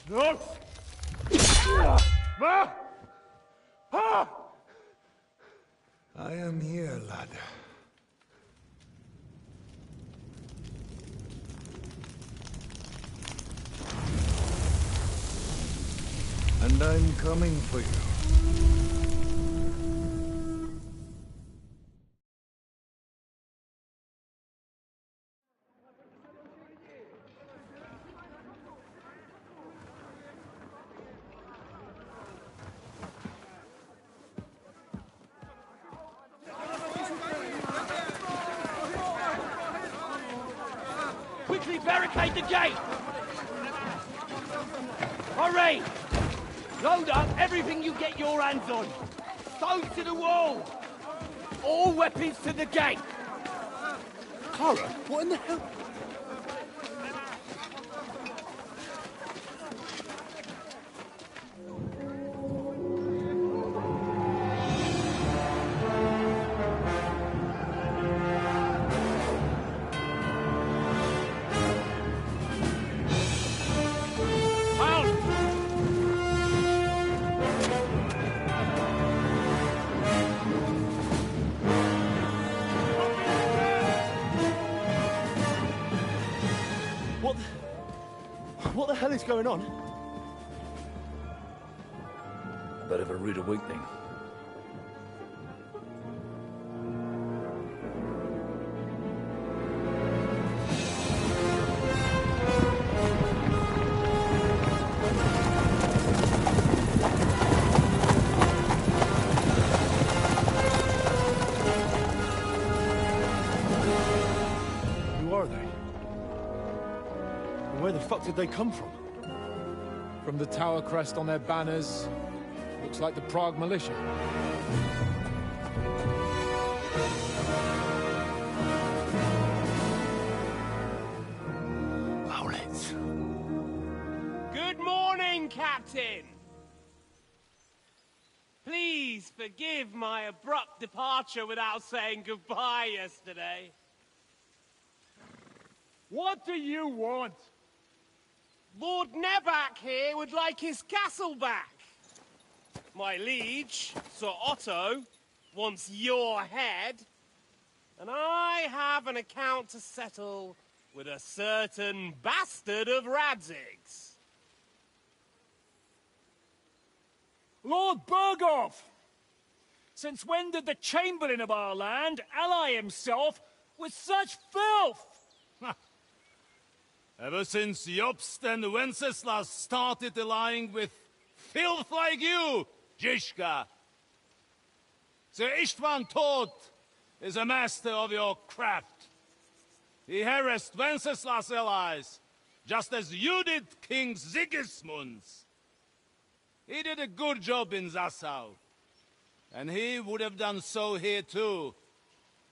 No! I am here, lad. And I'm coming for you. Quickly barricade the gate! Hurry! Load up everything you get your hands on. Stones to the wall! All weapons to the gate! Clara, what in the hell? What the hell is going on? A bit of a rude awakening. Who are they? And where the fuck did they come from? From the tower crest on their banners, looks like the Prague militia. Owlets. Good morning, Captain! Please forgive my abrupt departure without saying goodbye yesterday. What do you want? Lord Nebak here would like his castle back. My liege, Sir Otto, wants your head. And I have an account to settle with a certain bastard of Radzig's. Lord Berghoff! Since when did the Chamberlain of our land ally himself with such filth? Ever since Jobst and Wenceslas started allying with filth like you, Zizka. Sir Istvan Tod is a master of your craft. He harassed Wenceslas' allies, just as you did King Sigismund's. He did a good job in Zassau, and he would have done so here too,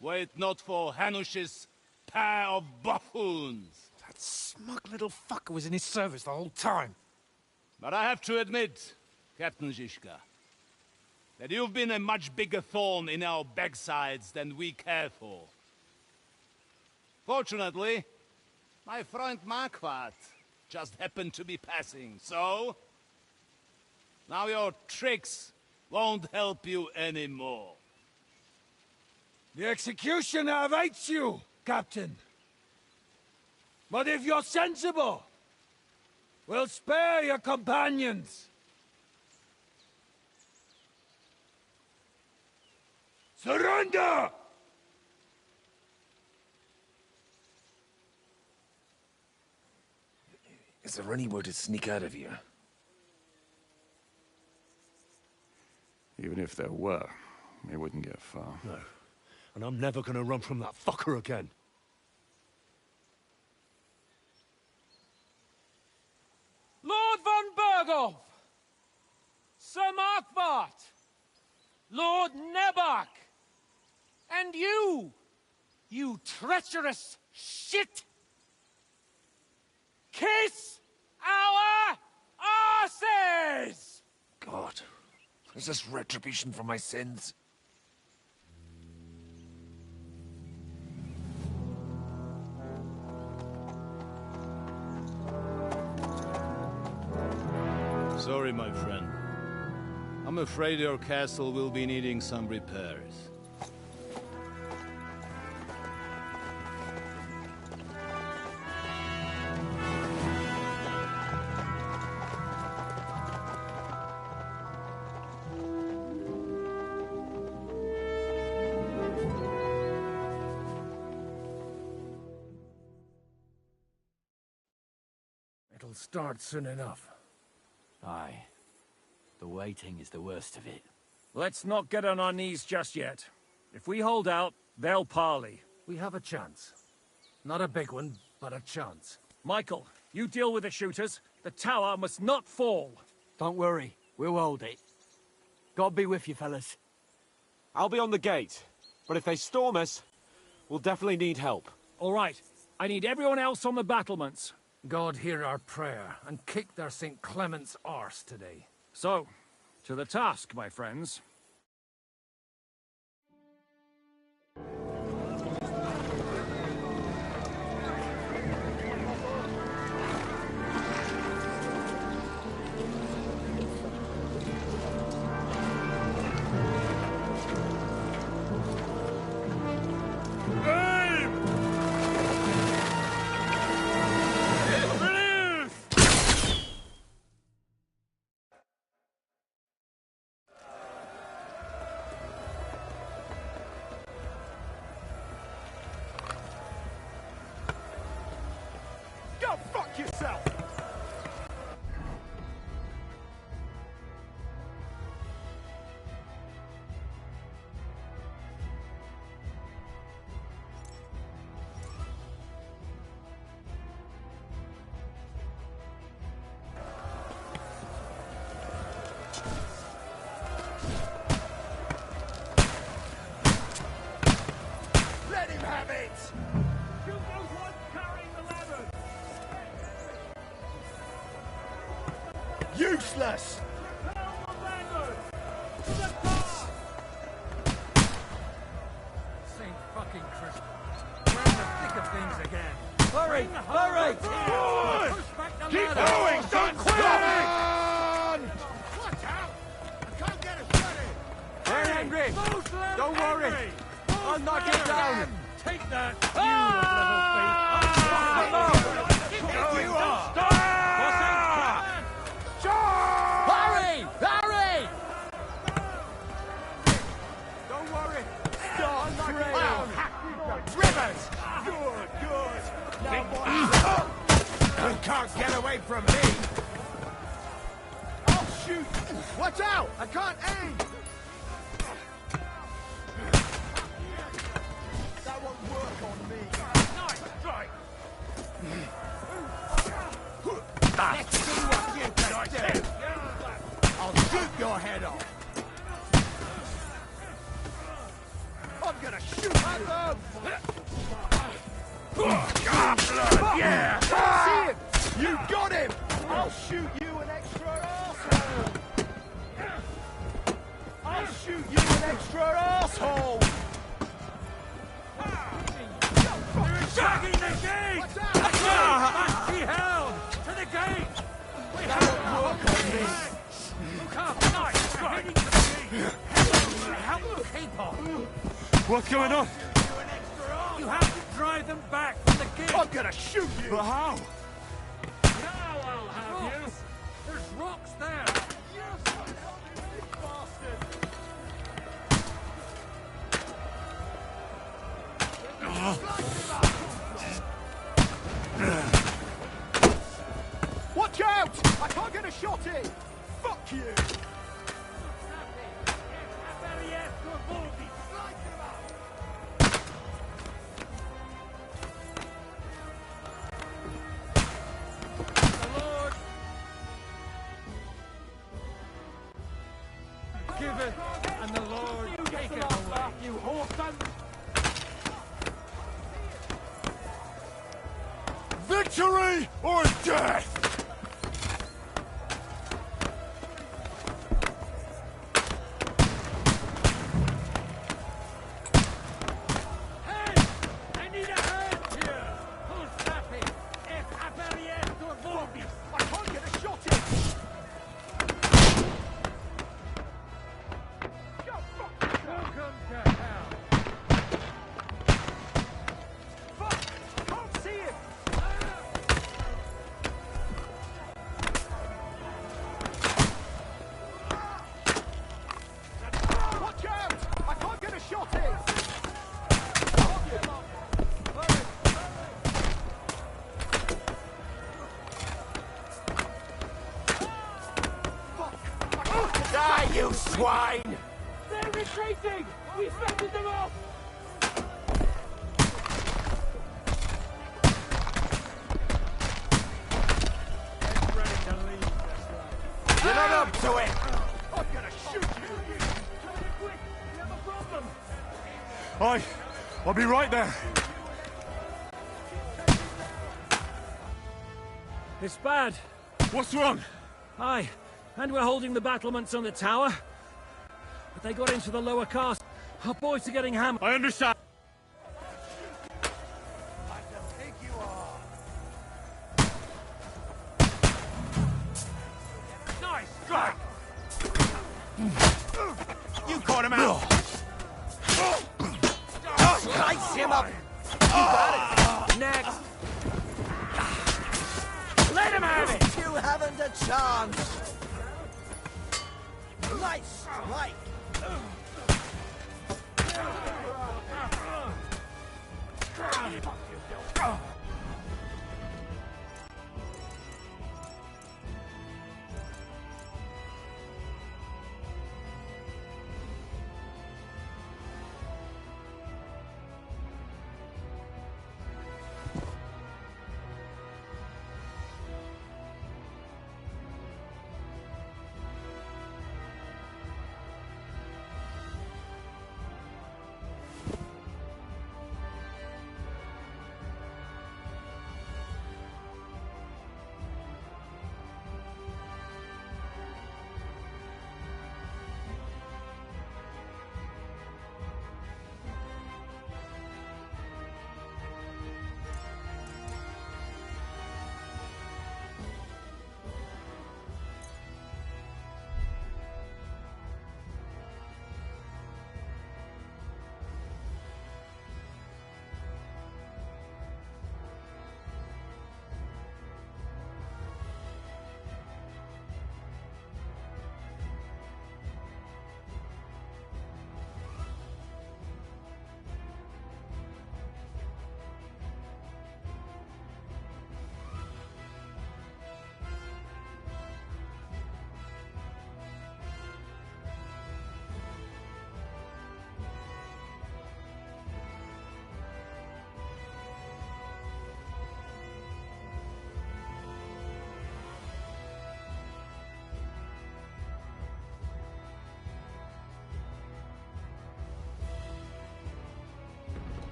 were it not for Hanush's pair of buffoons. That smug little fucker was in his service the whole time. But I have to admit, Captain Zizka, that you've been a much bigger thorn in our backsides than we care for. Fortunately, my friend Marquardt just happened to be passing, so... now your tricks won't help you anymore. The executioner awaits you, Captain. But if you're sensible, we'll spare your companions. Surrender! Is there any way to sneak out of here? Even if there were, we wouldn't get far. No. And I'm never gonna run from that fucker again. Lord von Berghoff! Sir Marquardt! Lord Nebak! And you! You treacherous shit! Kiss our arses! God, is this retribution for my sins? Sorry, my friend. I'm afraid your castle will be needing some repairs. It'll start soon enough. Aye. The waiting is the worst of it. Let's not get on our knees just yet. If we hold out, they'll parley. We have a chance. Not a big one, but a chance. Michael, you deal with the shooters. The tower must not fall. Don't worry. We'll hold it. God be with you, fellas. I'll be on the gate. But if they storm us, we'll definitely need help. All right. I need everyone else on the battlements. God hear our prayer, and kick their St. Clement's arse today. So, to the task, my friends. Go fuck yourself! Let him have it! Shoot those ones carrying the ladders! Useless! St. fucking Christ. We're in the thick of things again. Hurry! Hurry! Push back the Keep ladder. going! Don't quit! Watch out! I can't get a shot in! They're angry! Don't worry! I'll knock it down! Take that, Hurry! Hurry! Don't worry! Start down! Rivers! Good, good! Now what? You can't get away from me! I'll shoot! Watch out! I can't aim! That won't work on me. Nice strike! Let's see what you can do! I'll shoot your head off! I'm gonna shoot at them! Yeah! See him! You got him! I'll shoot you an extra arsehole! I'll shoot you an extra arsehole! They're attacking the gate! What's that? Be held! To the gate! That won't work on me! Look up! Nice! Hitting the gate! Help the keep on! What's going on? You have to drive them back from the gate! I'm gonna shoot you! But how? Now I'll have you! There's rocks there! Watch out! I can't get a shot in! Fuck you! Give it, and the Lord take it away. You whoreson! Victory or death! I can't get a shot in! job to it! I'm gonna shoot you! Quick! We have a problem! Aye, I'll be right there. It's bad. What's wrong? Aye, and we're holding the battlements on the tower. But they got into the lower cast. Our boys are getting hammered. I understand. Nice strike! You caught him out! Slice him up! You got it! Next! Let him have it! You haven't a chance! Nice strike!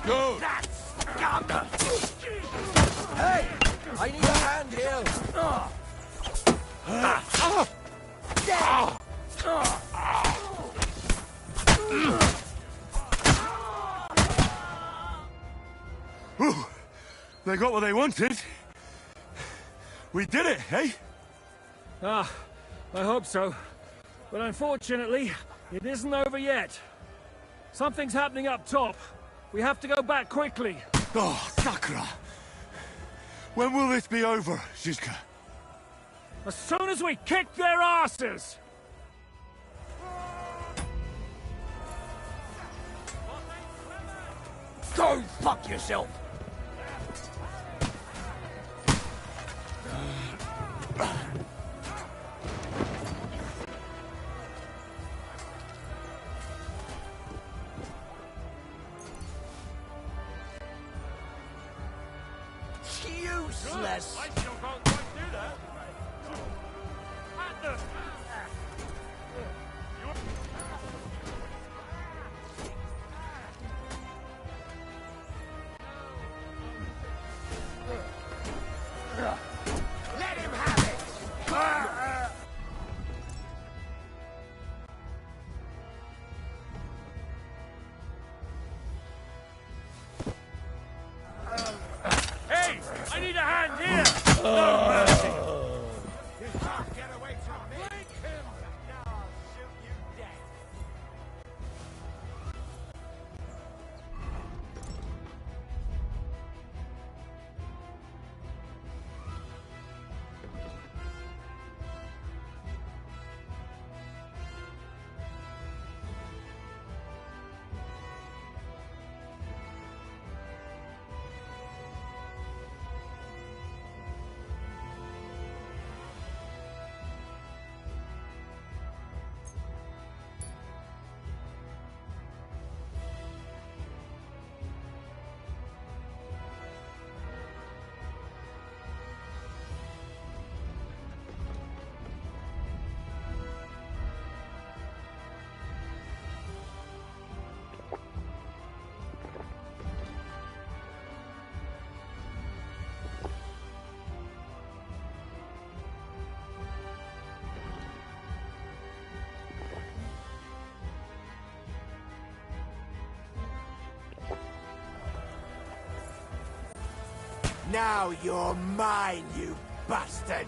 Good. That scum! Hey! I need a hand here! Ooh, they got what they wanted. We did it, eh? Ah, I hope so. But unfortunately, it isn't over yet. Something's happening up top. We have to go back quickly. Oh, Sakura! When will this be over, Shishka? As soon as we kick their asses! Go fuck yourself! Useless! I still can't quite do that. At the... Let him have it! Hey! I need a hand here! No mercy! You can't get away from me! Break him! Now I'll shoot you dead! Now you're mine, you bastard!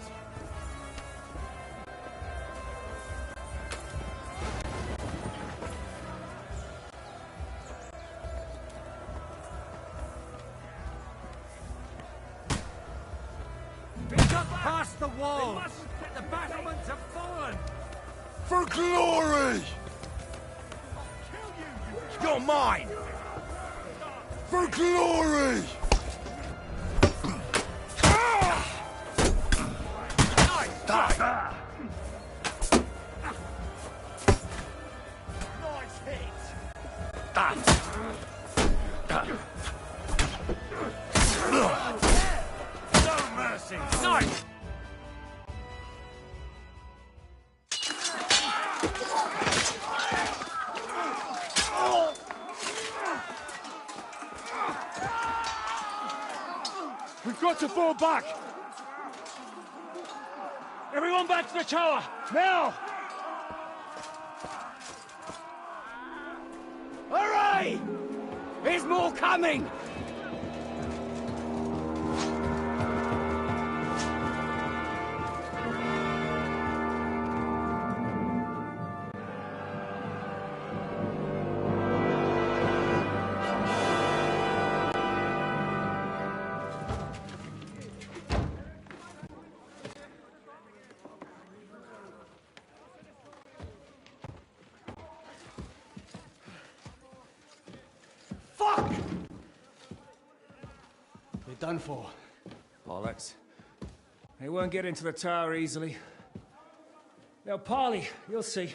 Past the wall! The battlements have fallen! For glory! You're mine! For glory! Nice hit! No mercy! Nice! We've got to fall back! Everyone back to the tower! Now! Hurry! There's more coming! Fuck! You're done for. Bollocks. They won't get into the tower easily. Now, parley, you'll see.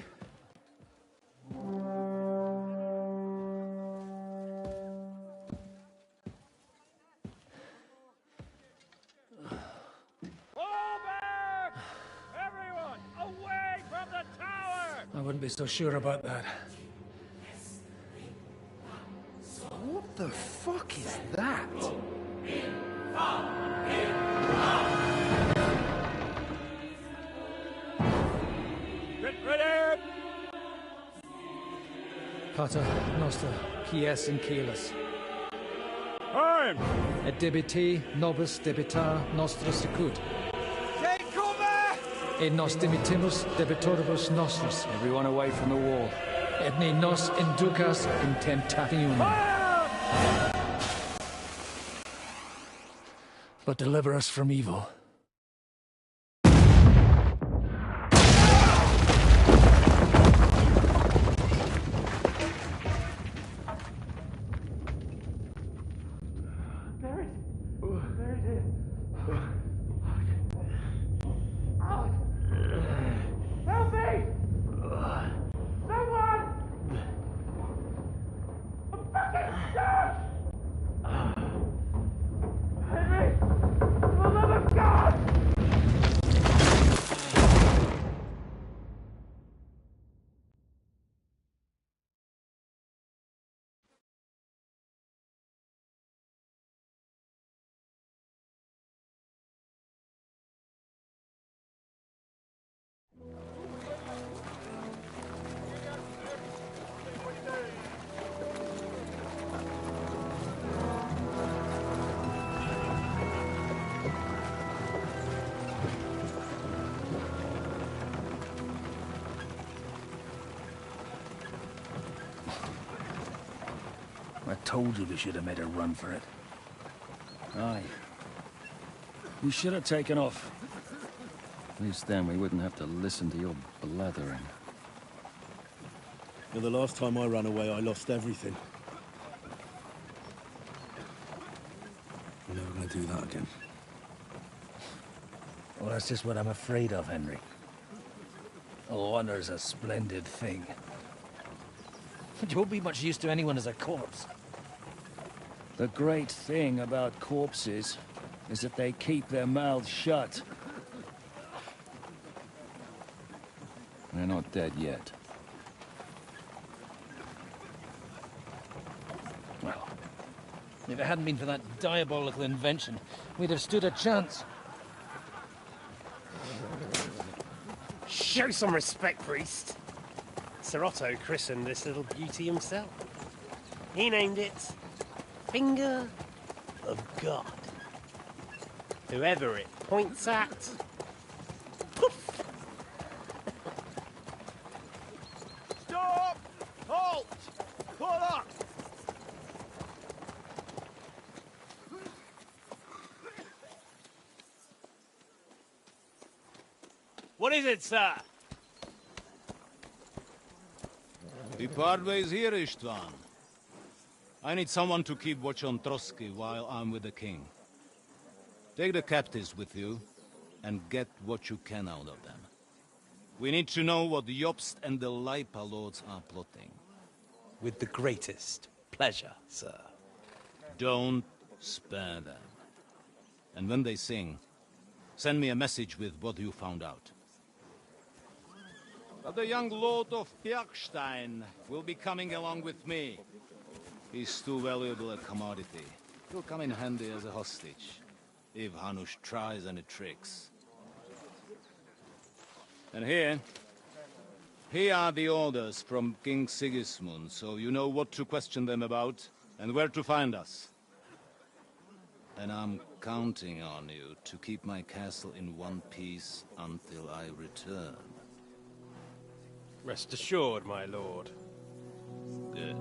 Fall back! Everyone, away from the tower! I wouldn't be so sure about that. What the fuck is that? Get ready! Pater Noster, Quies in Caelus. Time! Et debiti nobis debitar nostra sicut. Take cover! Et nos dimitimus debitoribus nostris. Everyone away from the wall. Et ne nos inducas in temptationem. But deliver us from evil. Help me! Someone! I'm fucking stuck! Henry! For the love of God! I told you we should have made a run for it. Aye. We should have taken off. At least then we wouldn't have to listen to your blathering. And the last time I ran away, I lost everything. I'm never gonna do that again. Well, that's just what I'm afraid of, Henry. Honor's a splendid thing. But you won't be much use to anyone as a corpse. The great thing about corpses is that they keep their mouths shut. They're not dead yet. Well, if it hadn't been for that diabolical invention, we'd have stood a chance. Show some respect, priest. Sir Otto christened this little beauty himself. He named it Finger of God. Whoever it points at. Stop! Halt! Pull up! What is it, sir? We part ways here, Istvan. I need someone to keep watch on Trotsky while I'm with the king. Take the captives with you, and get what you can out of them. We need to know what the Jobst and the Leipa lords are plotting. With the greatest pleasure, sir. Don't spare them. And when they sing, send me a message with what you found out. But the young lord of Bjergstein will be coming along with me. He's too valuable a commodity. He'll come in handy as a hostage, if Hanush tries any tricks. And here are the orders from King Sigismund, so you know what to question them about, and where to find us. And I'm counting on you to keep my castle in one piece until I return. Rest assured, my lord. Good.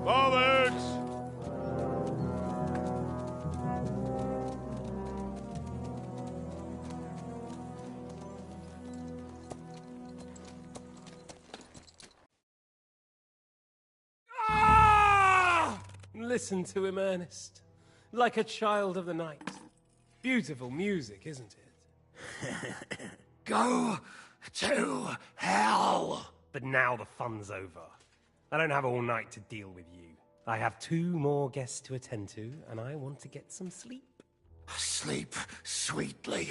Forwards! Listen to him, Ernest. Like a child of the night. Beautiful music, isn't it? Go to hell! But now the fun's over. I don't have all night to deal with you. I have 2 more guests to attend to, and I want to get some sleep. Sleep sweetly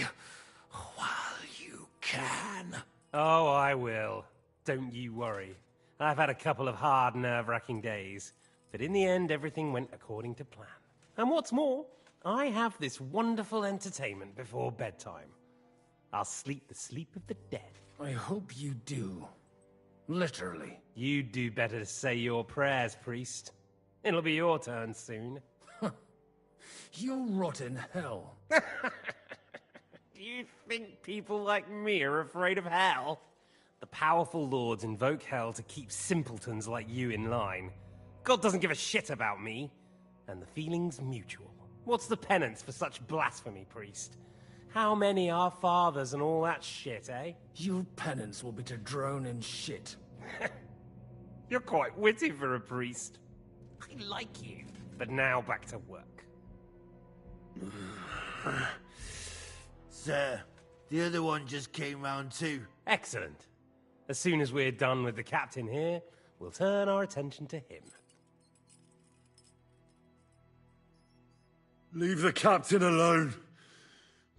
while you can. Oh, I will. Don't you worry. I've had a couple of hard, nerve-wracking days, but in the end, everything went according to plan. And what's more, I have this wonderful entertainment before bedtime. I'll sleep the sleep of the dead. I hope you do. Literally. You'd do better to say your prayers, priest. It'll be your turn soon. You'll rot in hell. Do you think people like me are afraid of hell? The powerful lords invoke hell to keep simpletons like you in line. God doesn't give a shit about me, and the feeling's mutual. What's the penance for such blasphemy, priest? How many are fathers and all that shit, eh? Your penance will be to drown in shit. You're quite witty for a priest. I like you. But now back to work. Sir, the other one just came round too. Excellent. As soon as we're done with the captain here, we'll turn our attention to him. Leave the captain alone,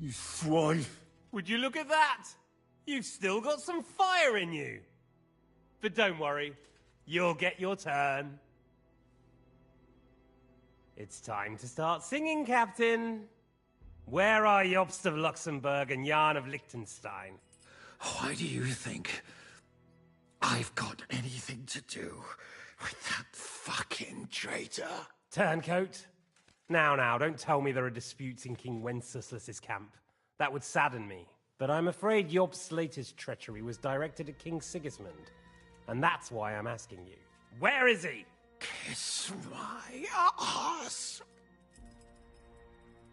you swine. Would you look at that? You've still got some fire in you. But don't worry, you'll get your turn. It's time to start singing, Captain. Where are Jobst of Luxembourg and Jan of Liechtenstein? Why do you think I've got anything to do with that fucking traitor? Turncoat. Now, don't tell me there are disputes in King Wenceslas's camp. That would sadden me. But I'm afraid Jobst's latest treachery was directed at King Sigismund. And that's why I'm asking you. Where is he? Kiss my ass.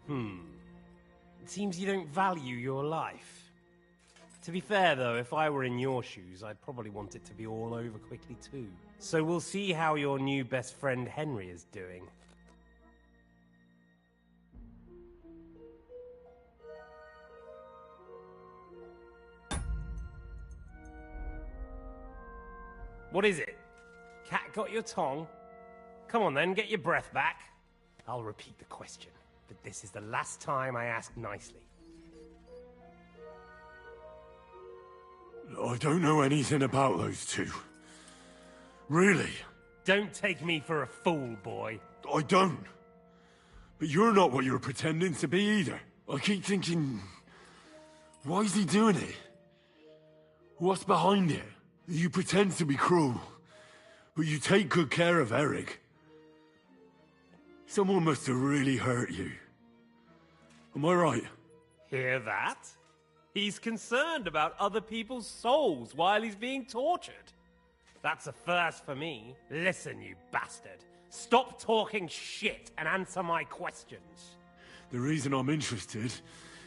It seems you don't value your life. To be fair, though, if I were in your shoes, I'd probably want it to be all over quickly, too. So we'll see how your new best friend Henry is doing. What is it? Cat got your tongue? Come on then, get your breath back. I'll repeat the question, but this is the last time I ask nicely. I don't know anything about those two. Really? Don't take me for a fool, boy. I don't. But you're not what you're pretending to be either. I keep thinking, why is he doing it? What's behind it? You pretend to be cruel, but you take good care of Eric. Someone must have really hurt you. Am I right? Hear that? He's concerned about other people's souls while he's being tortured. That's a first for me. Listen, you bastard. Stop talking shit and answer my questions. The reason I'm interested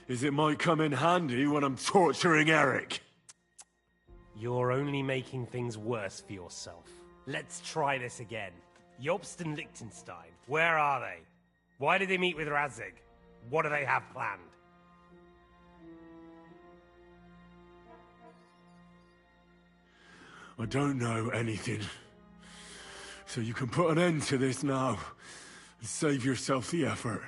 is it might come in handy when I'm torturing Eric. You're only making things worse for yourself. Let's try this again. Jobst and Liechtenstein, where are they? Why did they meet with Radzig? What do they have planned? I don't know anything. So you can put an end to this now. And save yourself the effort.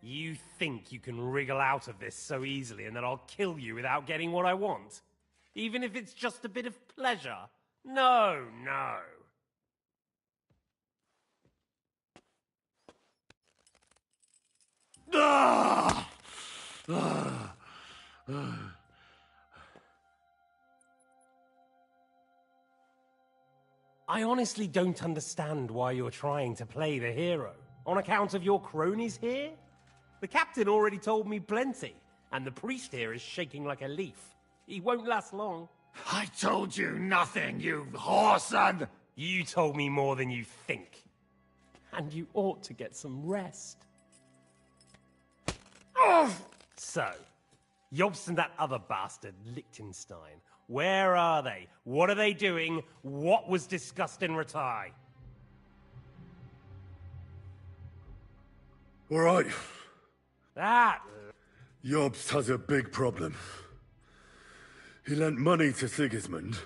You think you can wriggle out of this so easily and that I'll kill you without getting what I want? Even if it's just a bit of pleasure? No, no. Ah! I honestly don't understand why you're trying to play the hero. On account of your cronies here? The captain already told me plenty, and the priest here is shaking like a leaf. He won't last long. I told you nothing, you whoreson! You told me more than you think. And you ought to get some rest. So, Jobst and that other bastard, Liechtenstein, where are they? What are they doing? What was discussed in Ratai? All right. That... Jobst has a big problem. He lent money to Sigismund,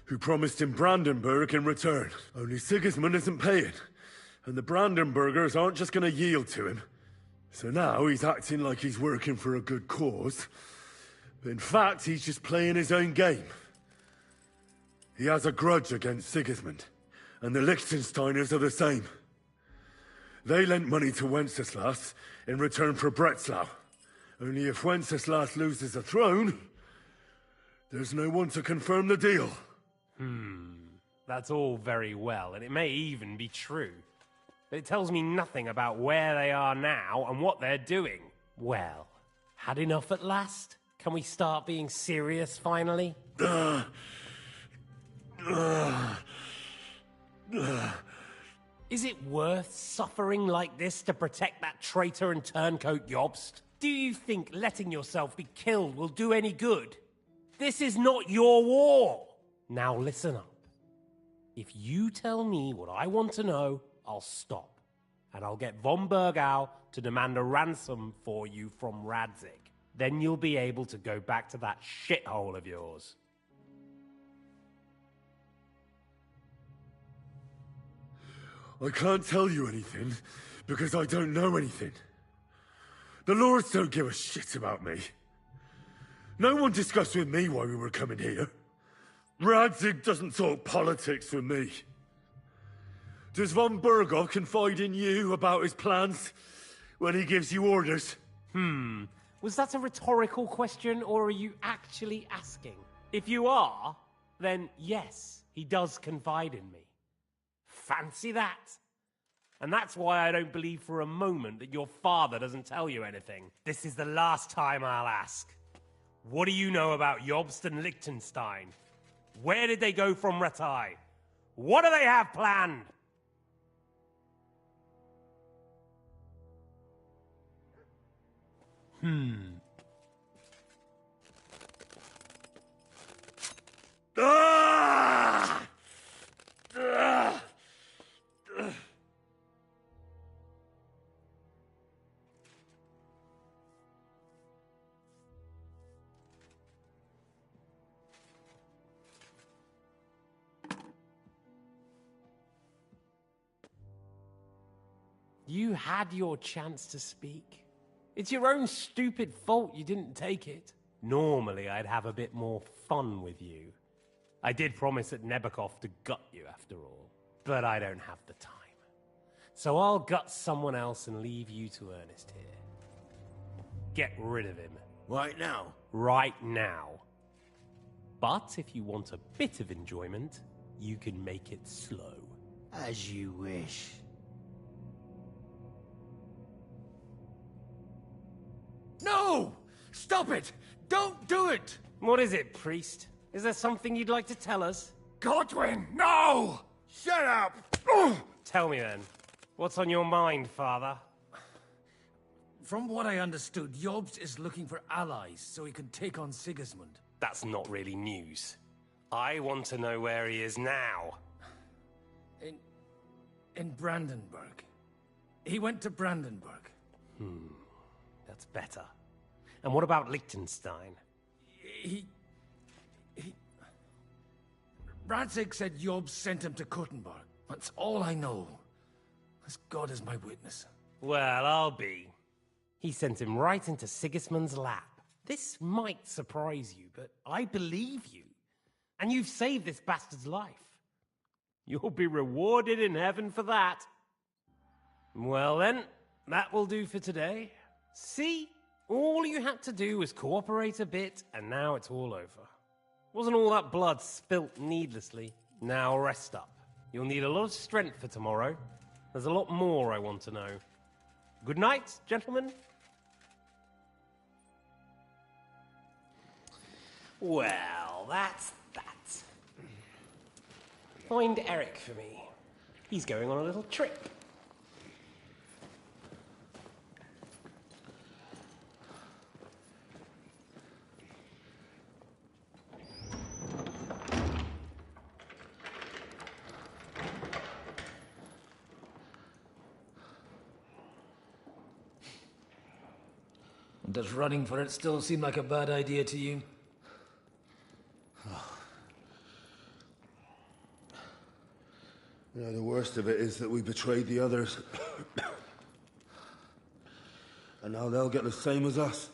who promised him Brandenburg in return. Only Sigismund isn't paying, and the Brandenburgers aren't just gonna yield to him. So now he's acting like he's working for a good cause. But in fact, he's just playing his own game. He has a grudge against Sigismund, and the Liechtensteiners are the same. They lent money to Wenceslas in return for Breslau. Only if Wenceslas loses the throne, there's no one to confirm the deal. That's all very well, and it may even be true. But it tells me nothing about where they are now and what they're doing. Well, had enough at last? Can we start being serious finally? Is it worth suffering like this to protect that traitor and turncoat Jobst? Do you think letting yourself be killed will do any good? This is not your war! Now listen up. If you tell me what I want to know, I'll stop. And I'll get von Bergau to demand a ransom for you from Radzig. Then you'll be able to go back to that shithole of yours. I can't tell you anything, because I don't know anything. The Lords don't give a shit about me. No one discussed with me why we were coming here. Radzig doesn't talk politics with me. Does von Bergov confide in you about his plans when he gives you orders? Was that a rhetorical question, or are you actually asking? If you are, then yes, he does confide in me. Fancy that. And that's why I don't believe for a moment that your father doesn't tell you anything. This is the last time I'll ask. What do you know about Jobst and Liechtenstein? Where did they go from Ratai? What do they have planned? Ah! Ah! You had your chance to speak. It's your own stupid fault you didn't take it. Normally, I'd have a bit more fun with you. I did promise at Nebakov to gut you after all, but I don't have the time. So I'll gut someone else and leave you to Ernest here. Get rid of him. Right now? Right now. But if you want a bit of enjoyment, you can make it slow. As you wish. No! Stop it! Don't do it! What is it, priest? Is there something you'd like to tell us? Godwin, no! Shut up! Tell me then. What's on your mind, father? From what I understood, Jobs is looking for allies so he can take on Sigismund. That's not really news. I want to know where he is now. In Brandenburg. He went to Brandenburg. That's better. And what about Liechtenstein? He... Radzig said Jobs sent him to Kuttenberg. That's all I know. As God is my witness. Well, I'll be. He sent him right into Sigismund's lap. This might surprise you, but I believe you. And you've saved this bastard's life. You'll be rewarded in heaven for that. Well then, that will do for today. See? All you had to do was cooperate a bit, and now it's all over. Wasn't all that blood spilt needlessly? Now rest up. You'll need a lot of strength for tomorrow. There's a lot more I want to know. Good night, gentlemen. Well, that's that. Find Eric for me. He's going on a little trip. Does running for it still seem like a bad idea to you? You know, the worst of it is that we betrayed the others. And now they'll get the same as us.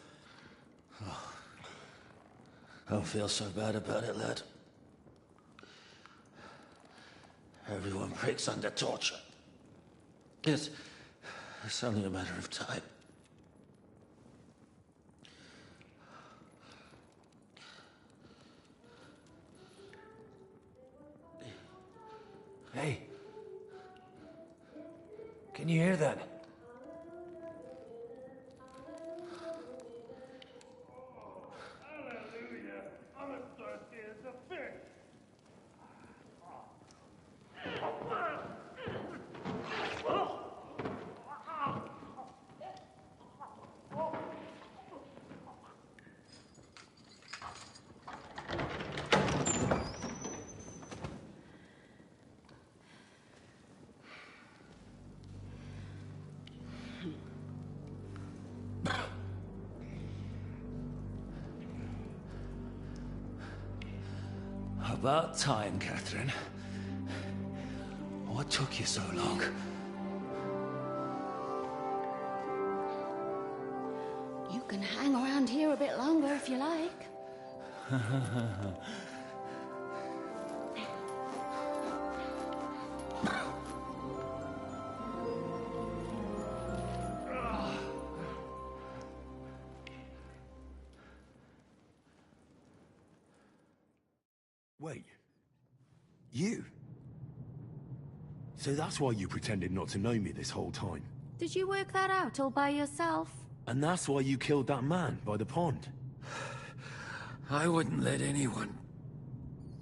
Don't feel so bad about it, lad. Everyone breaks under torture. It's only a matter of time. Hey. Can you hear that? Hallelujah. I'm as thirsty as a fish. About time, Catherine. What took you so long? You can hang around here a bit longer if you like. Wait. You? So that's why you pretended not to know me this whole time? Did you work that out all by yourself? And that's why you killed that man by the pond? I wouldn't let anyone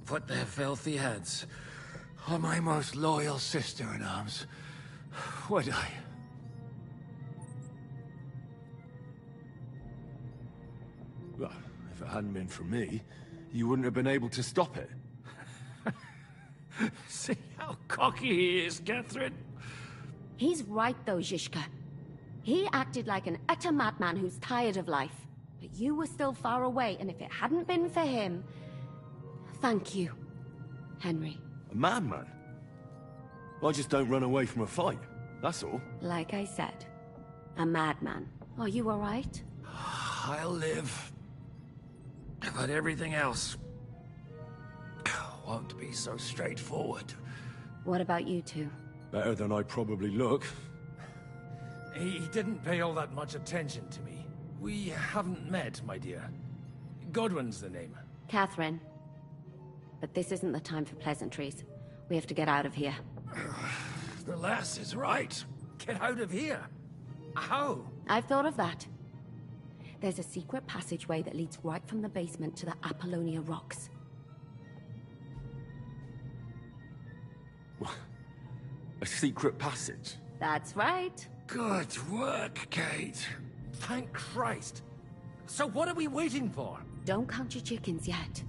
put their filthy heads on my most loyal sister-in-arms, would I? Well, if it hadn't been for me, you wouldn't have been able to stop it. See how cocky he is, Catherine? He's right though, Zizka. He acted like an utter madman who's tired of life. But you were still far away, and if it hadn't been for him... Thank you, Henry. A madman? I just don't run away from a fight, that's all. Like I said, a madman. Are you all right? I'll live. But everything else won't be so straightforward. What about you two? Better than I probably look. He didn't pay all that much attention to me. We haven't met, my dear. Godwin's the name. Catherine. But this isn't the time for pleasantries. We have to get out of here. The lass is right. Get out of here. How? I've thought of that. There's a secret passageway that leads right from the basement to the Apollonia Rocks. A secret passage? That's right. Good work, Kate. Thank Christ. So what are we waiting for? Don't count your chickens yet.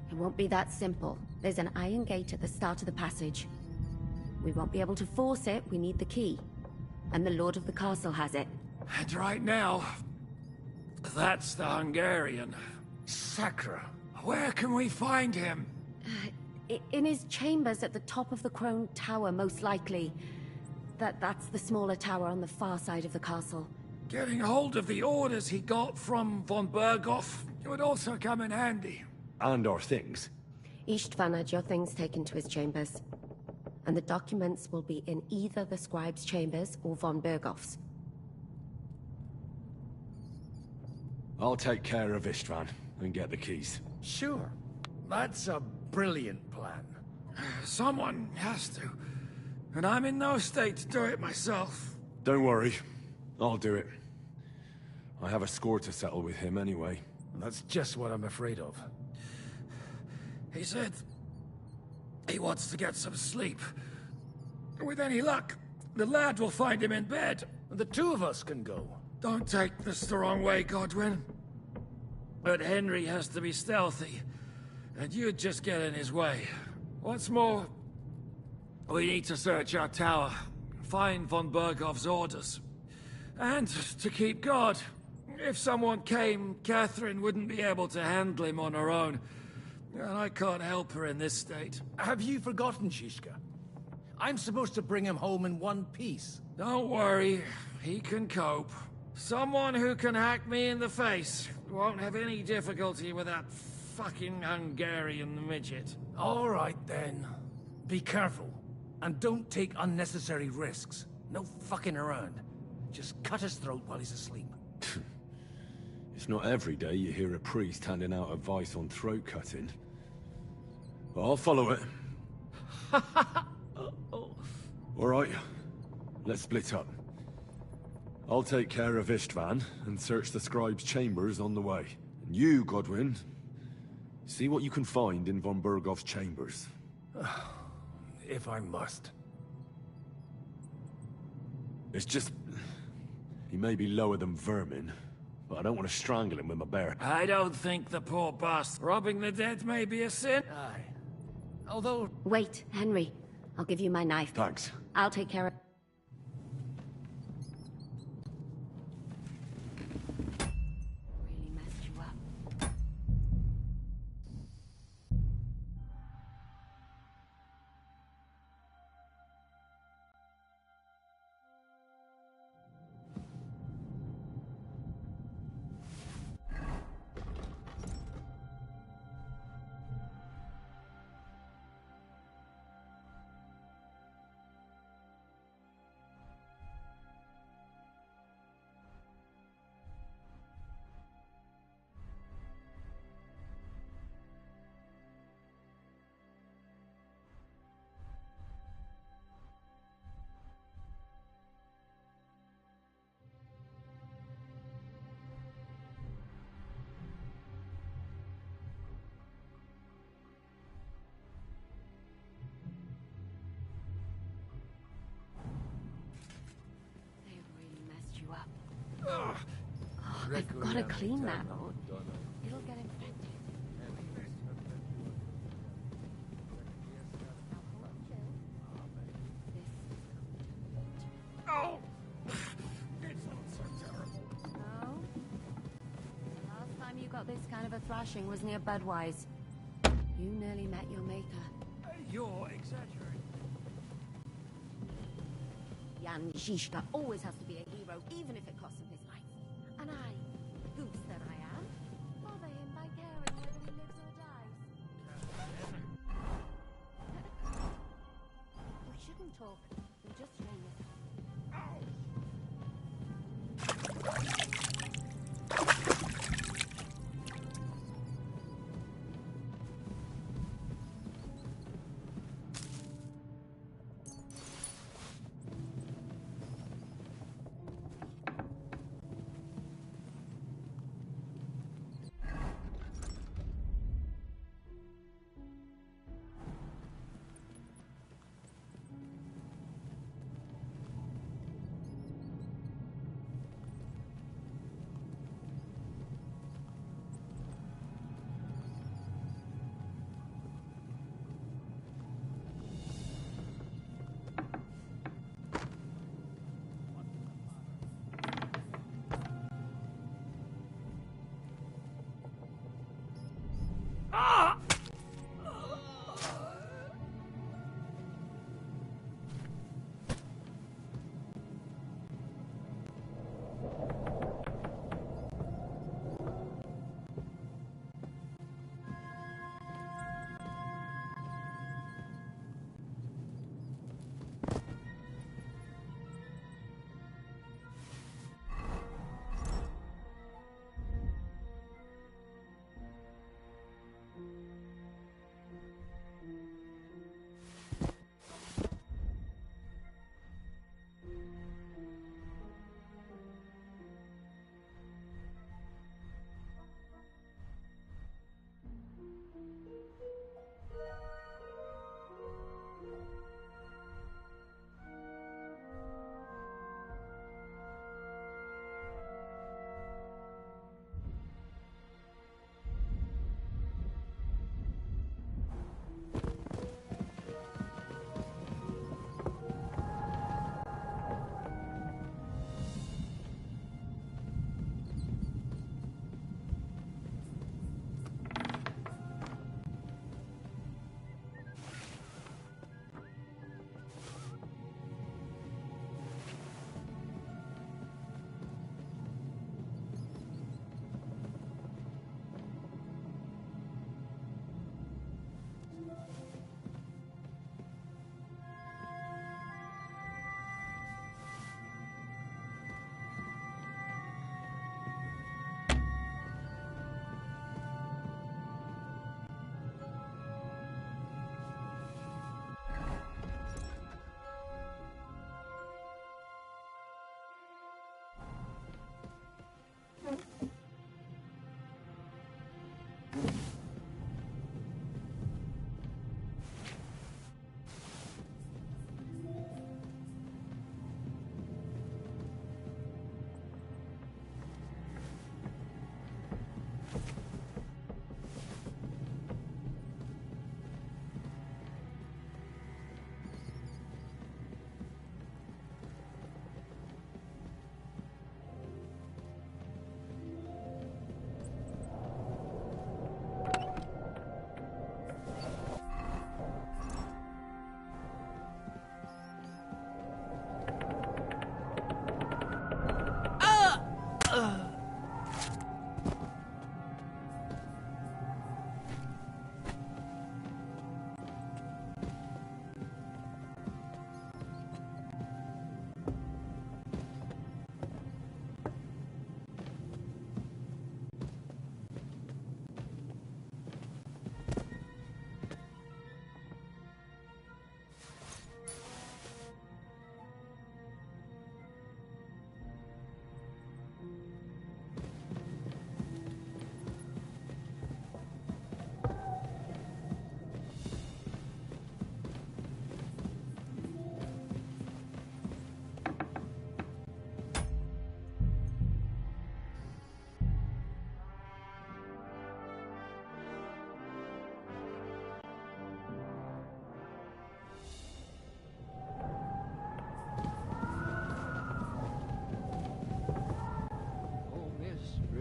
It won't be that simple. There's an iron gate at the start of the passage. We won't be able to force it, we need the key. And the Lord of the Castle has it. And right now, that's the Hungarian. Sacre. Where can we find him? In his chambers at the top of the Crone Tower, most likely. That's the smaller tower on the far side of the castle. Getting hold of the orders he got from von Berghoff would also come in handy. And our things. Istvan had your things taken to his chambers. And the documents will be in either the scribe's chambers or von Berghoff's. I'll take care of Istvan and get the keys. Sure. That's a brilliant plan. Someone has to. And I'm in no state to do it myself. Don't worry. I'll do it. I have a score to settle with him anyway. That's just what I'm afraid of. He said he wants to get some sleep. With any luck, the lad will find him in bed. The two of us can go. Don't take this the wrong way, Godwin. But Henry has to be stealthy, and you'd just get in his way. What's more, we need to search our tower, find von Berghoff's orders. And to keep guard. If someone came, Catherine wouldn't be able to handle him on her own. And I can't help her in this state. Have you forgotten, Shishka? I'm supposed to bring him home in one piece. Don't worry, he can cope. Someone who can hack me in the face won't have any difficulty with that fucking Hungarian midget. All right, then. Be careful. And don't take unnecessary risks. No fucking around. Just cut his throat while he's asleep. It's not every day you hear a priest handing out advice on throat cutting. But I'll follow it. Alright, let's split up. I'll take care of Istvan and search the scribe's chambers on the way. And you, Godwin, see what you can find in von Berghoff's chambers. If I must. It's just... he may be lower than vermin, but I don't want to strangle him with my bare... I don't think the poor bastard robbing the dead may be a sin. Aye. Although... Wait, Henry. I'll give you my knife. Thanks. I'll take care of... Really messed you up. I've got to clean that, or it'll get infected. Oh! It's not so terrible. No? The last time you got this kind of a thrashing was near Budweiser. You nearly met your maker. You're exaggerating. Jan Zizka always has to be a hero, even if it costs him his life. And I, goose that I am, bother him by caring whether he lives or dies. We shouldn't talk. We'll just strain it.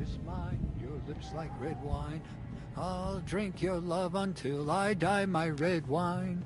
kiss mine, your lips like red wine. I'll drink your love until I die, my red wine.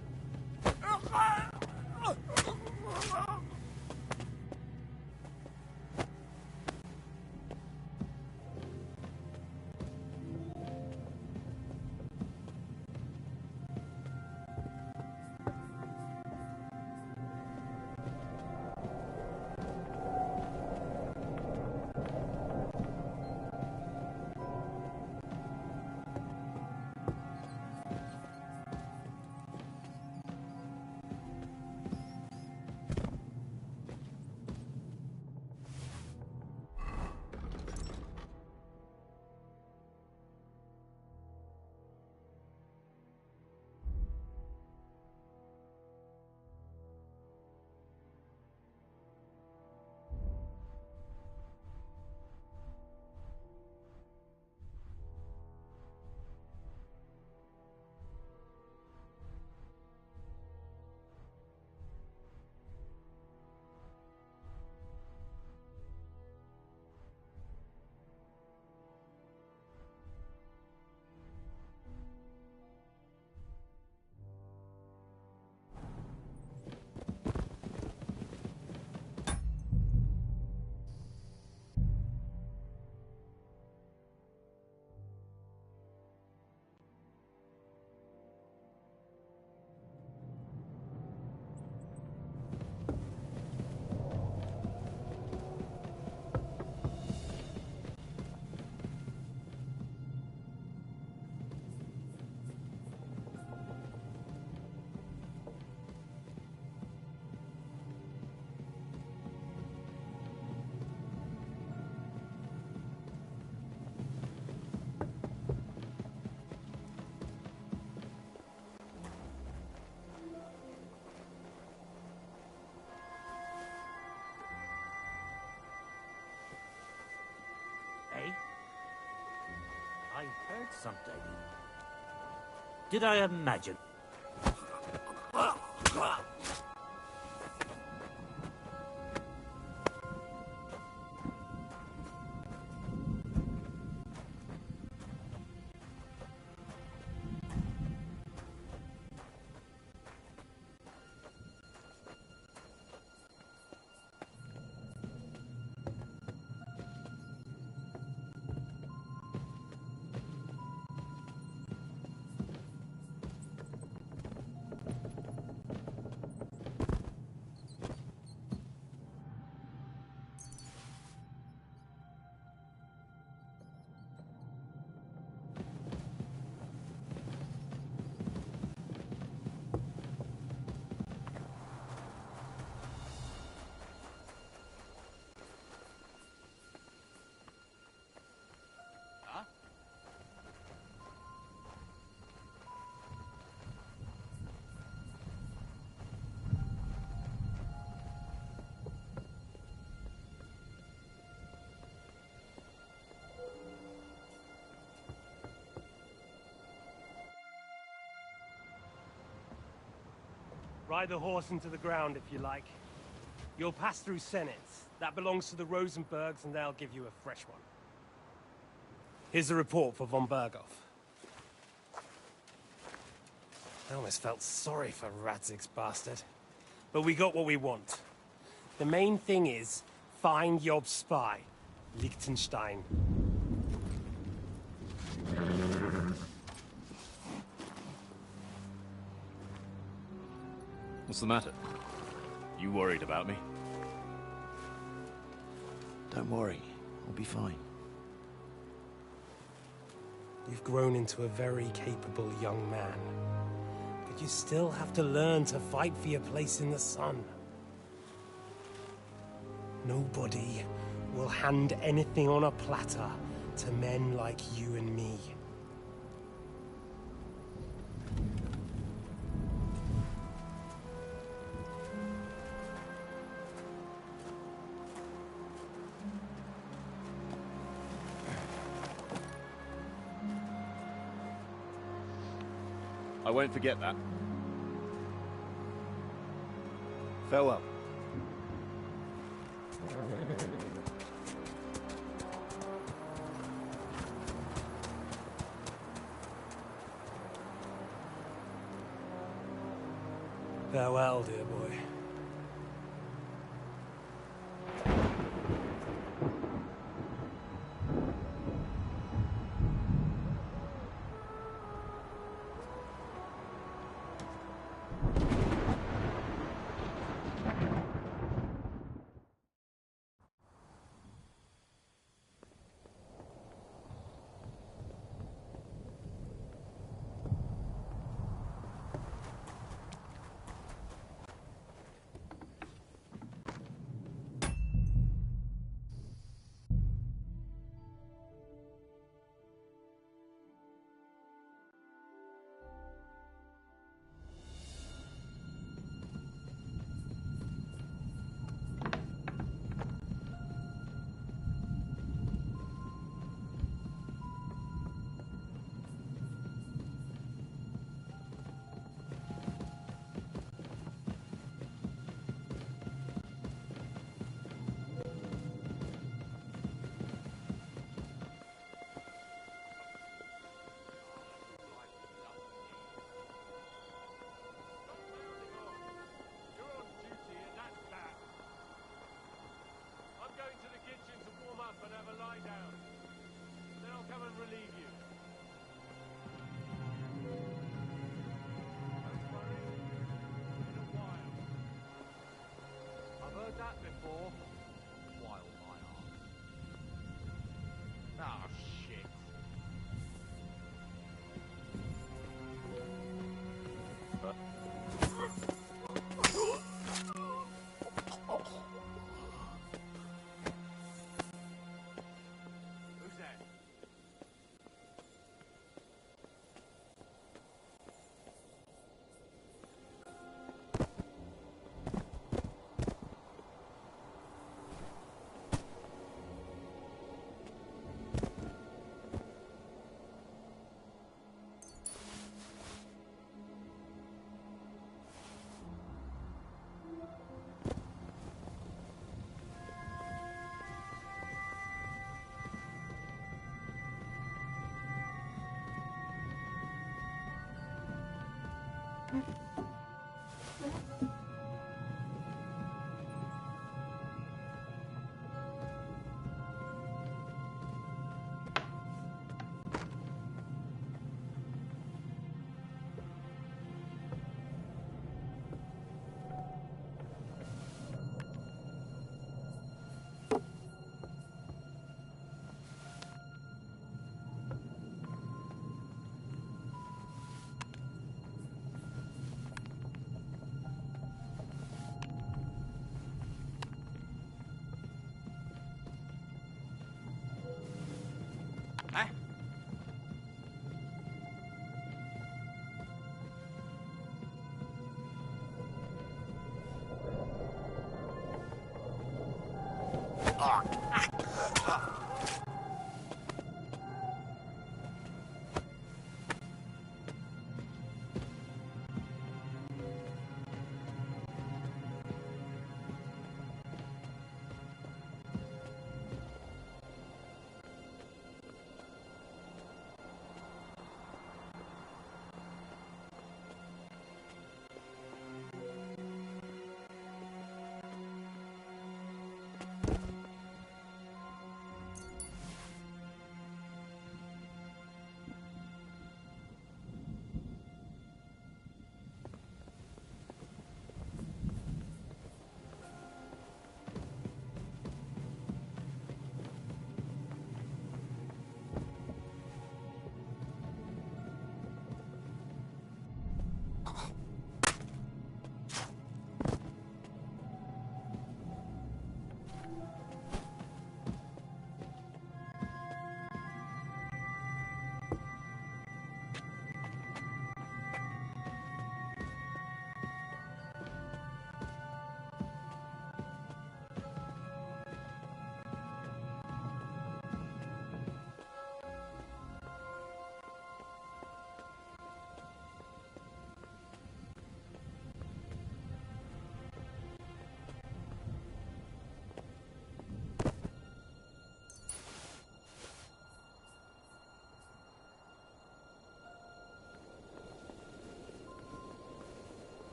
Eh? I heard something. Did I imagine? Ride the horse into the ground if you like. You'll pass through Senate. That belongs to the Rosenbergs, and they'll give you a fresh one. Here's a report for von Berghoff. I almost felt sorry for Radzig's bastard. But we got what we want. The main thing is, find Job's spy, Liechtenstein. What's the matter? You worried about me? Don't worry, I'll be fine. You've grown into a very capable young man. But you still have to learn to fight for your place in the sun. Nobody will hand anything on a platter to men like you and me. I won't forget that. Farewell. Farewell, dear boy.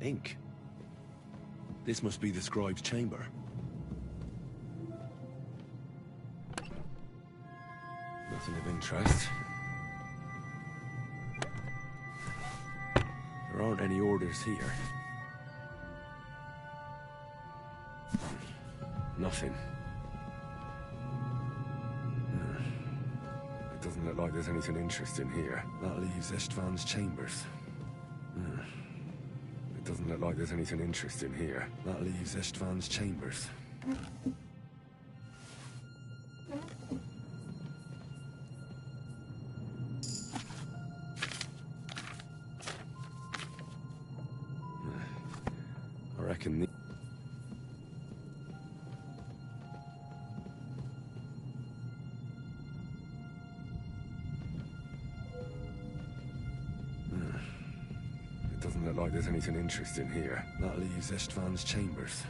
Ink. This must be the scribe's chamber. Nothing of interest. There aren't any orders here. Nothing. It doesn't look like there's anything interesting here. That leaves Istvan's chambers. It doesn't look like there's anything interesting here. That leaves Istvan's chambers. I reckon the... It doesn't look like there's anything interesting here. That leaves Istvan's chambers.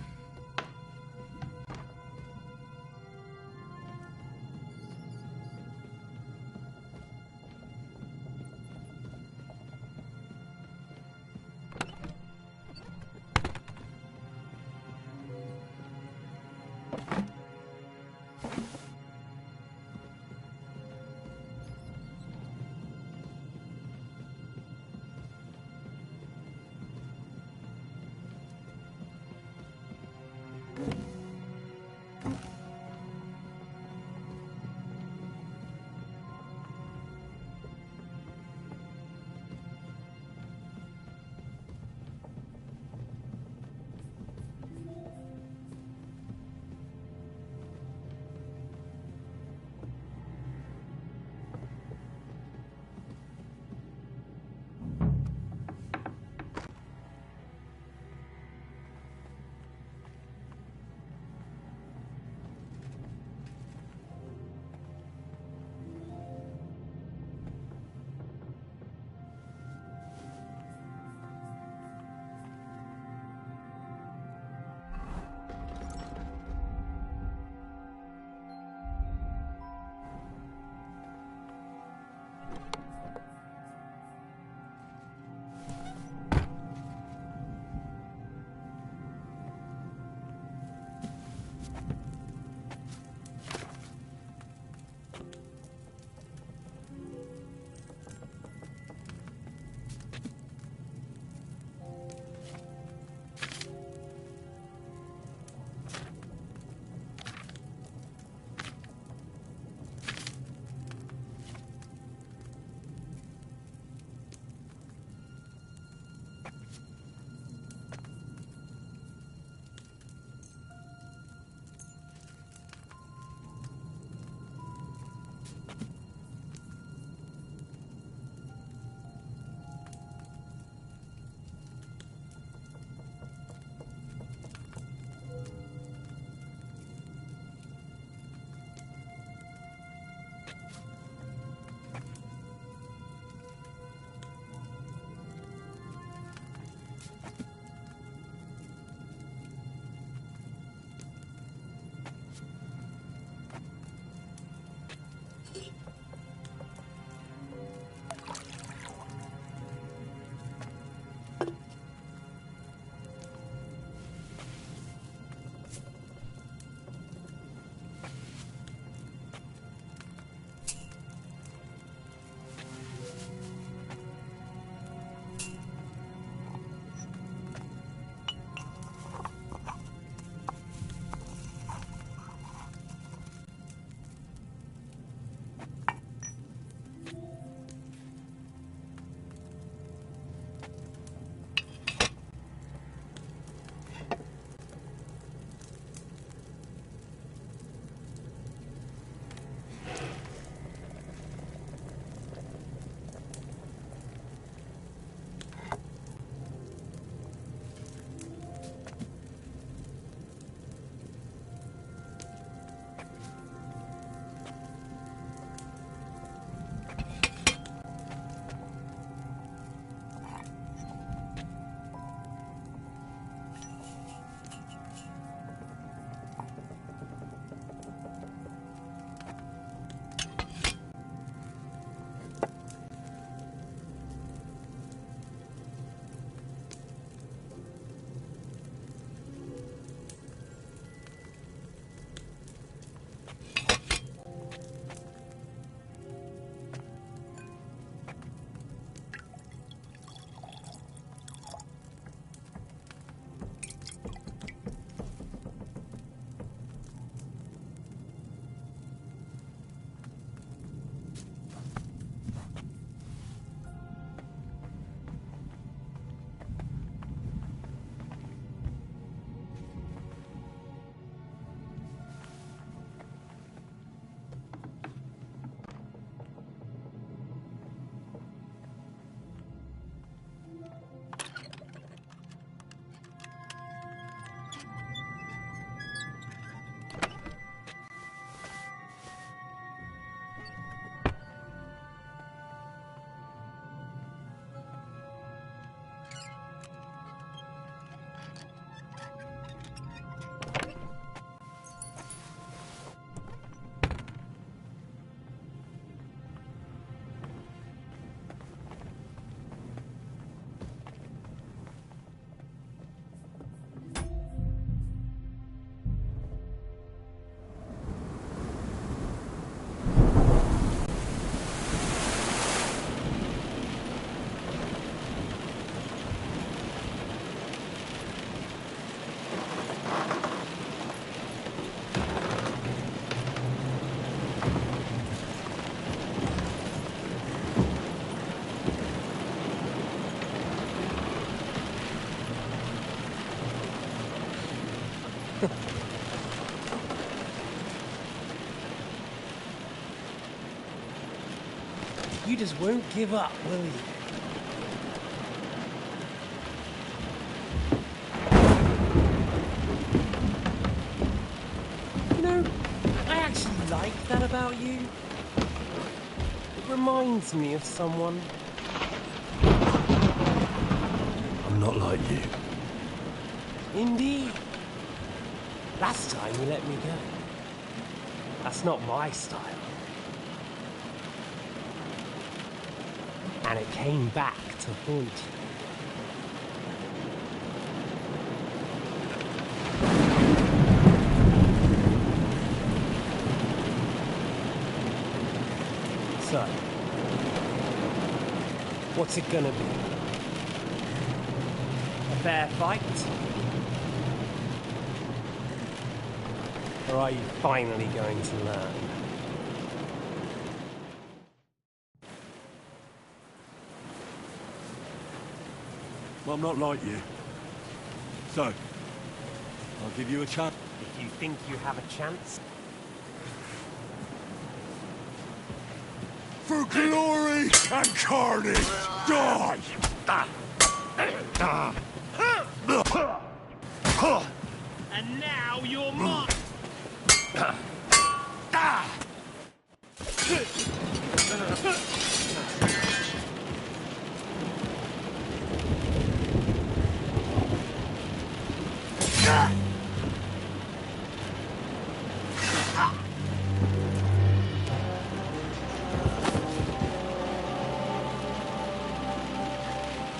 You just won't give up, will you? You know, I actually like that about you. It reminds me of someone. I'm not like you. Indeed. Last time you let me go. That's not my style. And it came back to haunt you. So, what's it gonna be? A fair fight? Or are you finally going to learn? Well, I'm not like you. So, I'll give you a chance. If you think you have a chance. For glory and carnage, die! And now you're mine!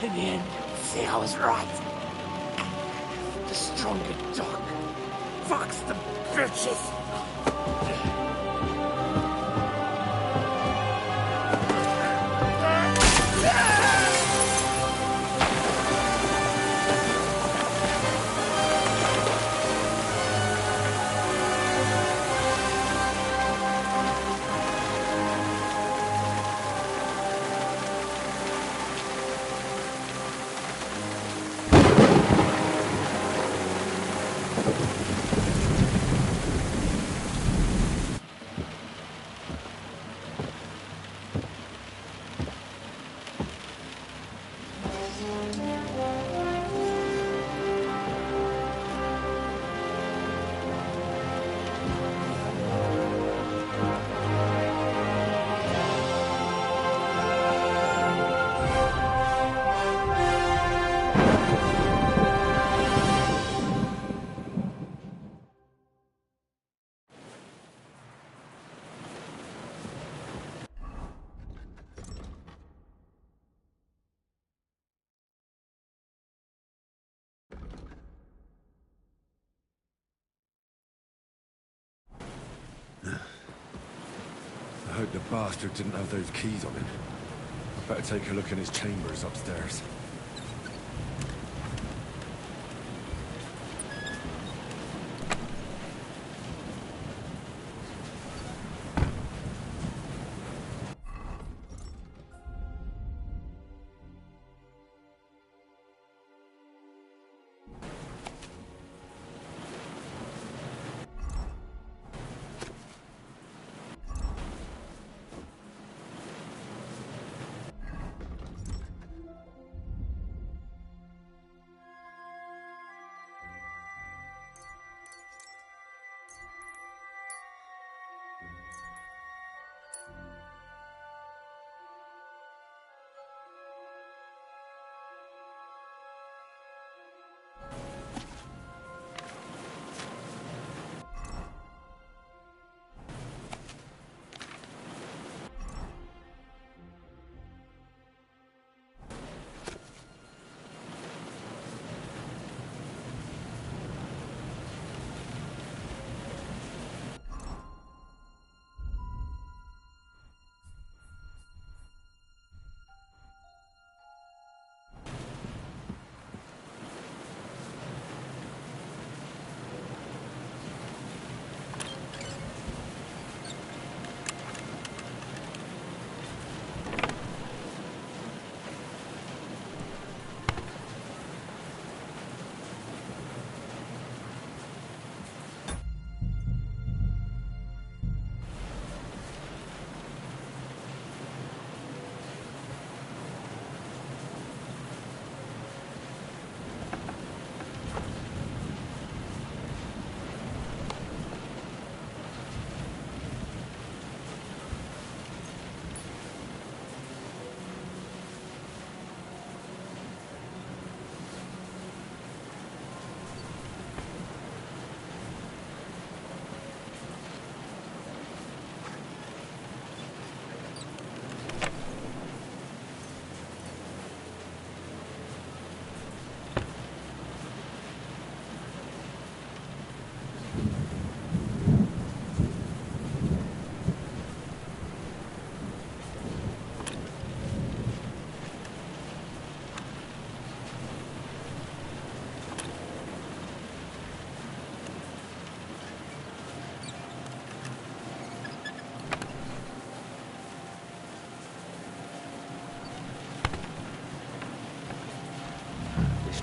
In the end, see, I was right. The stronger dog fucks the bitches. I hope the bastard didn't have those keys on him. I'd better take a look in his chambers upstairs.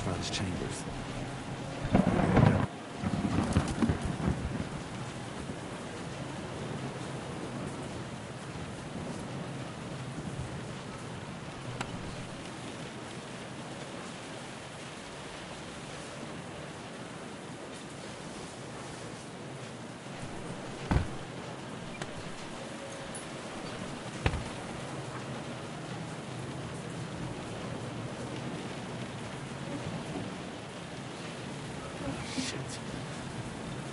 Istvan's chambers.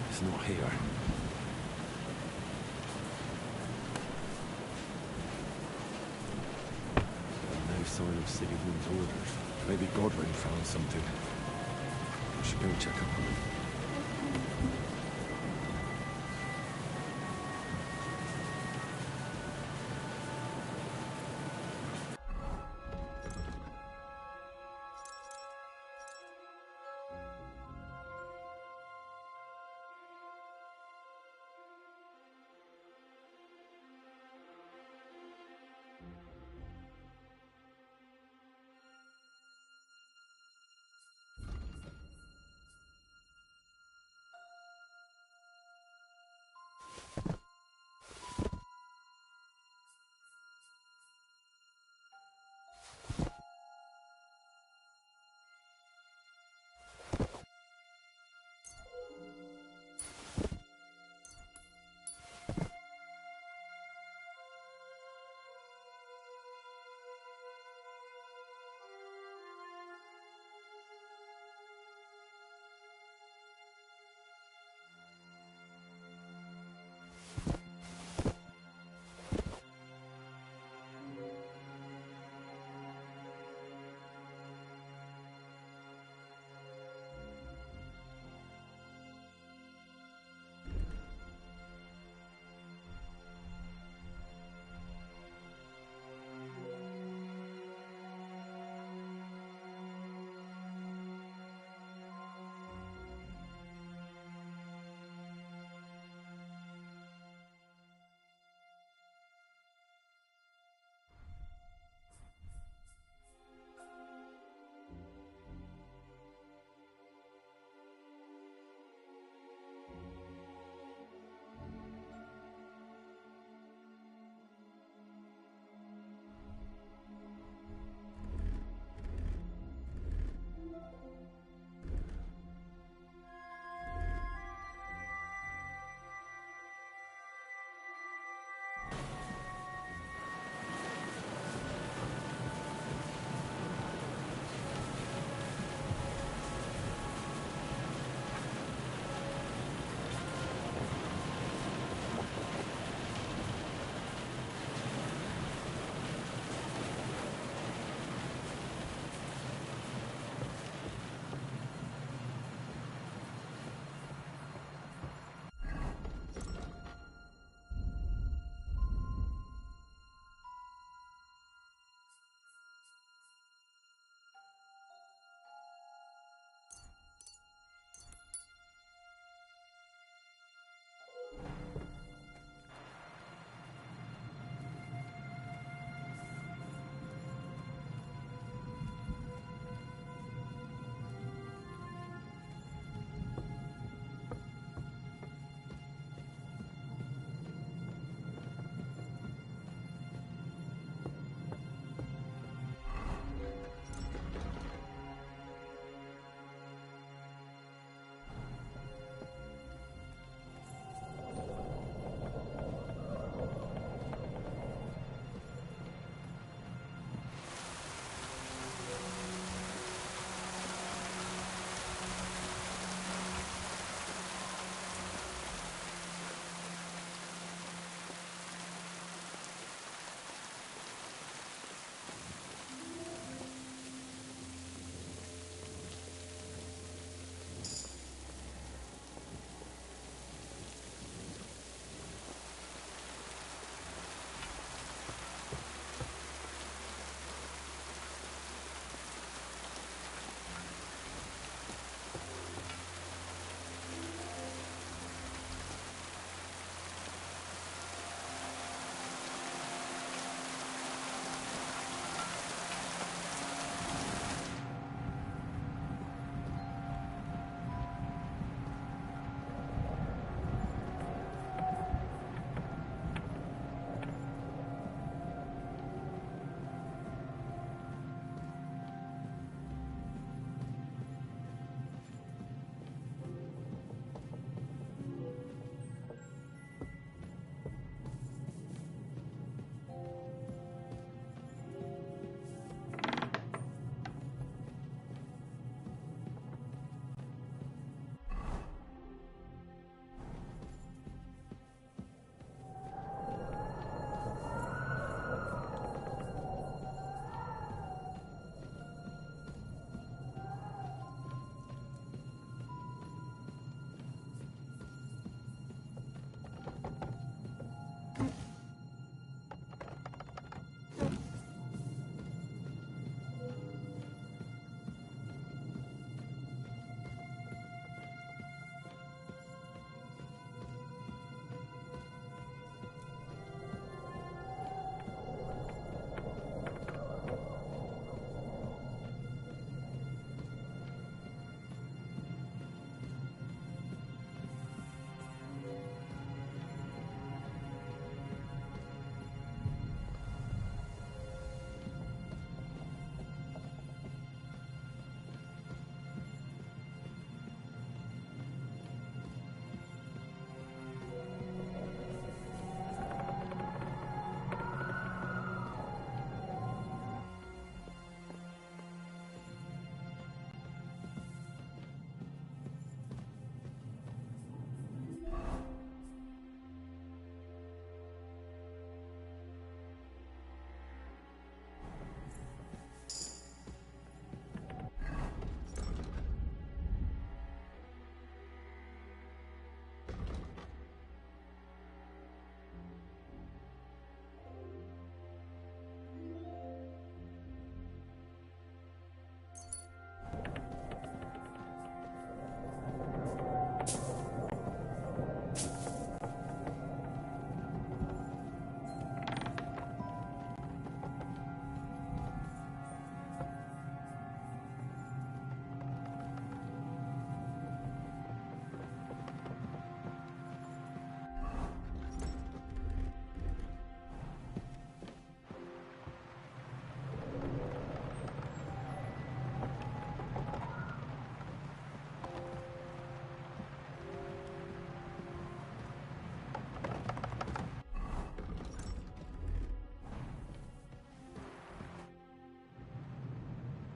It's not here. No sign of Sigismund's orders. Maybe Godwin found something. I should go check up on him.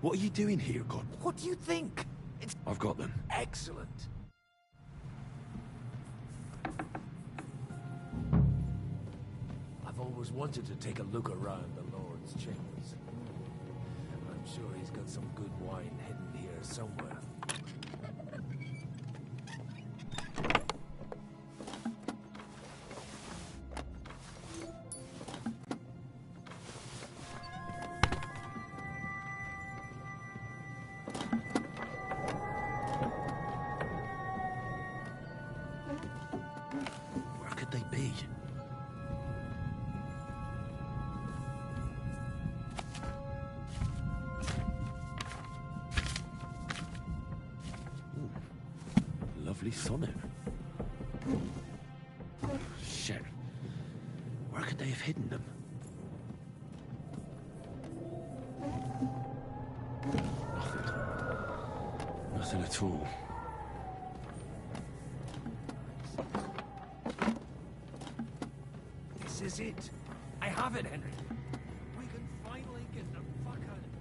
What are you doing here, God? What do you think? It's I've got them. excellent. I've always wanted to take a look around the Lord's chambers. I'm sure he's got some good wine hidden here somewhere. Where could they be? Ooh, lovely sonnet. Shit. Where could they have hidden them? Nothing. Nothing at all. This is it. I have it, Henry. We can finally get the fuck out of here.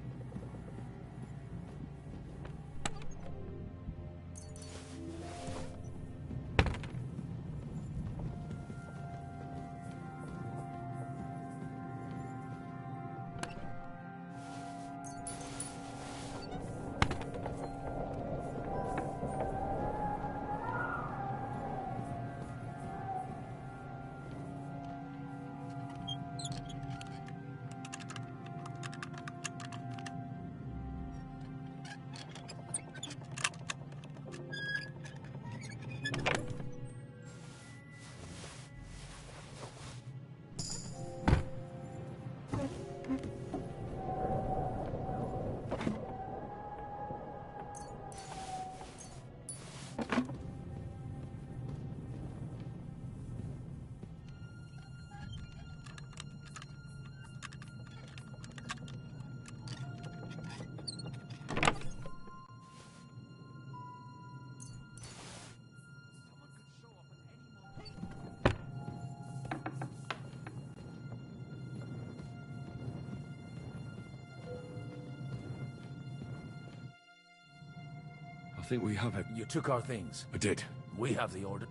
I think we have it. You took our things. I did. We have the order.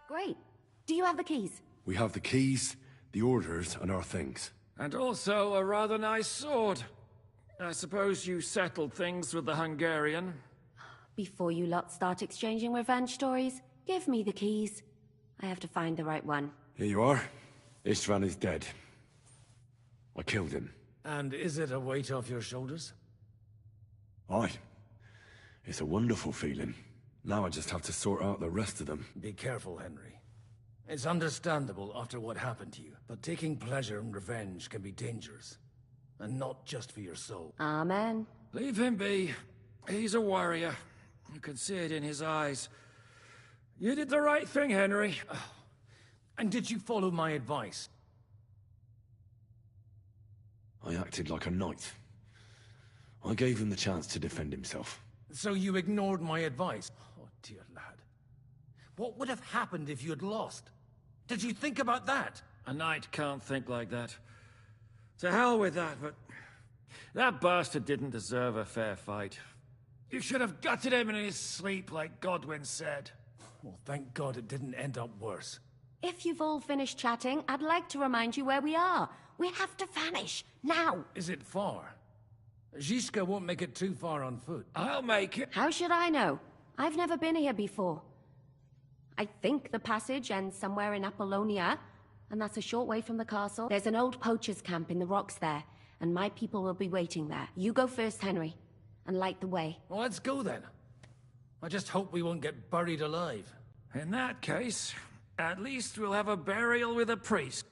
Great. Do you have the keys? We have the keys, the orders, and our things. And also a rather nice sword. I suppose you settled things with the Hungarian. Before you lot start exchanging revenge stories, give me the keys. I have to find the right one. Here you are. Istvan is dead. I killed him. And is it a weight off your shoulders? Aye. It's a wonderful feeling. Now I just have to sort out the rest of them. Be careful, Henry. It's understandable after what happened to you, but taking pleasure in revenge can be dangerous. And not just for your soul. Amen. Leave him be. He's a warrior. You can see it in his eyes. You did the right thing, Henry. And did you follow my advice? I acted like a knight. I gave him the chance to defend himself. So you ignored my advice? Oh, dear lad. What would have happened if you had lost? Did you think about that? A knight can't think like that. To hell with that, but... that bastard didn't deserve a fair fight. You should have gutted him in his sleep, like Godwin said. Well, thank God it didn't end up worse. If you've all finished chatting, I'd like to remind you where we are. We have to vanish, now! Is it far? Zizka won't make it too far on foot. I'll make it. How should I know? I've never been here before. I think the passage ends somewhere in Apollonia, and that's a short way from the castle. There's an old poacher's camp in the rocks there, and my people will be waiting there. You go first, Henry, and light the way. Well, let's go then. I just hope we won't get buried alive. In that case, at least we'll have a burial with a priest.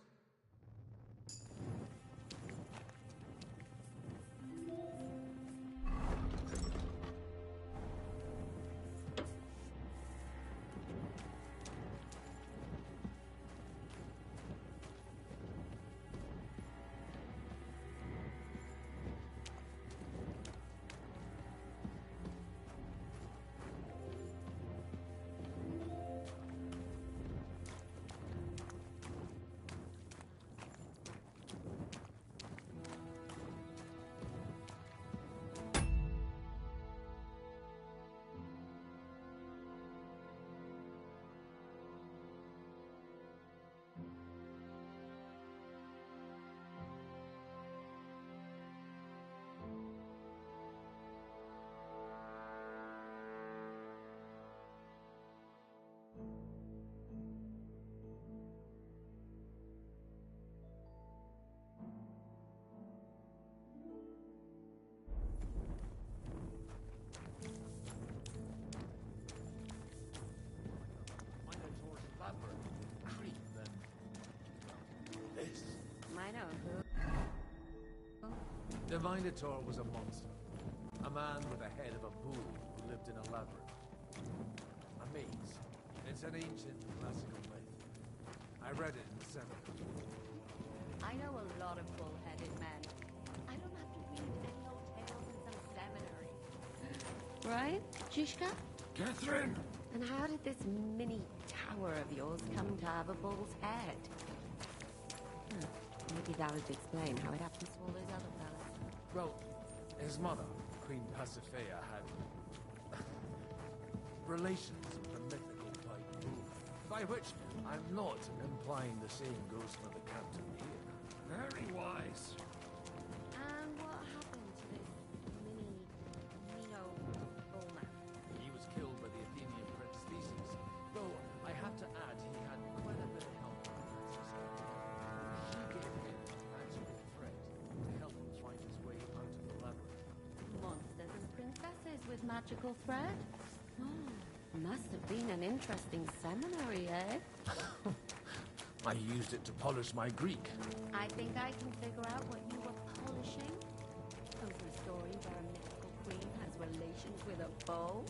The Minotaur was a monster. A man with the head of a bull who lived in a labyrinth. A maze. It's an ancient classical myth. I read it in the seminary. I know a lot of bull-headed men. I don't have to read any old tales in some seminary. Right, Zizka? Catherine! And how did this mini tower of yours come to have a bull's head? Maybe that would explain how it happens to all those other fellas. Well, his mother, Queen Pasiphae, had relations with the mythical white bull. By which I'm not implying the same goes for the captain here. Very wise. And what happened to this Mino bull man? He was killed by the Athenian prince Theseus. Though I have to add he had quite a bit of help from the princess. She gave him magical thread to help him find his way out of the labyrinth. Monsters and princesses with magical thread? Must have been an interesting seminary, eh? I used it to polish my Greek. I think I can figure out what you were polishing. Over a story where a mythical queen has relations with a bow?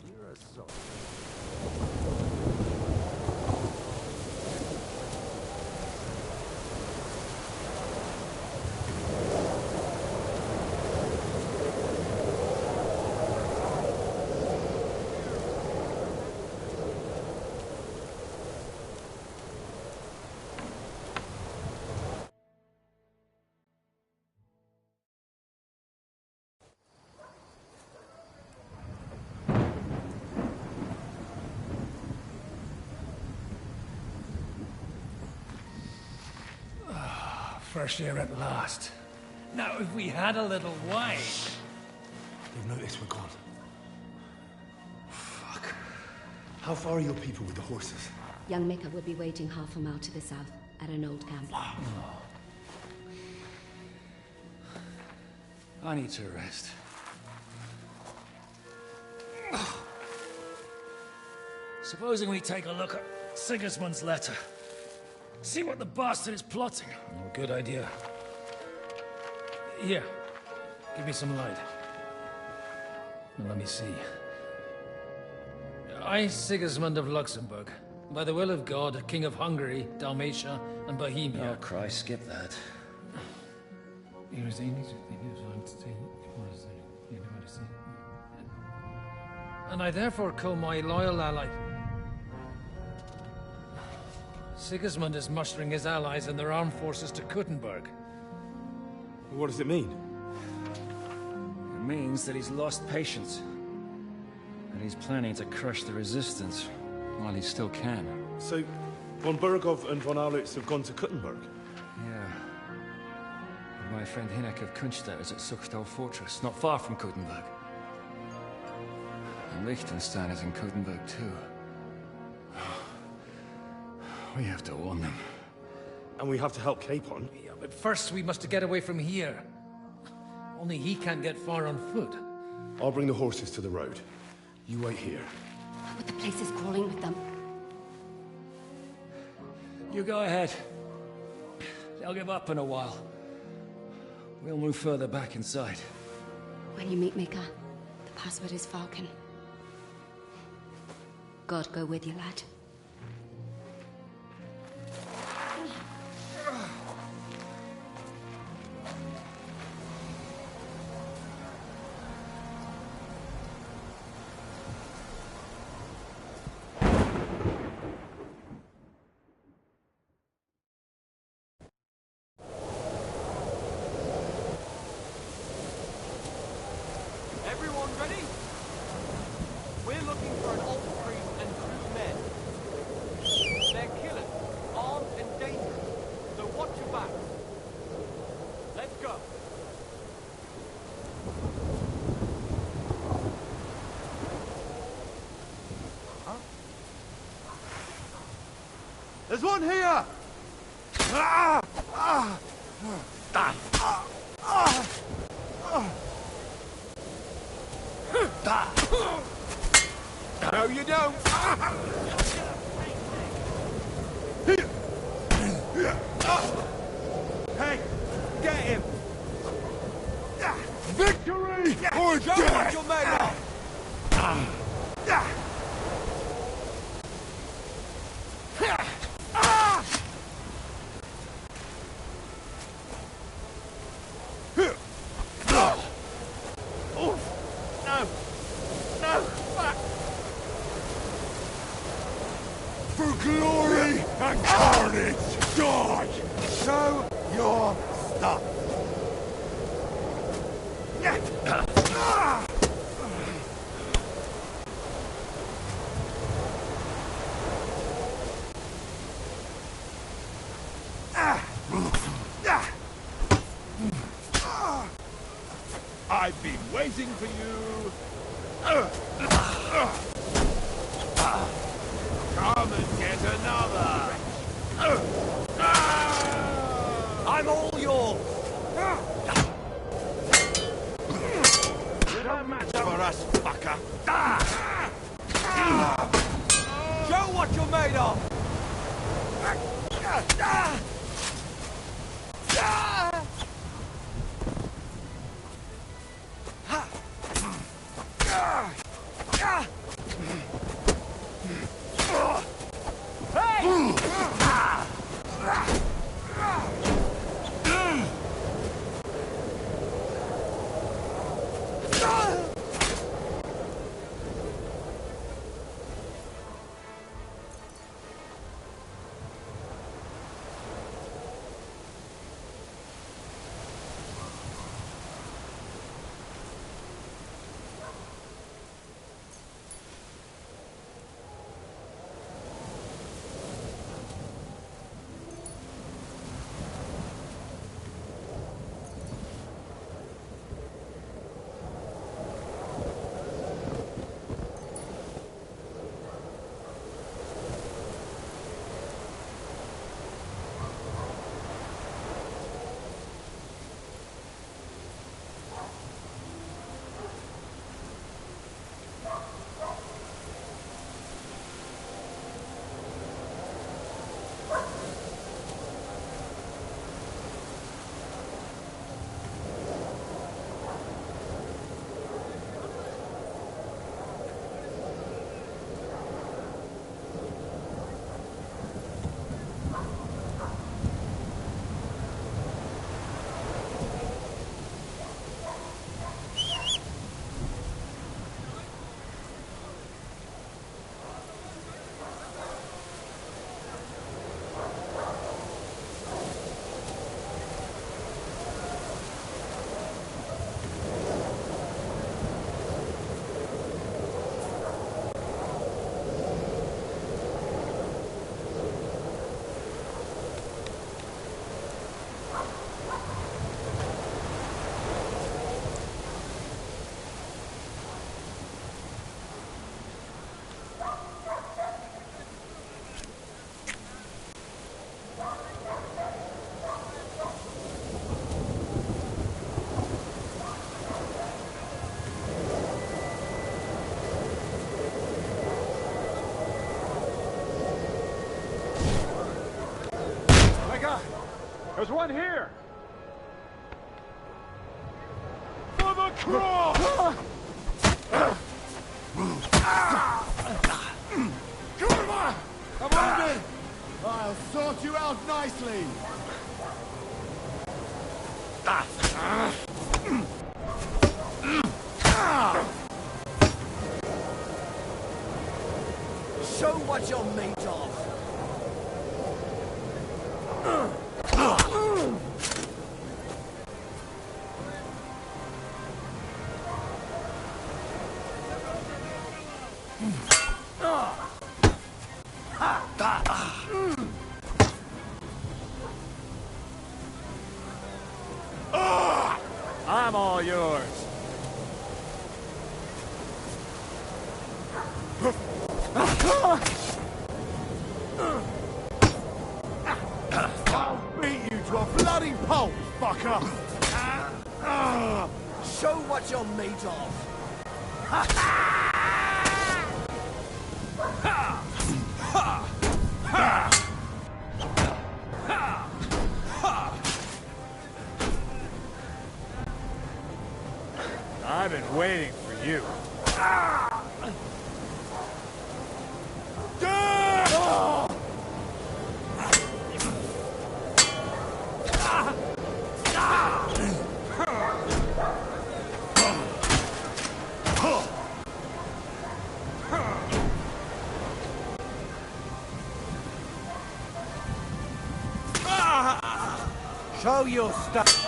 You're a soul. Fresh air at last. Now, if we had a little wine... They've noticed we're gone. Fuck. How far are your people with the horses? Young Mika will be waiting half a mile to the south, at an old camp. I need to rest. Supposing we take a look at Sigismund's letter. See what the bastard is plotting. Oh, good idea. Here, give me some light. Now, let me see. I, Sigismund of Luxembourg, by the will of God, King of Hungary, Dalmatia, and Bohemia. Oh, Christ, skip that. And I therefore call my loyal ally... Sigismund is mustering his allies and their armed forces to Kuttenberg. What does it mean? It means that he's lost patience. And he's planning to crush the resistance while he still can. So, von Burgov and von Aulitz have gone to Kuttenberg? Yeah. And my friend Hinek of Kunstadt is at Suchtal Fortress, not far from Kuttenberg. And Liechtenstein is in Kuttenberg too. We have to warn them. And we have to help Capon? Yeah, but first we must get away from here. Only he can't get far on foot. I'll bring the horses to the road. You wait here. But the place is crawling with them. You go ahead. They'll give up in a while. We'll move further back inside. When you meet Mika, the password is Falcon. God go with you, lad. Everyone ready? We're looking for an alt priest and 2 men. They're killers, armed and dangerous, so watch your back. Let's go. Huh? There's one here! Ah! Ah! Ah! Ah! No, you don't. Hey, get him. Victory or death! Show what you're made of. For glory and carnage, die! Show your stuff! I've been waiting for you! Come and get another! I'm all yours! You're no match for us, fucker! Show what you're made of! There's one here! For the cross! Come on! Come on then! I'll sort you out nicely! Show what you're made of. I'm all yours. I'll beat you to a bloody pulp, fucker! Show what you're made of. I've been waiting for you. Show your stuff.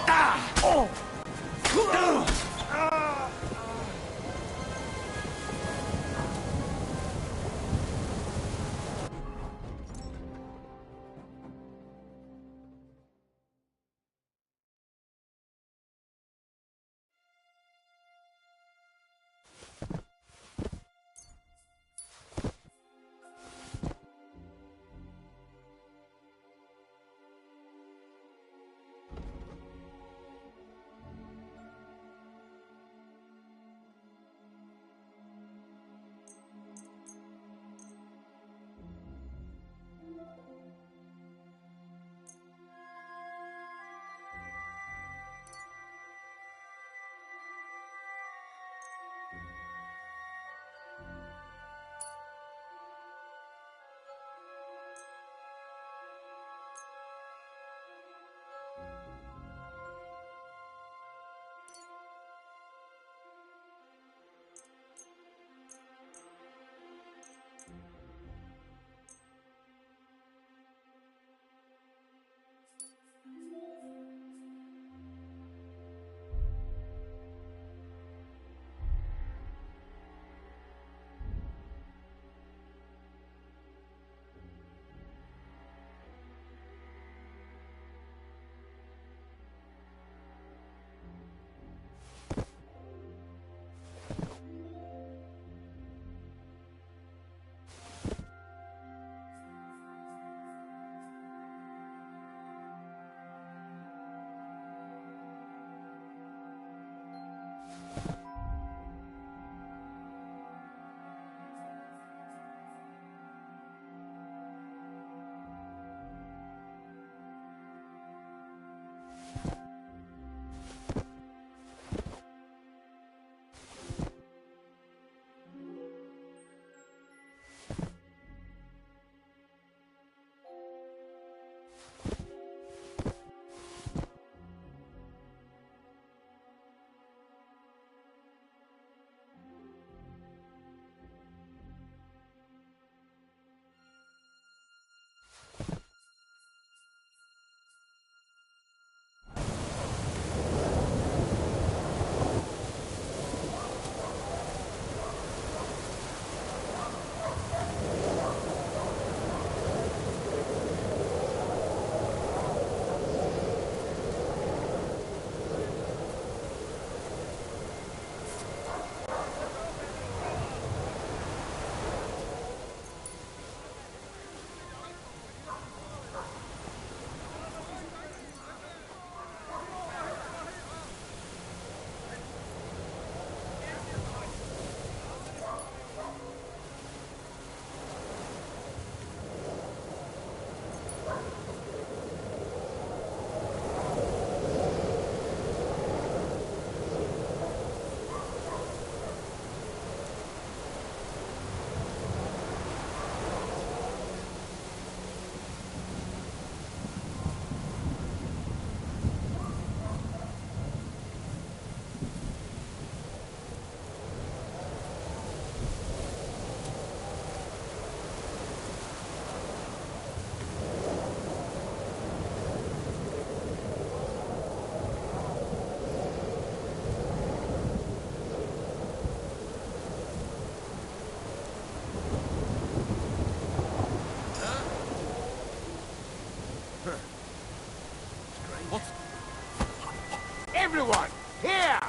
Everyone, here!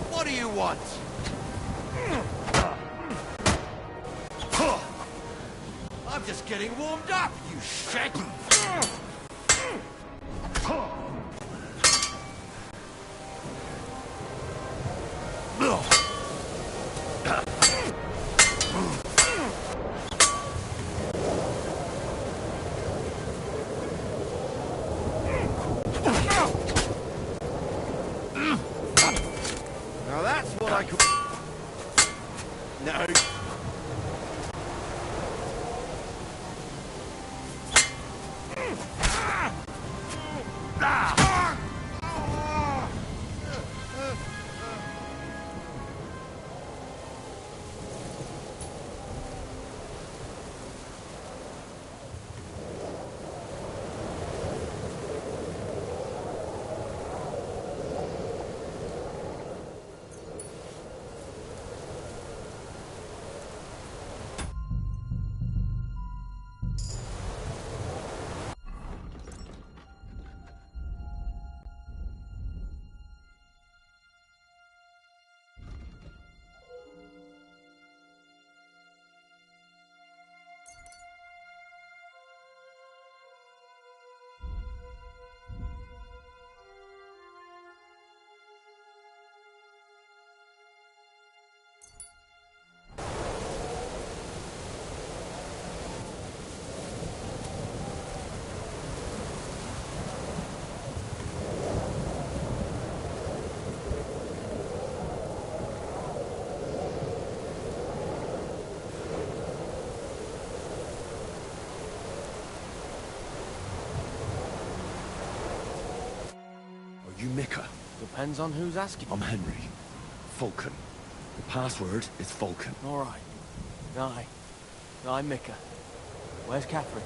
What do you want? I'm just getting warmed up, you shit! Now that's what I could... No. You Mika? Depends on who's asking. I'm Henry. Falcon. The password is Falcon. Alright. I'm Mika. Where's Catherine?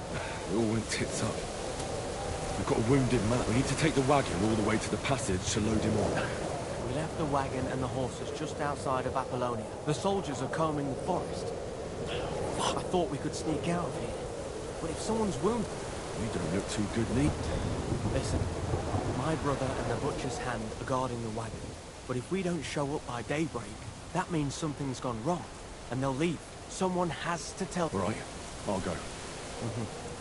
It all went tits up. We've got a wounded man. We need to take the wagon all the way to the passage to load him on. We left the wagon and the horses just outside of Apollonia. The soldiers are combing the forest. I thought we could sneak out of here. But if someone's wounded... You don't look too good, Lee. Listen, my brother and the butcher's hand are guarding the wagon. But if we don't show up by daybreak, that means something's gone wrong. And they'll leave. Someone has to tell... Right, I'll go.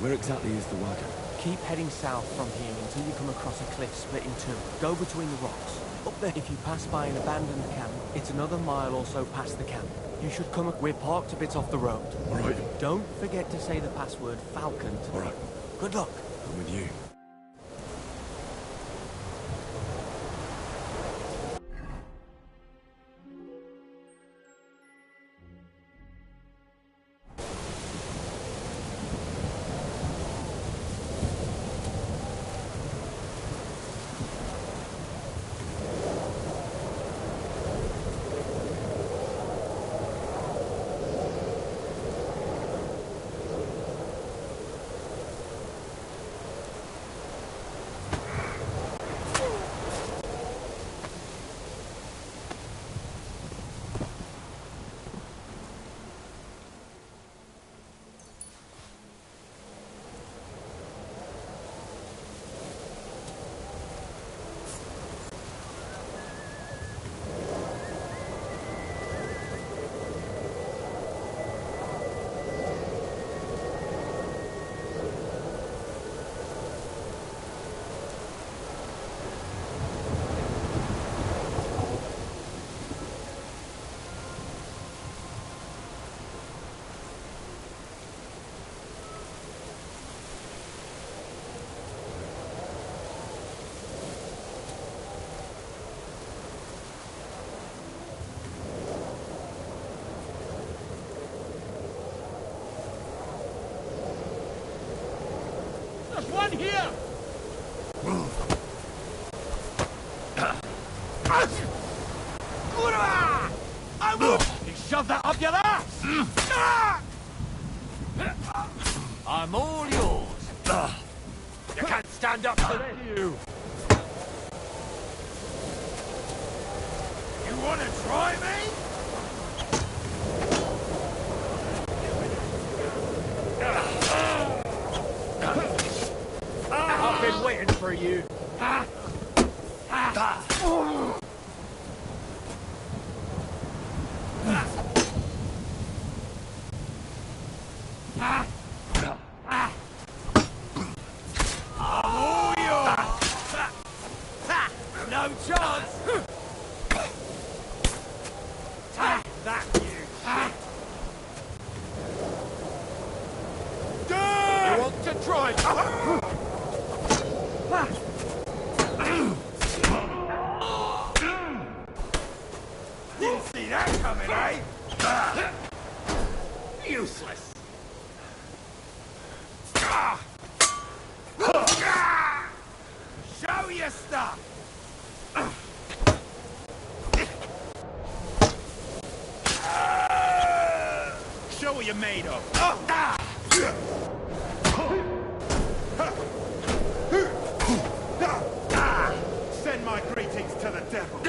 Where exactly is the wagon? Keep heading south from here until you come across a cliff split in two. Go between the rocks. Up there, if you pass by an abandoned camp, it's another mile or so past the camp. You should come... We're parked a bit off the road. All right. Don't forget to say the password Falcon. All right. Good luck. I'm with you. One here! I will! You shove that up your ass! I'm all yours. You can't stand up to this. You want to try me? I've been waiting for you. No chance. Take that, you shit. You want to try? Didn't see that coming, eh? Useless. Show your stuff. Show what you're made of. Send my greetings to the devil.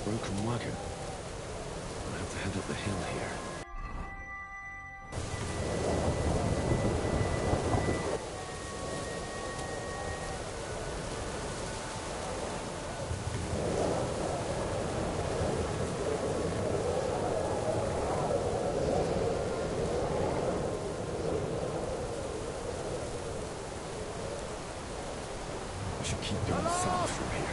Broken wagon. I have to head up the hill here. I should keep going south from here.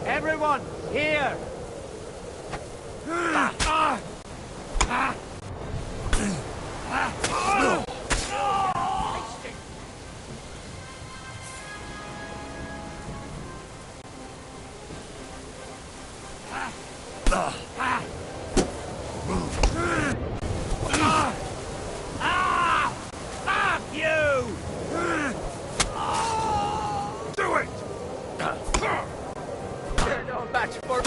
Everyone, here! They're no match for...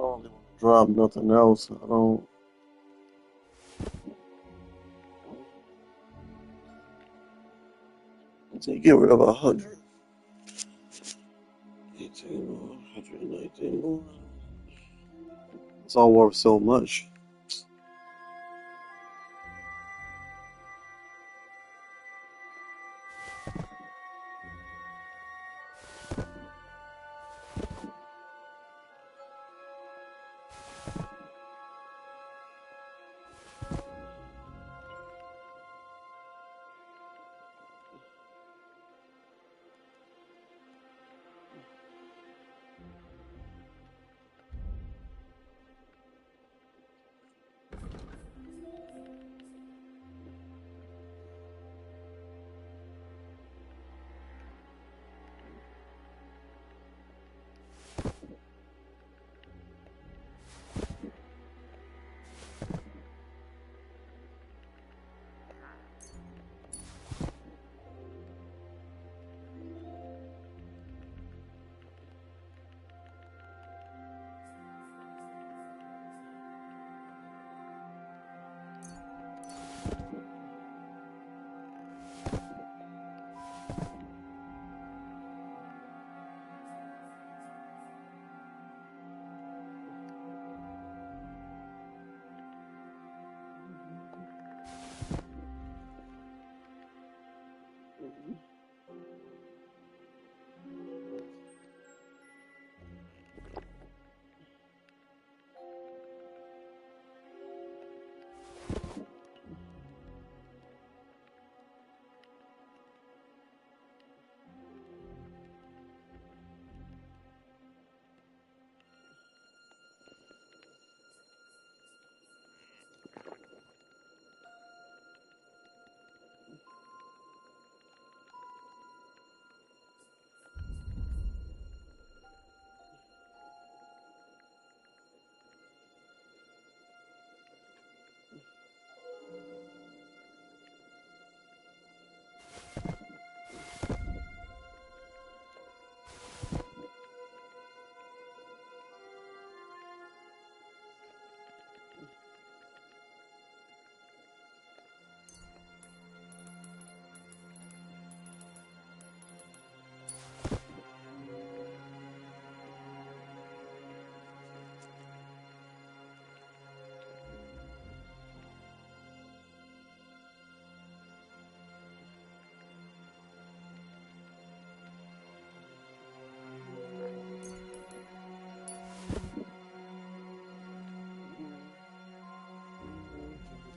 don't even drop nothing else. I don't. Get rid of 100. 18 more, 119 more. It's all worth so much.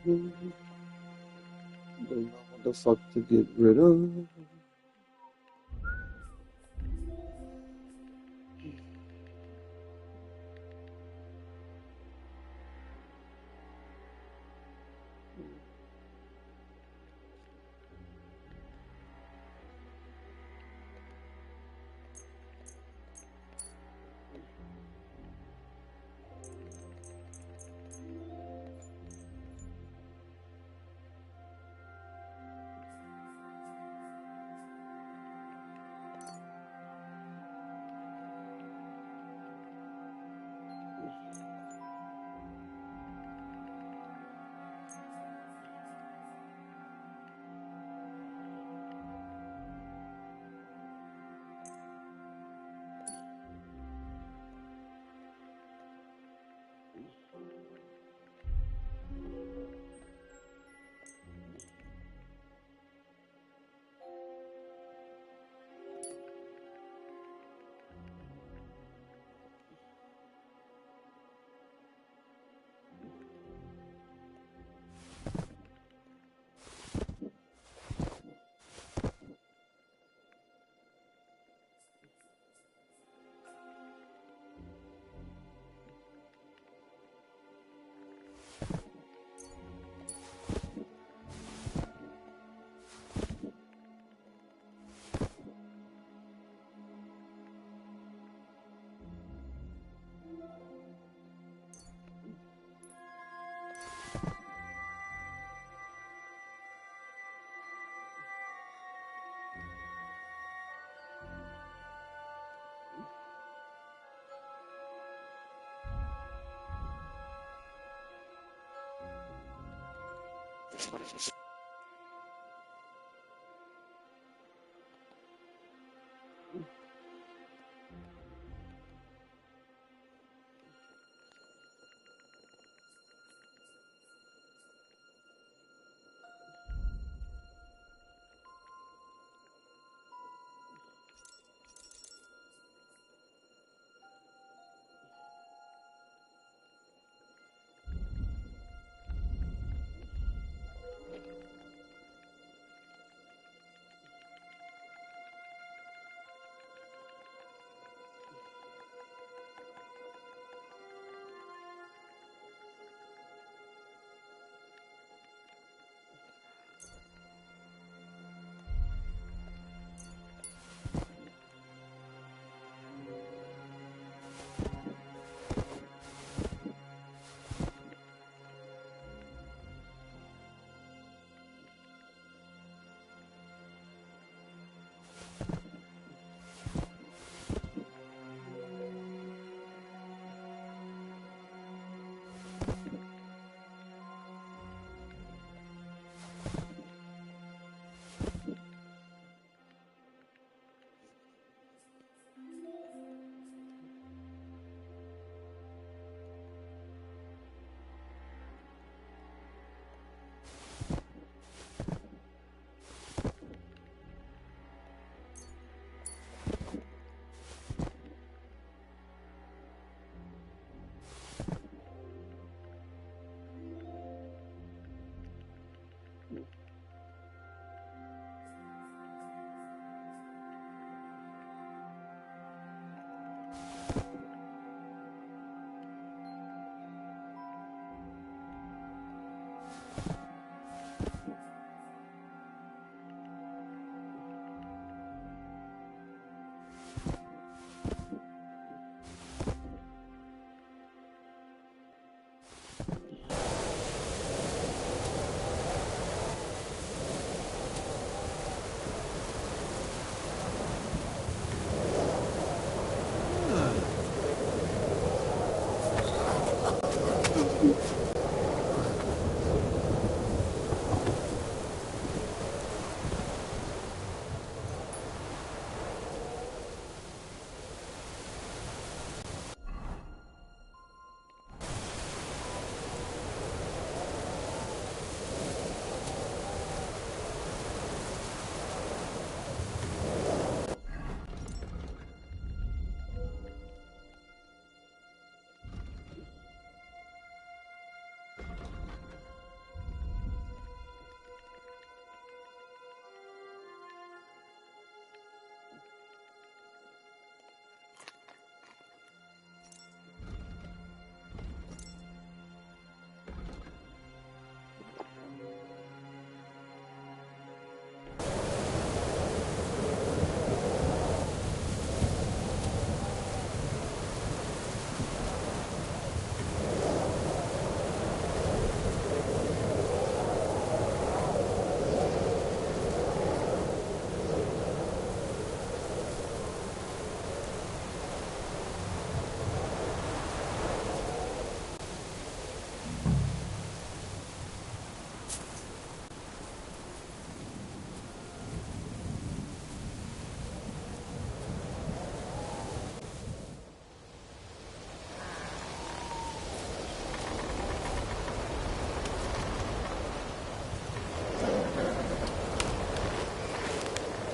Don't know what the fuck to get rid of.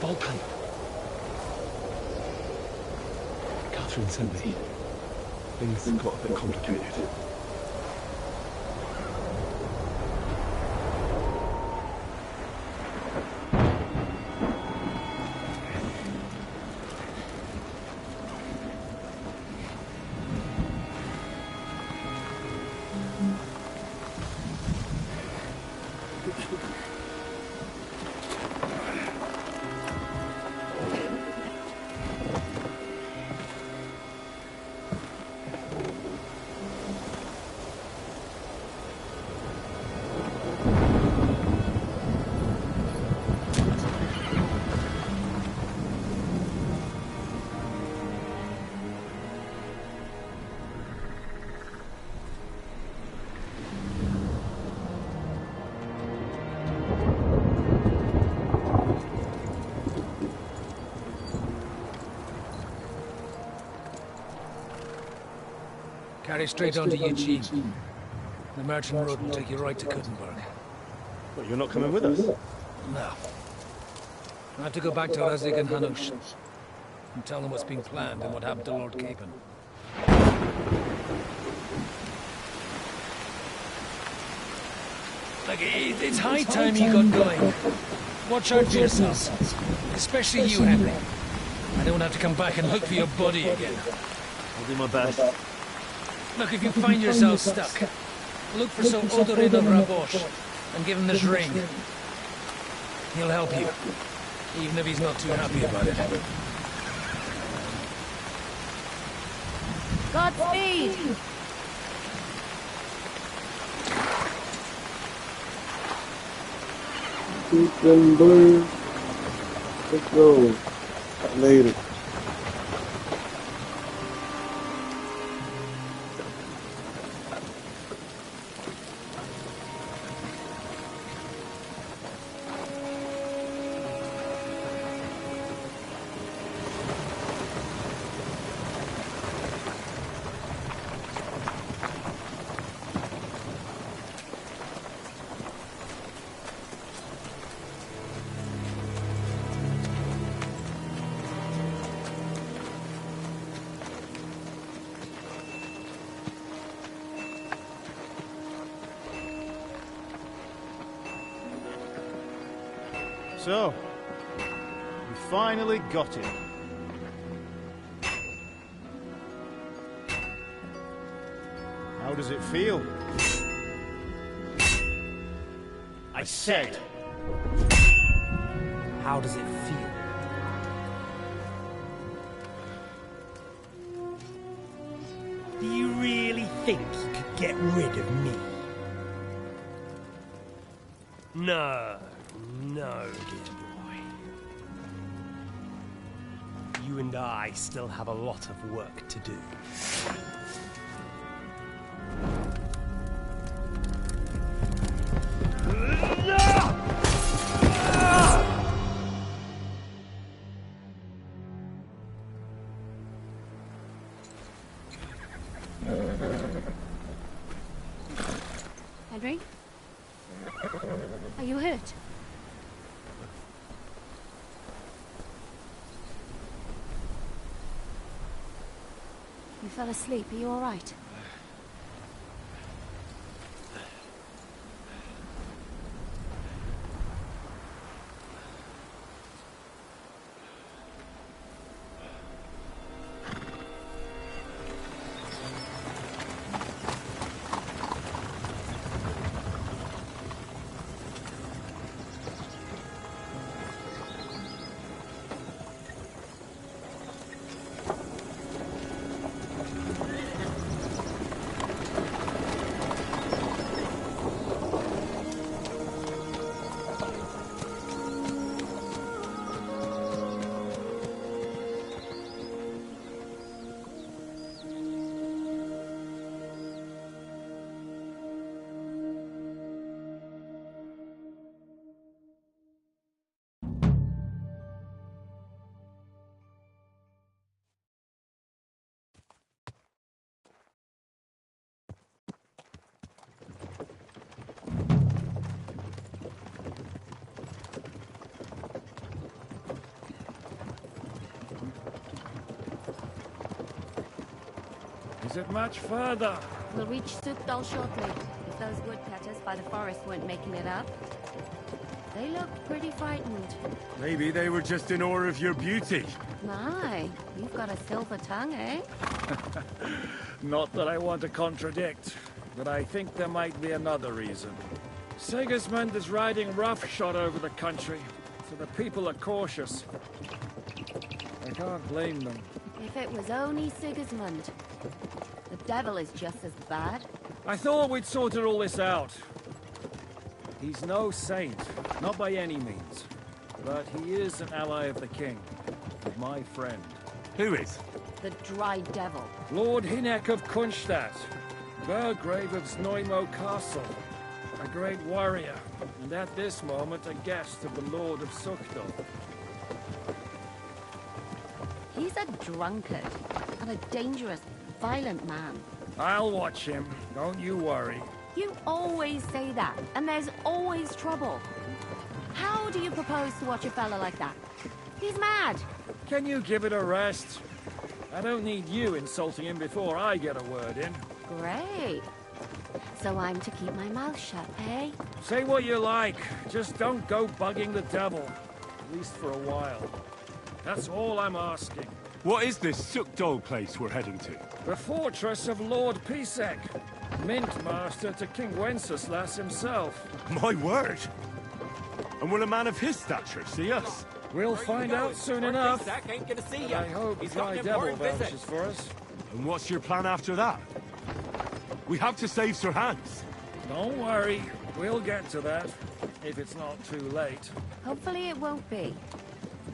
Vulcan. Catherine sent me. Things got a bit complicated. Carry straight on to Eugene. The merchant road will take you right to Kuttenberg. Well, you're not coming with us? No. I have to go back to Razig and Hanush and tell them what's been planned and what happened to Lord Capon. Look, it's high time you got going. Watch out for yourself. Especially you, Henry. I don't have to come back and look for your body again. I'll do my best. Look, if you find yourself stuck, look for Sir Odorin of Rabosh and give him this ring. He'll help you, even if he's not too happy about it. Godspeed! Keep them blue. Let's go. Later. So, we finally got it. How does it feel? I said, how does it feel? Do you really think you could get rid of me? No, dear boy. You and I still have a lot of work to do. Henry? Are you hurt? You fell asleep. Are you all right? Is it much further? We'll reach Sukdal shortly, if those woodcutters by the forest weren't making it up. They looked pretty frightened. Maybe they were just in awe of your beauty. My, you've got a silver tongue, eh? Not that I want to contradict, but I think there might be another reason. Sigismund is riding roughshod over the country, so the people are cautious. I can't blame them. If it was only Sigismund. The devil is just as bad. I thought we'd sorted all this out. He's no saint, not by any means. But he is an ally of the king, and my friend. Who is? The Dry Devil. Lord Hinek of Kunstadt, Burgrave of Znojmo Castle, a great warrior, and at this moment a guest of the Lord of Sukdal. He's a drunkard, and a dangerous, violent man. I'll watch him. Don't you worry. You always say that, and there's always trouble. How do you propose to watch a fella like that? He's mad. Can you give it a rest? I don't need you insulting him before I get a word in. Great. So I'm to keep my mouth shut, eh? Say what you like. Just don't go bugging the devil. At least for a while. That's all I'm asking. What is this Sukdol place we're heading to? The fortress of Lord Pisek. Mint master to King Wenceslas himself. My word! And will a man of his stature see us? We'll find out soon enough. Ain't gonna see And ya. I hope He's Dry got an Devil important vouches visit. for us. And what's your plan after that? We have to save Sir Hans. Don't worry. We'll get to that. If it's not too late. Hopefully it won't be.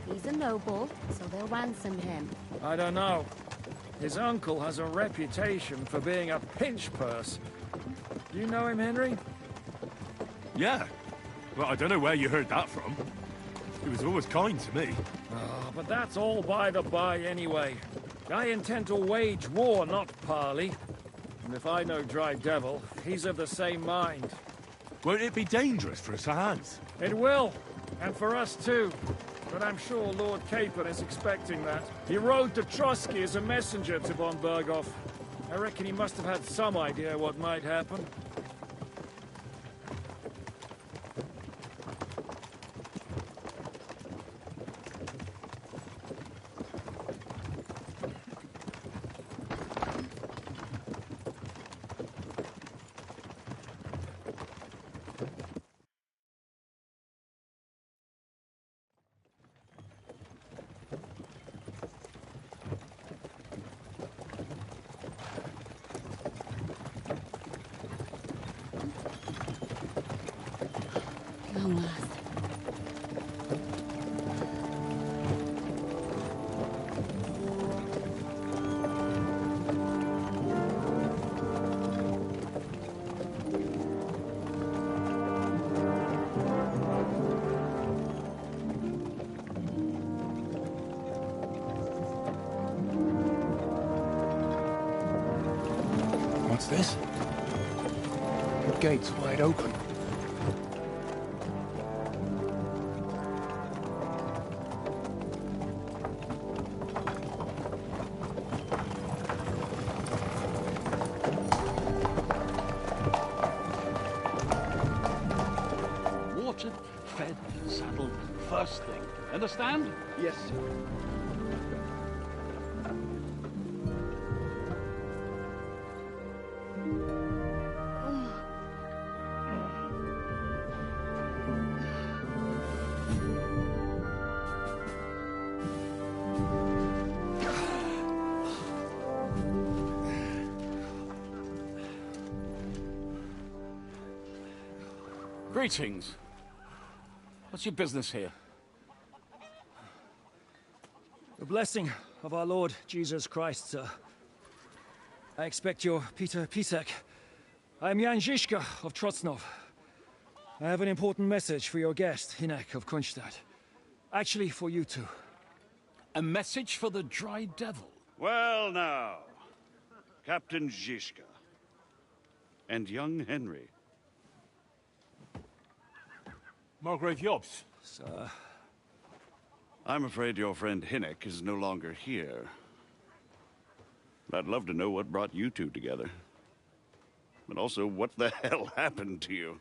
He's a noble, so they'll ransom him. I don't know. His uncle has a reputation for being a pinch purse. Do you know him, Henry? Yeah. Well, I don't know where you heard that from. He was always kind to me. Oh, but that's all by the by anyway. I intend to wage war, not parley. And if I know Dry Devil, he's of the same mind. Won't it be dangerous for Sir Hans? It will. And for us too. But I'm sure Lord Capon is expecting that. He rode to Trotsky as a messenger to von Berghoff. I reckon he must have had some idea what might happen. Long last. What's this? The gate's wide open. Watered, fed, saddled, first thing. Understand? Yes, sir. Greetings. What's your business here? The blessing of our Lord Jesus Christ, sir. I expect you're Peter Pisek. I'm Jan Žižka of Trocnov. I have an important message for your guest, Hinek of Kunstadt. Actually, for you two. A message for the Dry Devil? Well now, Captain Žižka. And young Henry. Margrave Jobs. Sir. I'm afraid your friend Hinek is no longer here. But I'd love to know what brought you two together. But also, what the hell happened to you?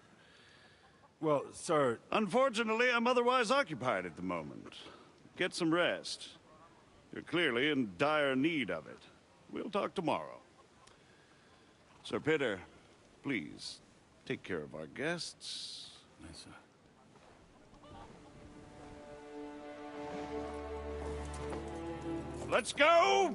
Well, sir... Unfortunately, I'm otherwise occupied at the moment. Get some rest. You're clearly in dire need of it. We'll talk tomorrow. Sir Peter, please, take care of our guests. Yes, sir. Let's go!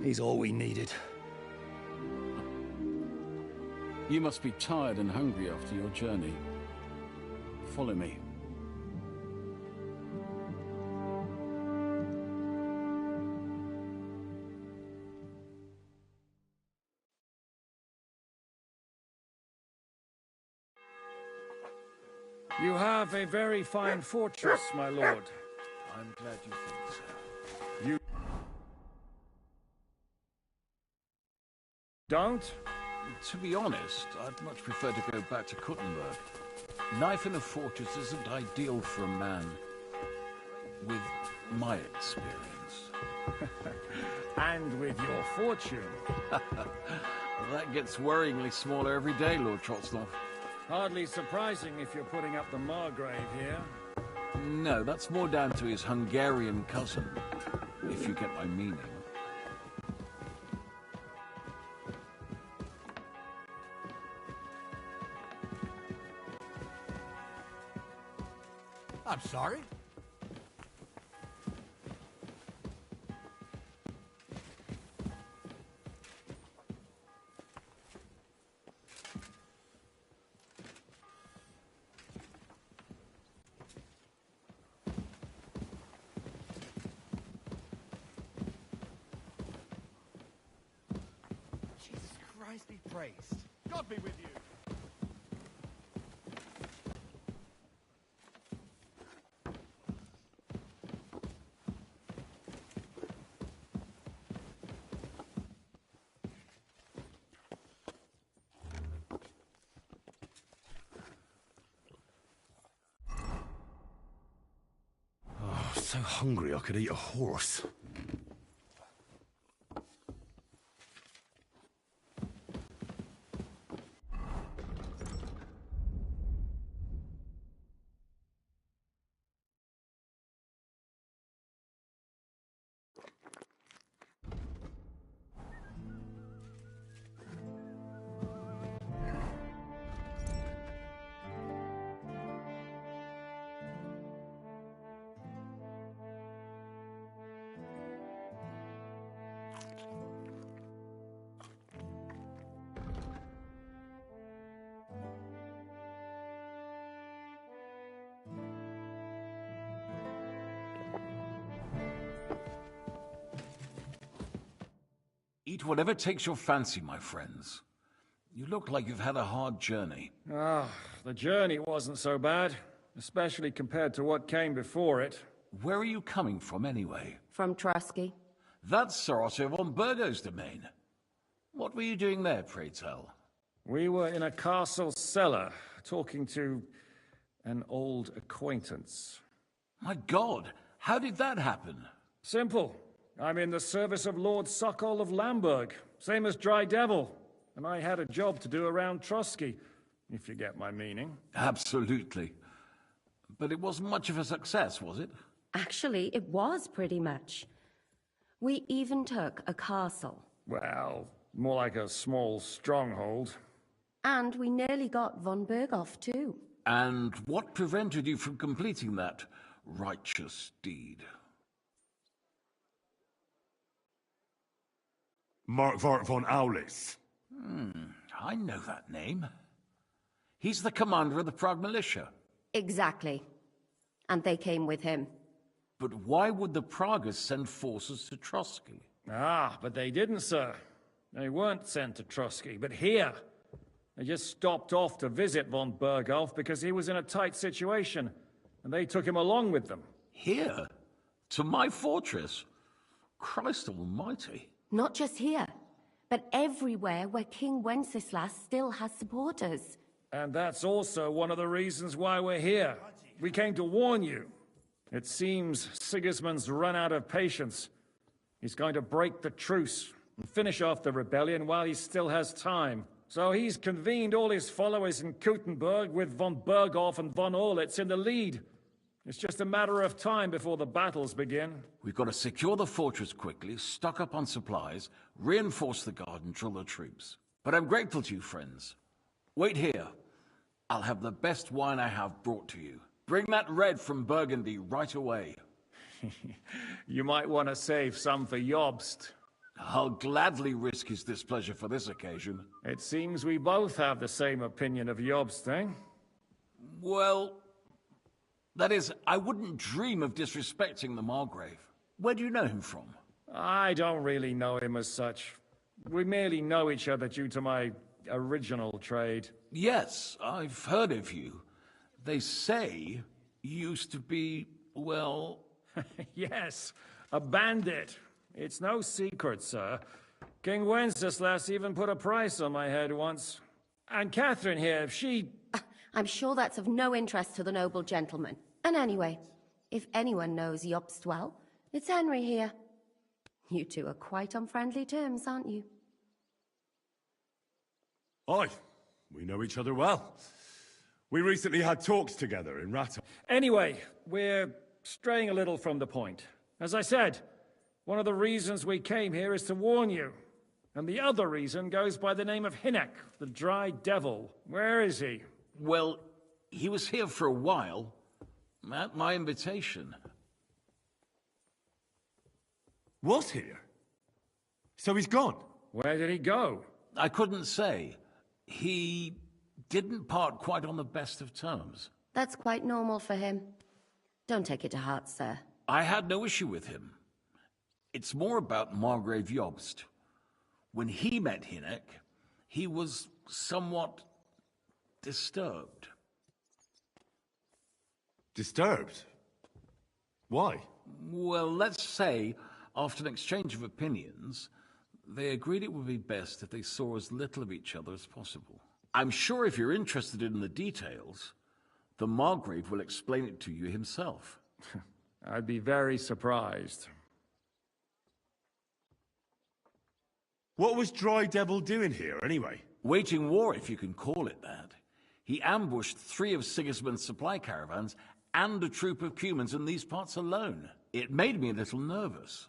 He's all we needed. You must be tired and hungry after your journey. Follow me. have a very fine fortress, my lord. I'm glad you think so. You don't? To be honest, I'd much prefer to go back to Kuttenberg. Life in a fortress isn't ideal for a man with my experience. And with your fortune. That gets worryingly smaller every day, Lord Trotsdorf. Hardly surprising if you're putting up the Margrave here. No, that's more down to his Hungarian cousin, if you get my meaning. I'm sorry. Jesus Christ be praised. God be with you. Oh, so hungry I could eat a horse. Eat whatever takes your fancy, my friends. You look like you've had a hard journey. Ah, the journey wasn't so bad, especially compared to what came before it. Where are you coming from, anyway? From Trusky. That's Sir Otto von Burgo's domain. What were you doing there, pray tell? We were in a castle cellar, talking to an old acquaintance. My God, how did that happen? Simple. I'm in the service of Lord Sokol of Lamberg, same as Dry Devil, and I had a job to do around Trusky, if you get my meaning. Absolutely. But it wasn't much of a success, was it? Actually, it was pretty much. We even took a castle. Well, more like a small stronghold. And we nearly got von Berghoff, too. And what prevented you from completing that righteous deed? Markvart von Aulis. I know that name. He's the commander of the Prague militia. Exactly. And they came with him. But why would the Praguers send forces to Trusky? Ah, but they didn't, sir. They weren't sent to Trusky, but here. They just stopped off to visit von Berghoff because he was in a tight situation, and they took him along with them. Here? To my fortress? Christ almighty. Not just here, but everywhere where King Wenceslas still has supporters. And that's also one of the reasons why we're here. We came to warn you. It seems Sigismund's run out of patience. He's going to break the truce and finish off the rebellion while he still has time. So he's convened all his followers in Kuttenberg with von Berghoff and von Orlitz in the lead. It's just a matter of time before the battles begin. We've got to secure the fortress quickly, stock up on supplies, reinforce the guard and drill the troops. But I'm grateful to you, friends. Wait here. I'll have the best wine I have brought to you. Bring that red from Burgundy right away. You might want to save some for Jobst. I'll gladly risk his displeasure for this occasion. It seems we both have the same opinion of Jobst, eh? Well, that is, I wouldn't dream of disrespecting the Margrave. Where do you know him from? I don't really know him as such. We merely know each other due to my original trade. Yes, I've heard of you. They say you used to be, well... Yes, a bandit. It's no secret, sir. King Wenceslas even put a price on my head once. And Catherine here, she... I'm sure that's of no interest to the noble gentleman. And anyway, if anyone knows Jobst well, it's Henry here. You two are quite on friendly terms, aren't you? Aye, we know each other well. We recently had talks together in Rata. Anyway, we're straying a little from the point. As I said, one of the reasons we came here is to warn you. And the other reason goes by the name of Hynek, the Dry Devil. Where is he? Well, he was here for a while, at my invitation. Was here? So he's gone? Where did he go? I couldn't say. He didn't part quite on the best of terms. That's quite normal for him. Don't take it to heart, sir. I had no issue with him. It's more about Margrave Jobst. When he met Hynek, he was somewhat disturbed. Disturbed? Why? Well, let's say, after an exchange of opinions, they agreed it would be best if they saw as little of each other as possible. I'm sure if you're interested in the details, the Margrave will explain it to you himself. I'd be very surprised. What was Dry Devil doing here, anyway? Waging war, if you can call it that. He ambushed 3 of Sigismund's supply caravans and a troop of Cumans in these parts alone. It made me a little nervous.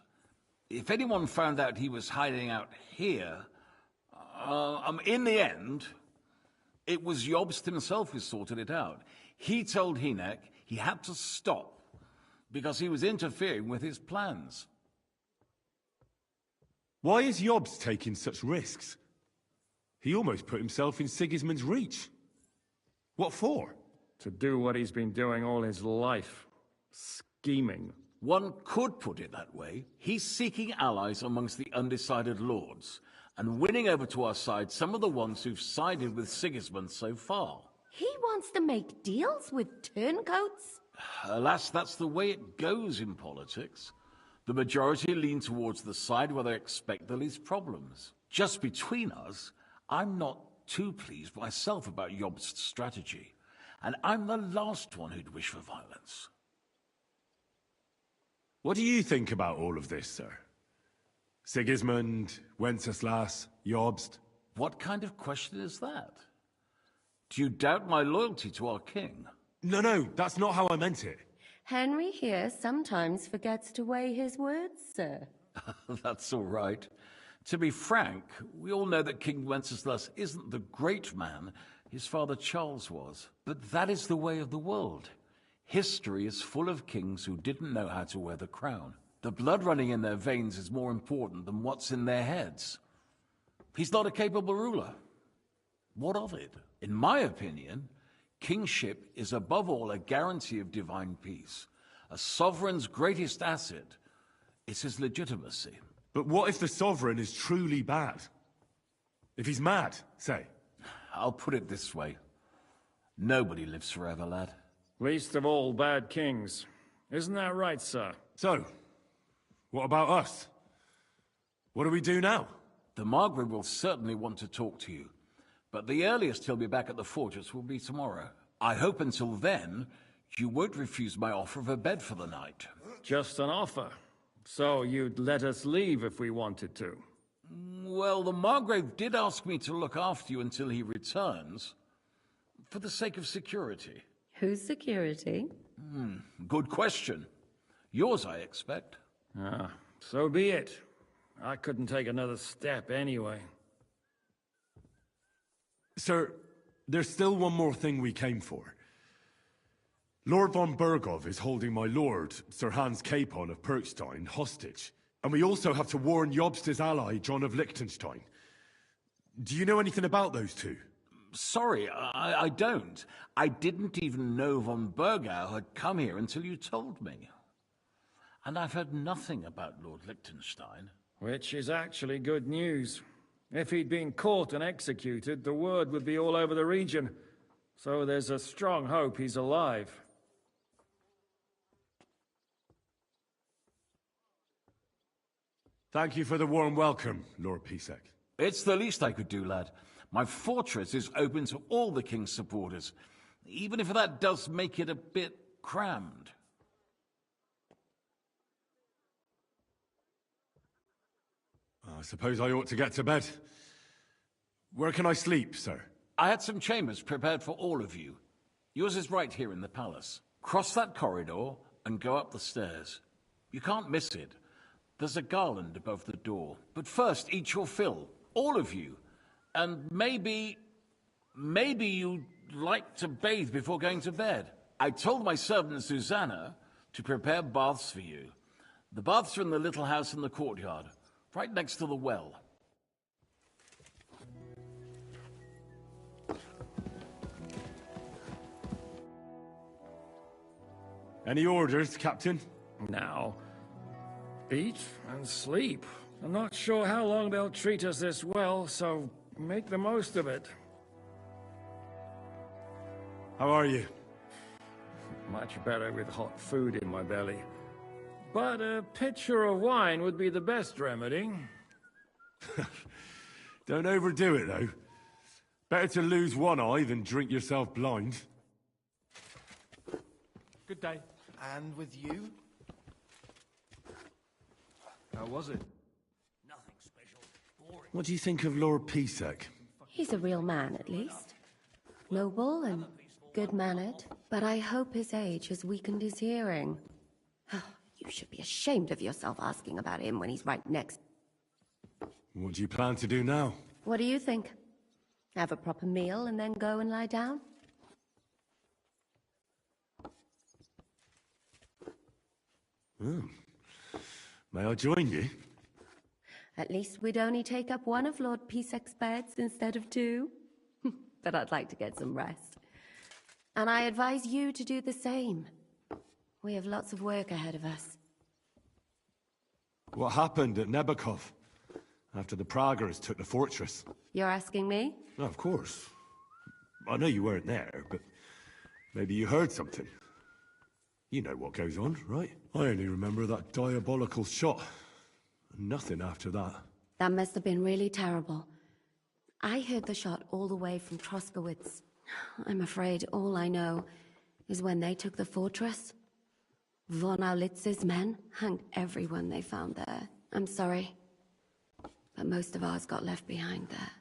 If anyone found out he was hiding out here... in the end, it was Jobst himself who sorted it out. He told Hynek he had to stop because he was interfering with his plans. Why is Jobst taking such risks? He almost put himself in Sigismund's reach. What for? To do what he's been doing all his life. Scheming. One could put it that way. He's seeking allies amongst the undecided lords, and winning over to our side some of the ones who've sided with Sigismund so far. He wants to make deals with turncoats? Alas, that's the way it goes in politics. The majority lean towards the side where they expect the least problems. Just between us, I'm not too pleased myself about Jobst's strategy, and I'm the last one who'd wish for violence. What do you think about all of this, sir? Sigismund, Wenceslas, Jobst? What kind of question is that? Do you doubt my loyalty to our king? No, that's not how I meant it. Henry here sometimes forgets to weigh his words, sir. That's all right. To be frank, we all know that King Wenceslas isn't the great man his father Charles was. But that is the way of the world. History is full of kings who didn't know how to wear the crown. The blood running in their veins is more important than what's in their heads. He's not a capable ruler. What of it? In my opinion, kingship is above all a guarantee of divine peace. A sovereign's greatest asset is his legitimacy. But what if the sovereign is truly bad? If he's mad, say? I'll put it this way. Nobody lives forever, lad. Least of all bad kings. Isn't that right, sir? So, what about us? What do we do now? The Margrave will certainly want to talk to you, but the earliest he'll be back at the fortress will be tomorrow. I hope until then, you won't refuse my offer of a bed for the night. Just an offer. So you'd let us leave if we wanted to? Well, the Margrave did ask me to look after you until he returns, for the sake of security. Whose security? Good question. Yours, I expect. Ah, so be it. I couldn't take another step anyway. Sir, there's still one more thing we came for. Lord von Bergov is holding my lord, Sir Hans Capon of Perkstein, hostage. And we also have to warn Jobst's ally, John of Liechtenstein. Do you know anything about those two? Sorry, I don't. I didn't even know von Bergau had come here until you told me. And I've heard nothing about Lord Liechtenstein. Which is actually good news. If he'd been caught and executed, the word would be all over the region. So there's a strong hope he's alive. Thank you for the warm welcome, Lord Pisek. It's the least I could do, lad. My fortress is open to all the king's supporters, even if that does make it a bit crammed. I suppose I ought to get to bed. Where can I sleep, sir? I had some chambers prepared for all of you. Yours is right here in the palace. Cross that corridor and go up the stairs. You can't miss it. There's a garland above the door. But first, eat your fill. All of you. And maybe you'd like to bathe before going to bed. I told my servant Susanna to prepare baths for you. The baths are in the little house in the courtyard, right next to the well. Any orders, Captain? Now, eat and sleep. I'm not sure how long they'll treat us this well, so make the most of it. How are you? Much better with hot food in my belly. But a pitcher of wine would be the best remedy. Don't overdo it, though. Better to lose one eye than drink yourself blind. Good day. And with you? How was it? Nothing special. Boring. What do you think of Lord Pisek? He's a real man, at least. Noble and good-mannered, but I hope his age has weakened his hearing. You should be ashamed of yourself asking about him when he's right next. What do you plan to do now? What do you think? Have a proper meal and then go and lie down? Oh. May I join you? At least we'd only take up one of Lord Pisek's beds instead of two. But I'd like to get some rest. And I advise you to do the same. We have lots of work ahead of us. What happened at Nebakov after the Praguers took the fortress? You're asking me? No, of course. I know you weren't there, but maybe you heard something. You know what goes on, right? I only remember that diabolical shot. Nothing after that. That must have been really terrible. I heard the shot all the way from Troskowitz. I'm afraid all I know is when they took the fortress, von Aulitz's men hanged everyone they found there. I'm sorry, but most of ours got left behind there.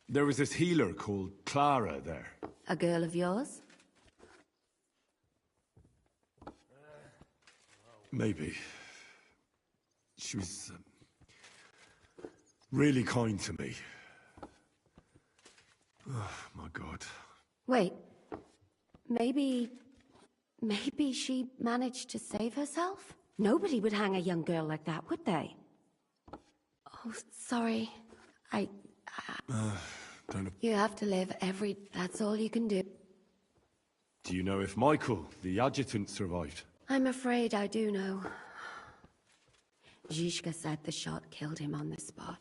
There was this healer called Clara there. A girl of yours? Maybe. She was really kind to me. Oh, my God. Wait. Maybe she managed to save herself? Nobody would hang a young girl like that, would they? Oh, sorry. Don't... You have to live that's all you can do. Do you know if Michael, the adjutant, survived? I'm afraid I do know. Zhishka said the shot killed him on the spot.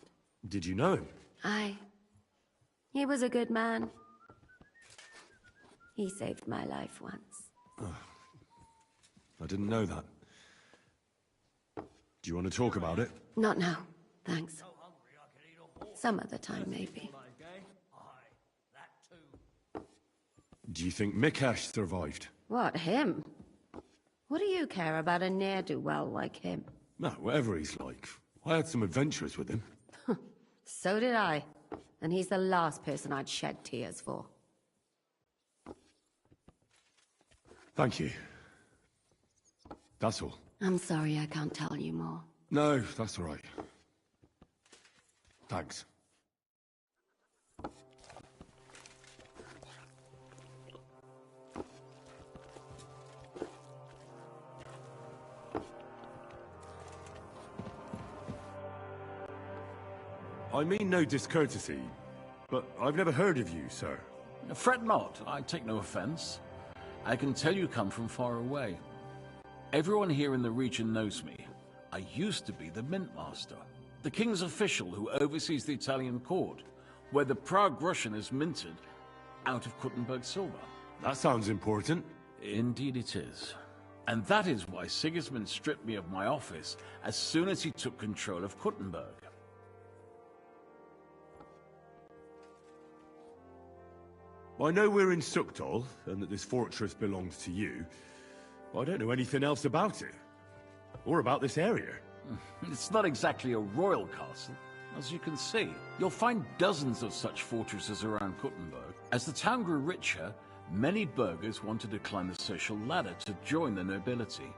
Did you know him? Aye. He was a good man. He saved my life once. Oh, I didn't know that. Do you want to talk about it? Not now, thanks. Some other time, maybe. Do you think Mikesh survived? What, him? What do you care about a ne'er-do-well like him? No, whatever he's like. I had some adventures with him. So did I. And he's the last person I'd shed tears for. Thank you. That's all. I'm sorry I can't tell you more. No, that's all right. Thanks. I mean no discourtesy, but I've never heard of you, sir. Fret not, I take no offense. I can tell you come from far away. Everyone here in the region knows me. I used to be the Mint Master, the king's official who oversees the Italian court. where the Prague Russian is minted out of Kuttenberg silver. That sounds important. Indeed it is. And that is why Sigismund stripped me of my office as soon as he took control of Kuttenberg. I know we're in Sukdal, and that this fortress belongs to you, but I don't know anything else about it. Or about this area. It's not exactly a royal castle. As you can see, you'll find dozens of such fortresses around Kuttenberg. As the town grew richer, many burghers wanted to climb the social ladder to join the nobility.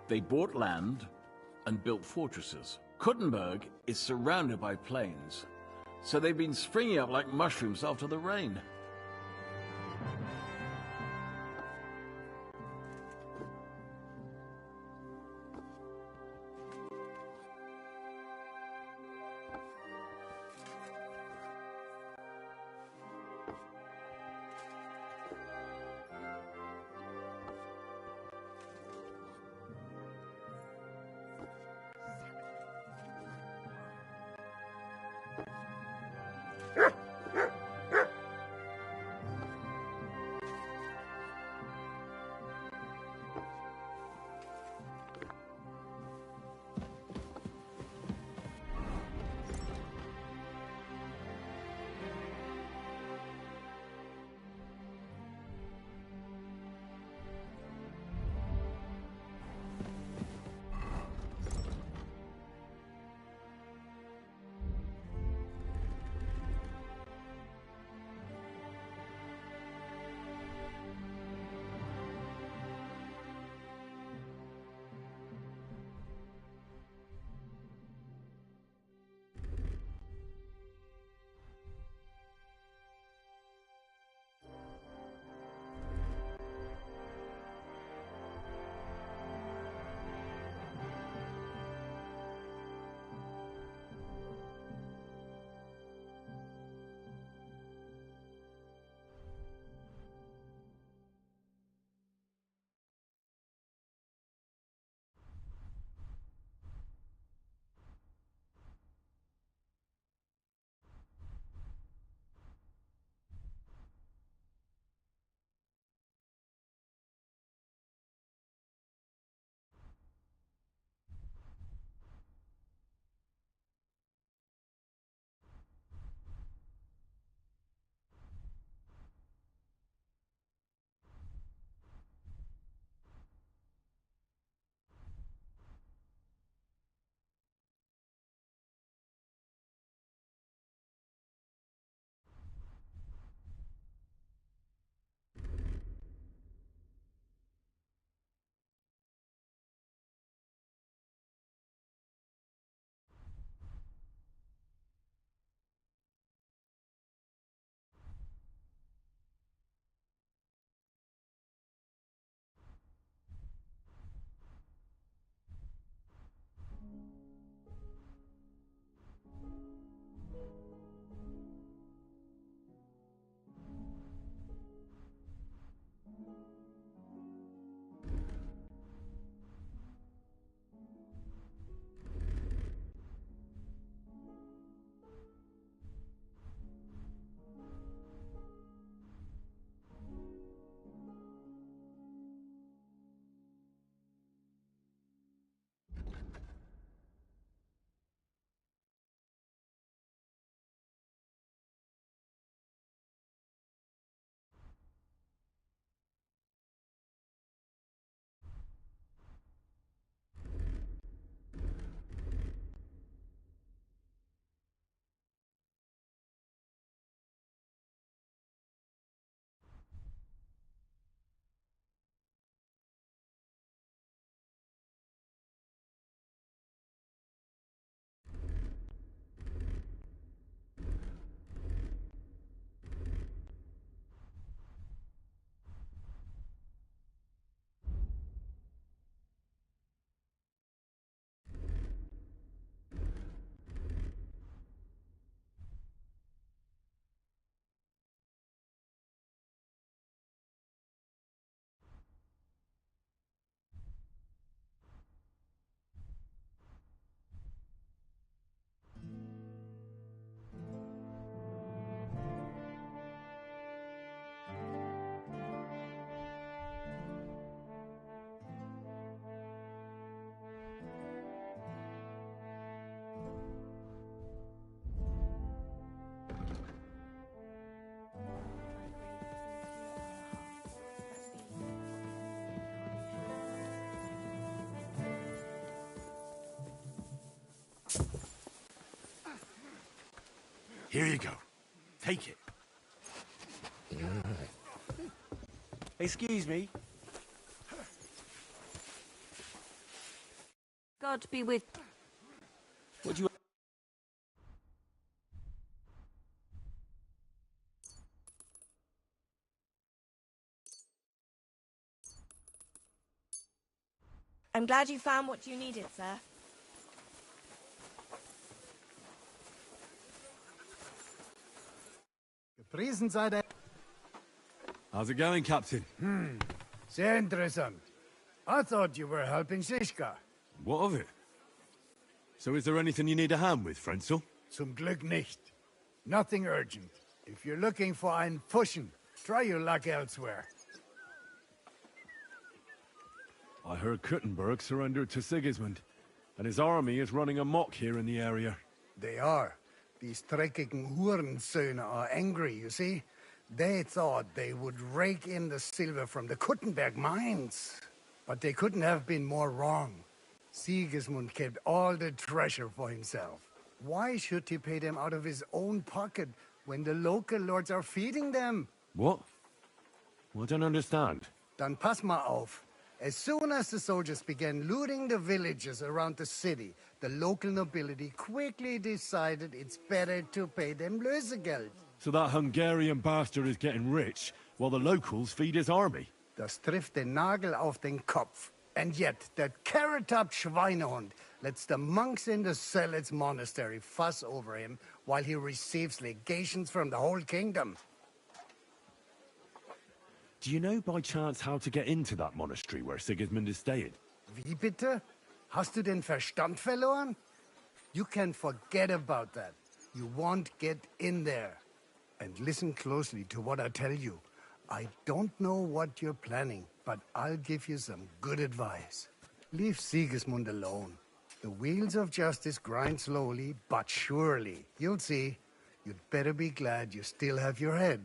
They bought land and built fortresses. Kuttenberg is surrounded by plains, so they've been springing up like mushrooms after the rain. Here you go. Take it. Excuse me. God be with... What do you... I'm glad you found what you needed, sir. Gepriesen sei der... How's it going, Captain? Sehr interessant. I thought you were helping Shishka. What of it? So is there anything you need a hand with, Frenzel? Zum Glück nicht. Nothing urgent. If you're looking for ein Pushen, try your luck elsewhere. I heard Kuttenberg surrendered to Sigismund, and his army is running amok here in the area. They are. These dreckigen Hurensöhne are angry, you see? They thought they would rake in the silver from the Kuttenberg mines. But they couldn't have been more wrong. Sigismund kept all the treasure for himself. Why should he pay them out of his own pocket when the local lords are feeding them? What? I don't understand. Dann pass mal auf. As soon as the soldiers began looting the villages around the city, the local nobility quickly decided it's better to pay them Lösegeld. So that Hungarian bastard is getting rich, while the locals feed his army? Das trifft den Nagel auf den Kopf. And yet, that carrot-top Schweinehund lets the monks in the Zealots monastery fuss over him while he receives legations from the whole kingdom. Do you know by chance how to get into that monastery where Sigismund is staying? Wie bitte? Hast du den Verstand verloren? You can forget about that. You won't get in there. And listen closely to what I tell you. I don't know what you're planning, but I'll give you some good advice. Leave Sigismund alone. The wheels of justice grind slowly, but surely. You'll see. You'd better be glad you still have your head.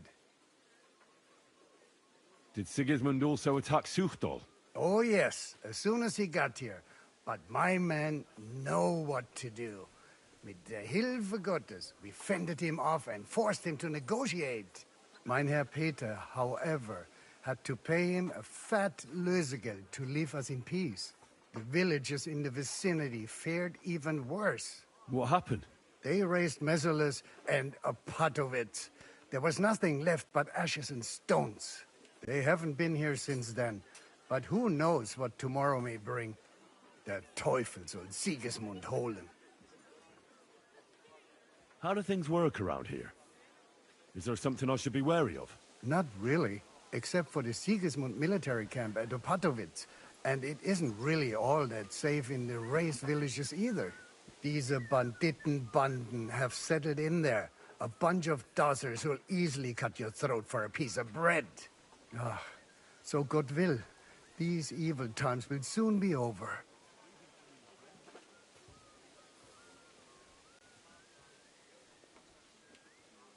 Did Sigismund also attack Suchdol? Oh yes, as soon as he got here. But my men know what to do. Mit der Hilfe Gottes, we fended him off and forced him to negotiate. Mein Herr Peter, however, had to pay him a fat Lösegeld to leave us in peace. The villagers in the vicinity fared even worse. What happened? They raised Mesolas and Opatovitz. There was nothing left but ashes and stones. They haven't been here since then, but who knows what tomorrow may bring. Der Teufel soll Sigismund holen. How do things work around here? Is there something I should be wary of? Not really, except for the Sigismund military camp at Opatovitz. And it isn't really all that safe in the raised villages either. These Banditenbanden have settled in there. A bunch of dossers who'll easily cut your throat for a piece of bread. Ah, so God will. These evil times will soon be over.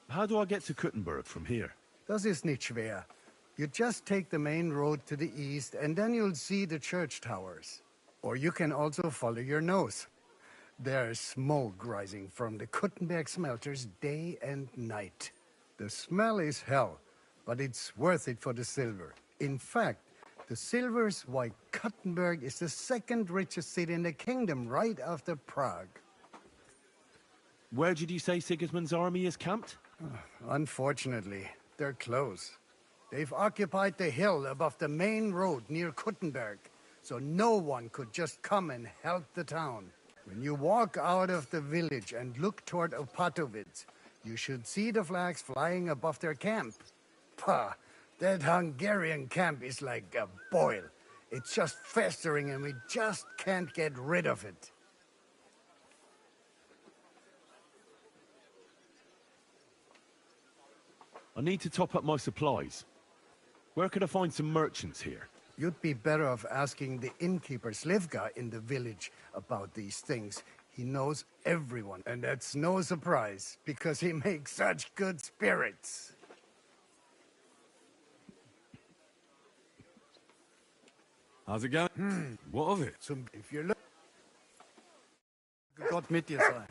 How do I get to Kuttenberg from here? Das ist nicht schwer. You just take the main road to the east, and then you'll see the church towers. Or you can also follow your nose. There's smoke rising from the Kuttenberg smelters day and night. The smell is hell, but it's worth it for the silver. In fact, the silver's why Kuttenberg is the second richest city in the kingdom, right after Prague. Where did you say Sigismund's army is camped? Unfortunately, they're close. They've occupied the hill above the main road near Kuttenberg, so no one could just come and help the town. When you walk out of the village and look toward Opatovitz, you should see the flags flying above their camp. Pah, that Hungarian camp is like a boil. It's just festering and we just can't get rid of it. I need to top up my supplies. Where could I find some merchants here? You'd be better off asking the innkeeper Slivka in the village about these things. He knows everyone, and that's no surprise, because he makes such good spirits. How's it going? What of it? If you're looking... Gott mit dir sein.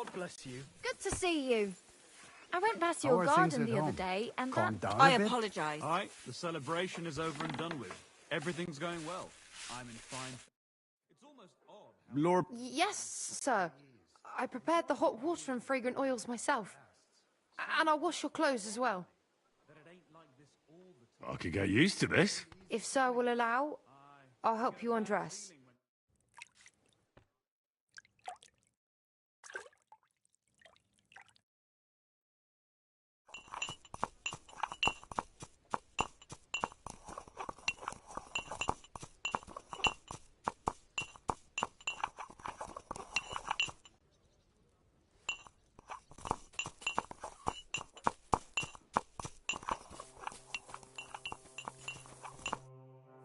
God bless you. Good to see you. I went past How your are things garden at the other home? day, and Calmed that... down I a bit? apologize. All right, the celebration is over and done with. Everything's going well. I'm in fine... It's almost odd. Lord... Yes, sir. I prepared the hot water and fragrant oils myself. And I'll wash your clothes as well. I could get used to this. If sir will allow, I'll help you undress.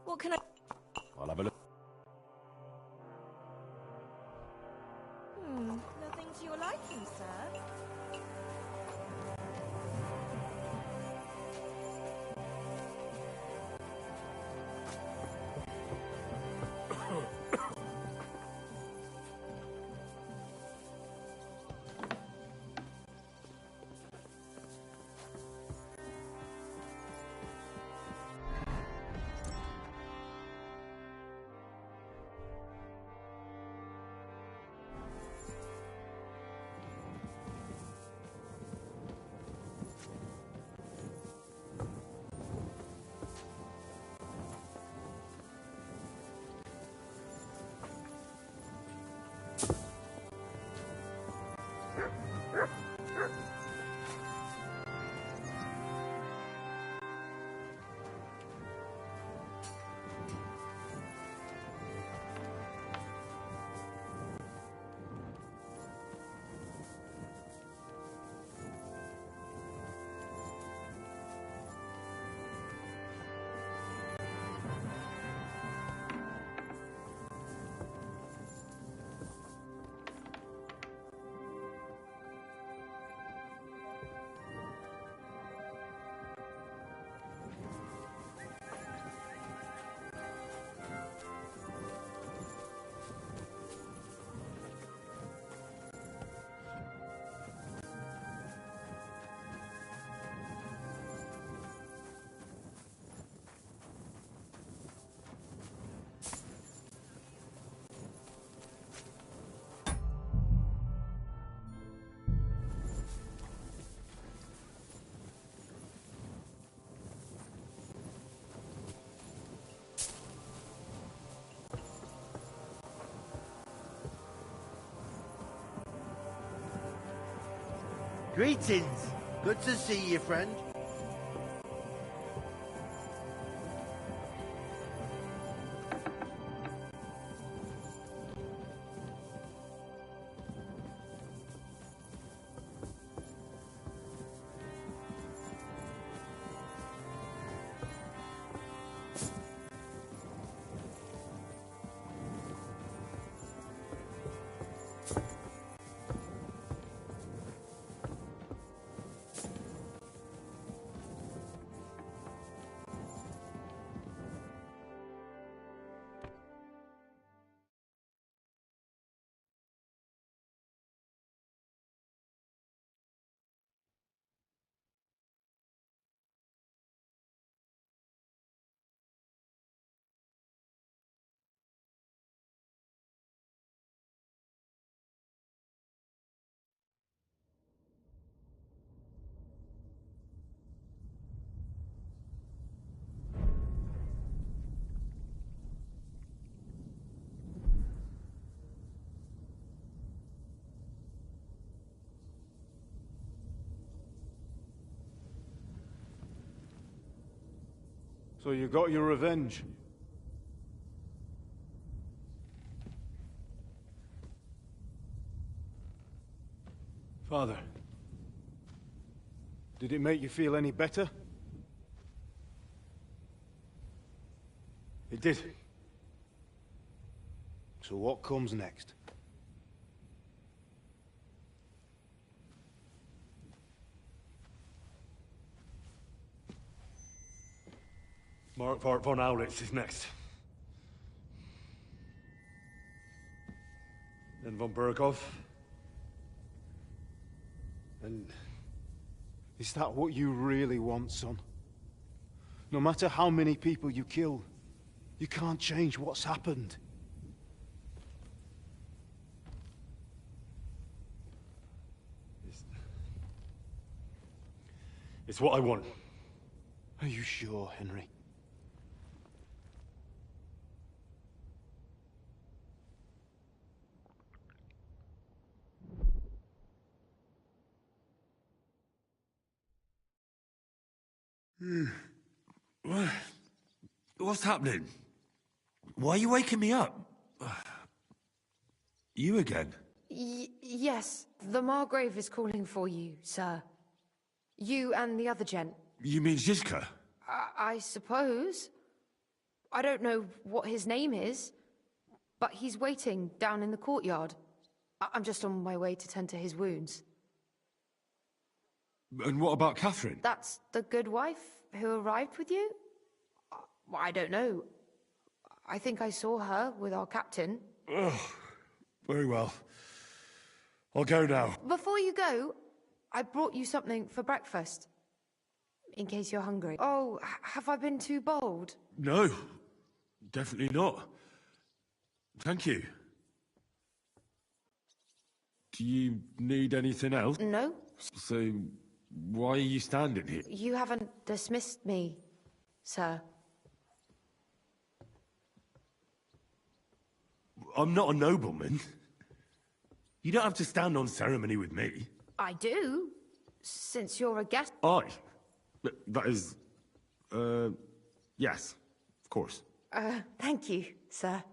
What can I... I'll have a look. Nothing to your liking, sir. Greetings. Good to see you, friend. So you got your revenge? Father, did it make you feel any better? It did. So what comes next? Mark von Aulitz is next. Then von Burgov. And is that what you really want, son? No matter how many people you kill, you can't change what's happened. It's what I want. Are you sure, Henry? What's happening? Why are you waking me up? You again? Yes, the Margrave is calling for you, sir. You and the other gent. You mean Zizka? I suppose. I don't know what his name is, but he's waiting down in the courtyard. I'm just on my way to tend to his wounds. And what about Catherine? That's the good wife who arrived with you? I don't know. I think I saw her with our captain. Oh, very well. I'll go now. Before you go, I brought you something for breakfast. In case you're hungry. Oh, have I been too bold? No, definitely not. Thank you. Do you need anything else? No. So, why are you standing here? You haven't dismissed me, sir. I'm not a nobleman. You don't have to stand on ceremony with me. I do, since you're a guest. That is... yes, of course. Thank you, sir.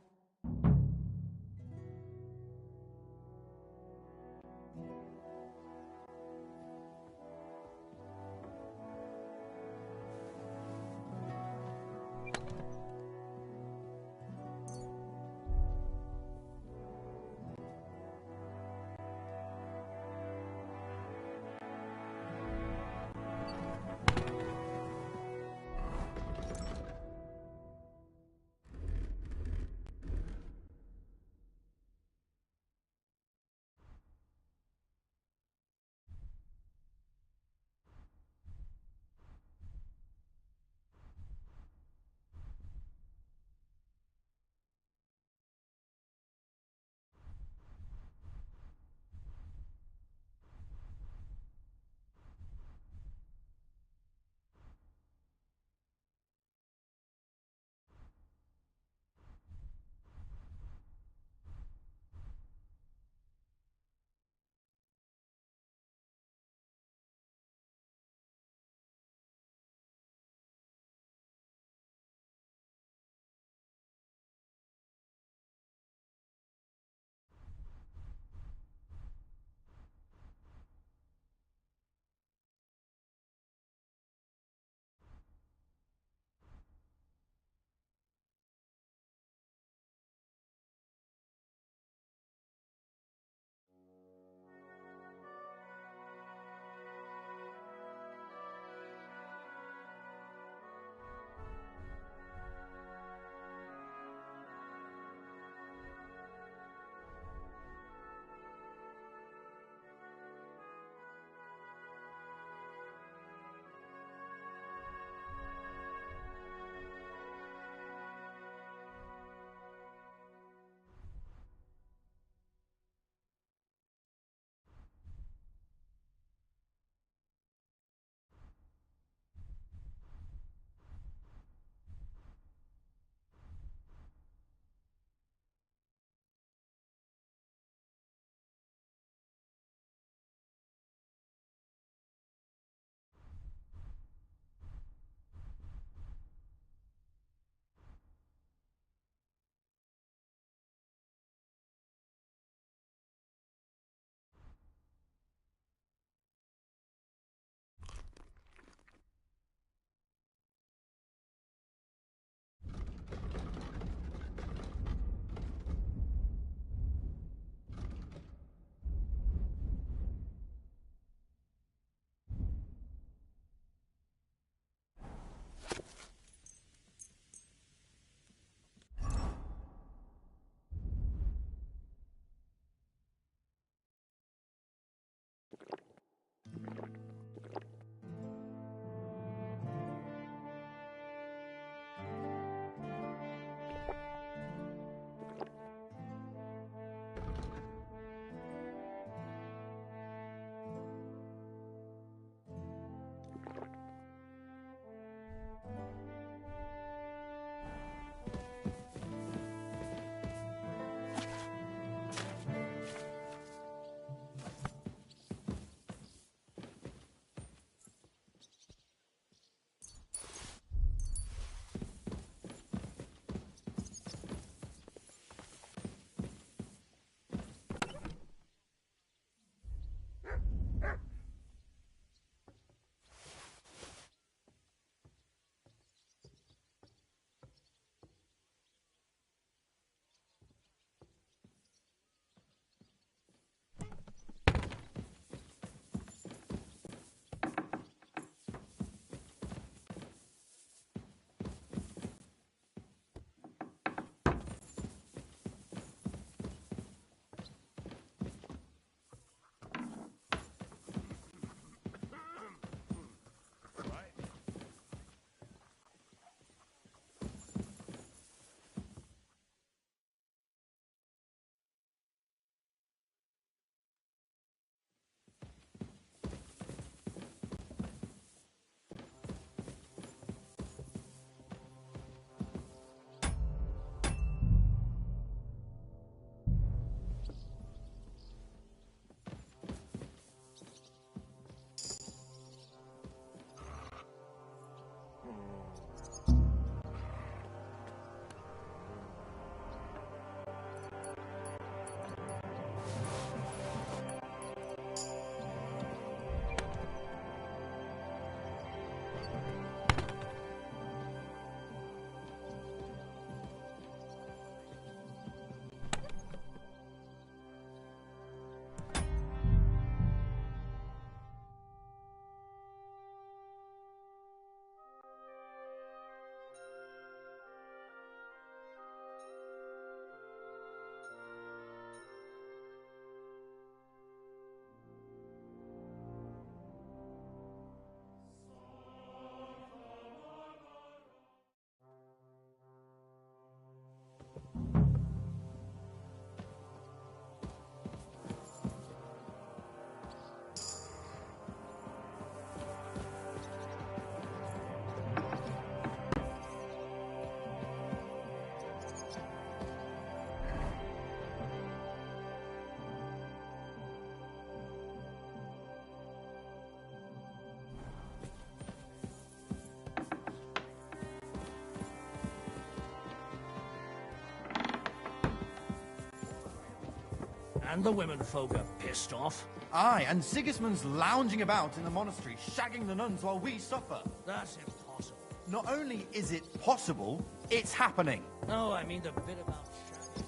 And the women folk are pissed off. Aye, and Sigismund's lounging about in the monastery, shagging the nuns while we suffer. That's impossible. Not only is it possible, it's happening. No, I mean the bit about shagging.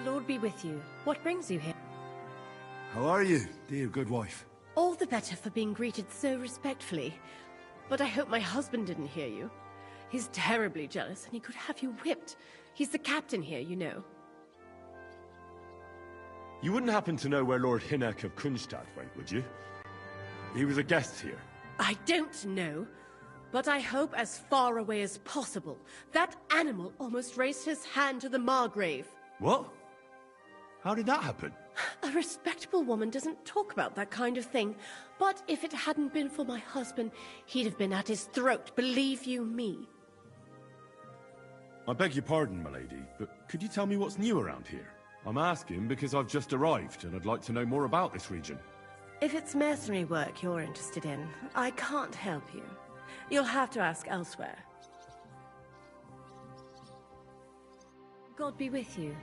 The Lord be with you. What brings you here? How are you, dear good wife? All the better for being greeted so respectfully. But I hope my husband didn't hear you. He's terribly jealous and he could have you whipped. He's the captain here, you know. You wouldn't happen to know where Lord Hinnek of Kunstadt went, would you? He was a guest here. I don't know, but I hope as far away as possible. That animal almost raised his hand to the Margrave. What? How did that happen? A respectable woman doesn't talk about that kind of thing. But if it hadn't been for my husband, he'd have been at his throat, believe you me. I beg your pardon, milady, but could you tell me what's new around here? I'm asking because I've just arrived, and I'd like to know more about this region. If it's mercenary work you're interested in, I can't help you. You'll have to ask elsewhere. God be with you.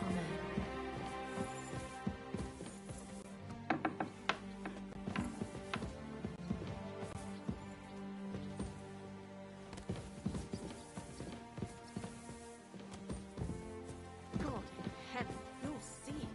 Amen. God in heaven, you'll see.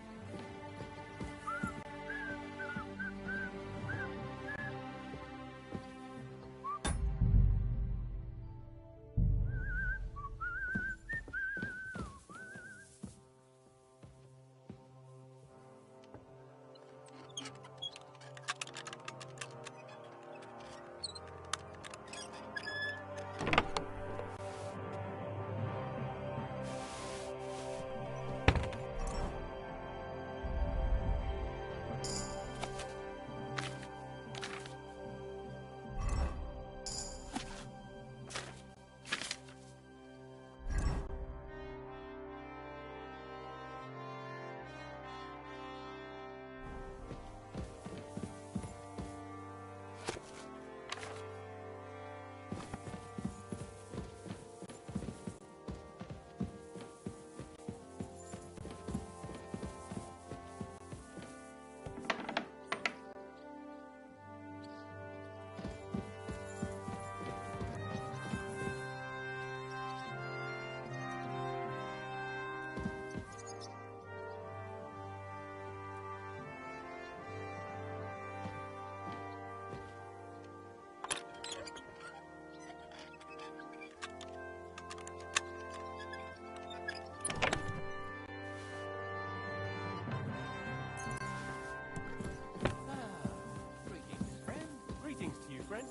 Greetings to you, friend.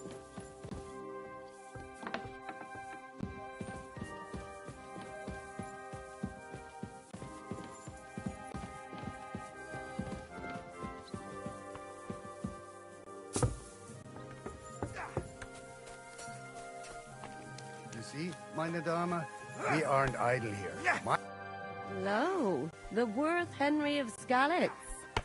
You see, meine Dame, we aren't idle here. Hello, the worth Henry of Skalitz.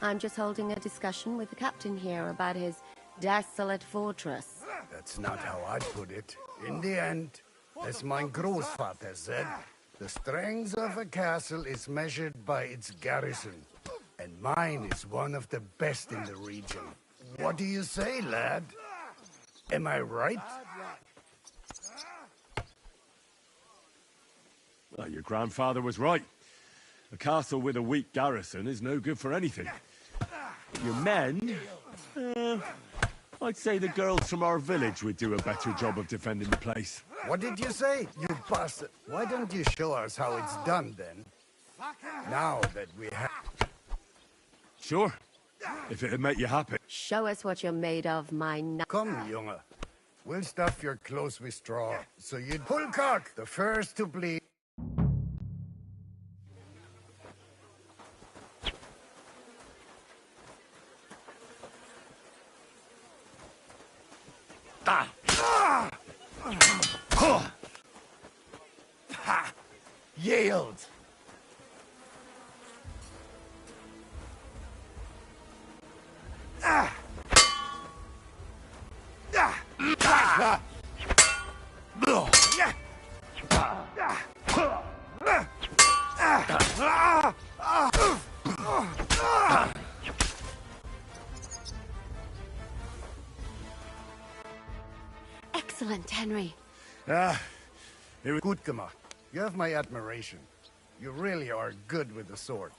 I'm just holding a discussion with the captain here about his desolate fortress. That's not how I'd put it. In the end, as mein Großvater said, the strength of a castle is measured by its garrison. And mine is one of the best in the region. What do you say, lad? Am I right? Well, your grandfather was right. A castle with a weak garrison is no good for anything. Your men? I'd say the girls from our village would do a better job of defending the place. What did you say, you bastard? Why don't you show us how it's done, then? Now that we have... Sure, if it'd make you happy. Show us what you're made of, my... Come, Junge. We'll stuff your clothes with straw, so you'd pull cock, the first to bleed. Yield! Excellent, Henry. It was good, Kama. You have my admiration. You really are good with the sword.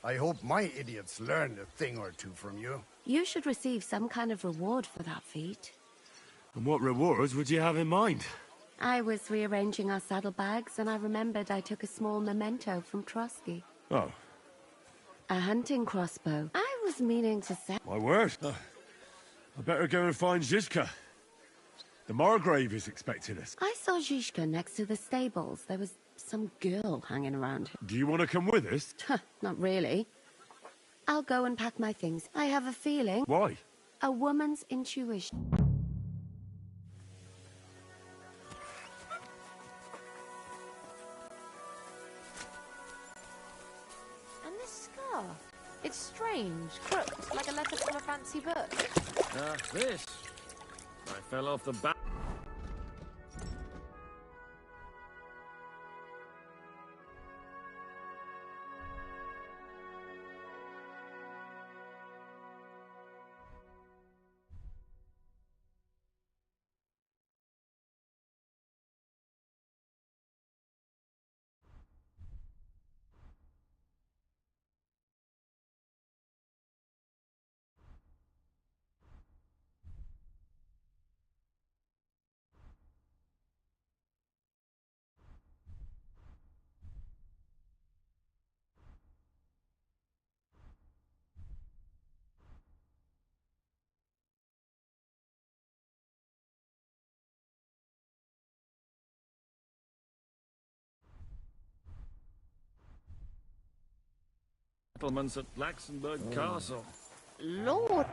I hope my idiots learned a thing or two from you. You should receive some kind of reward for that feat. And what rewards would you have in mind? I was rearranging our saddlebags, and I remembered I took a small memento from Trotsky. Oh. A hunting crossbow. I was meaning to say... My word. I better go and find Zizka. The Margrave is expecting us. I saw Zizka next to the stables. There was some girl hanging around. Do you want to come with us? Not really. I'll go and pack my things. I have a feeling... Why? A woman's intuition. And this scarf? It's strange, crooked, like a letter from a fancy book. This. I fell off the back. Settlements at Laxenburg Castle. Lord!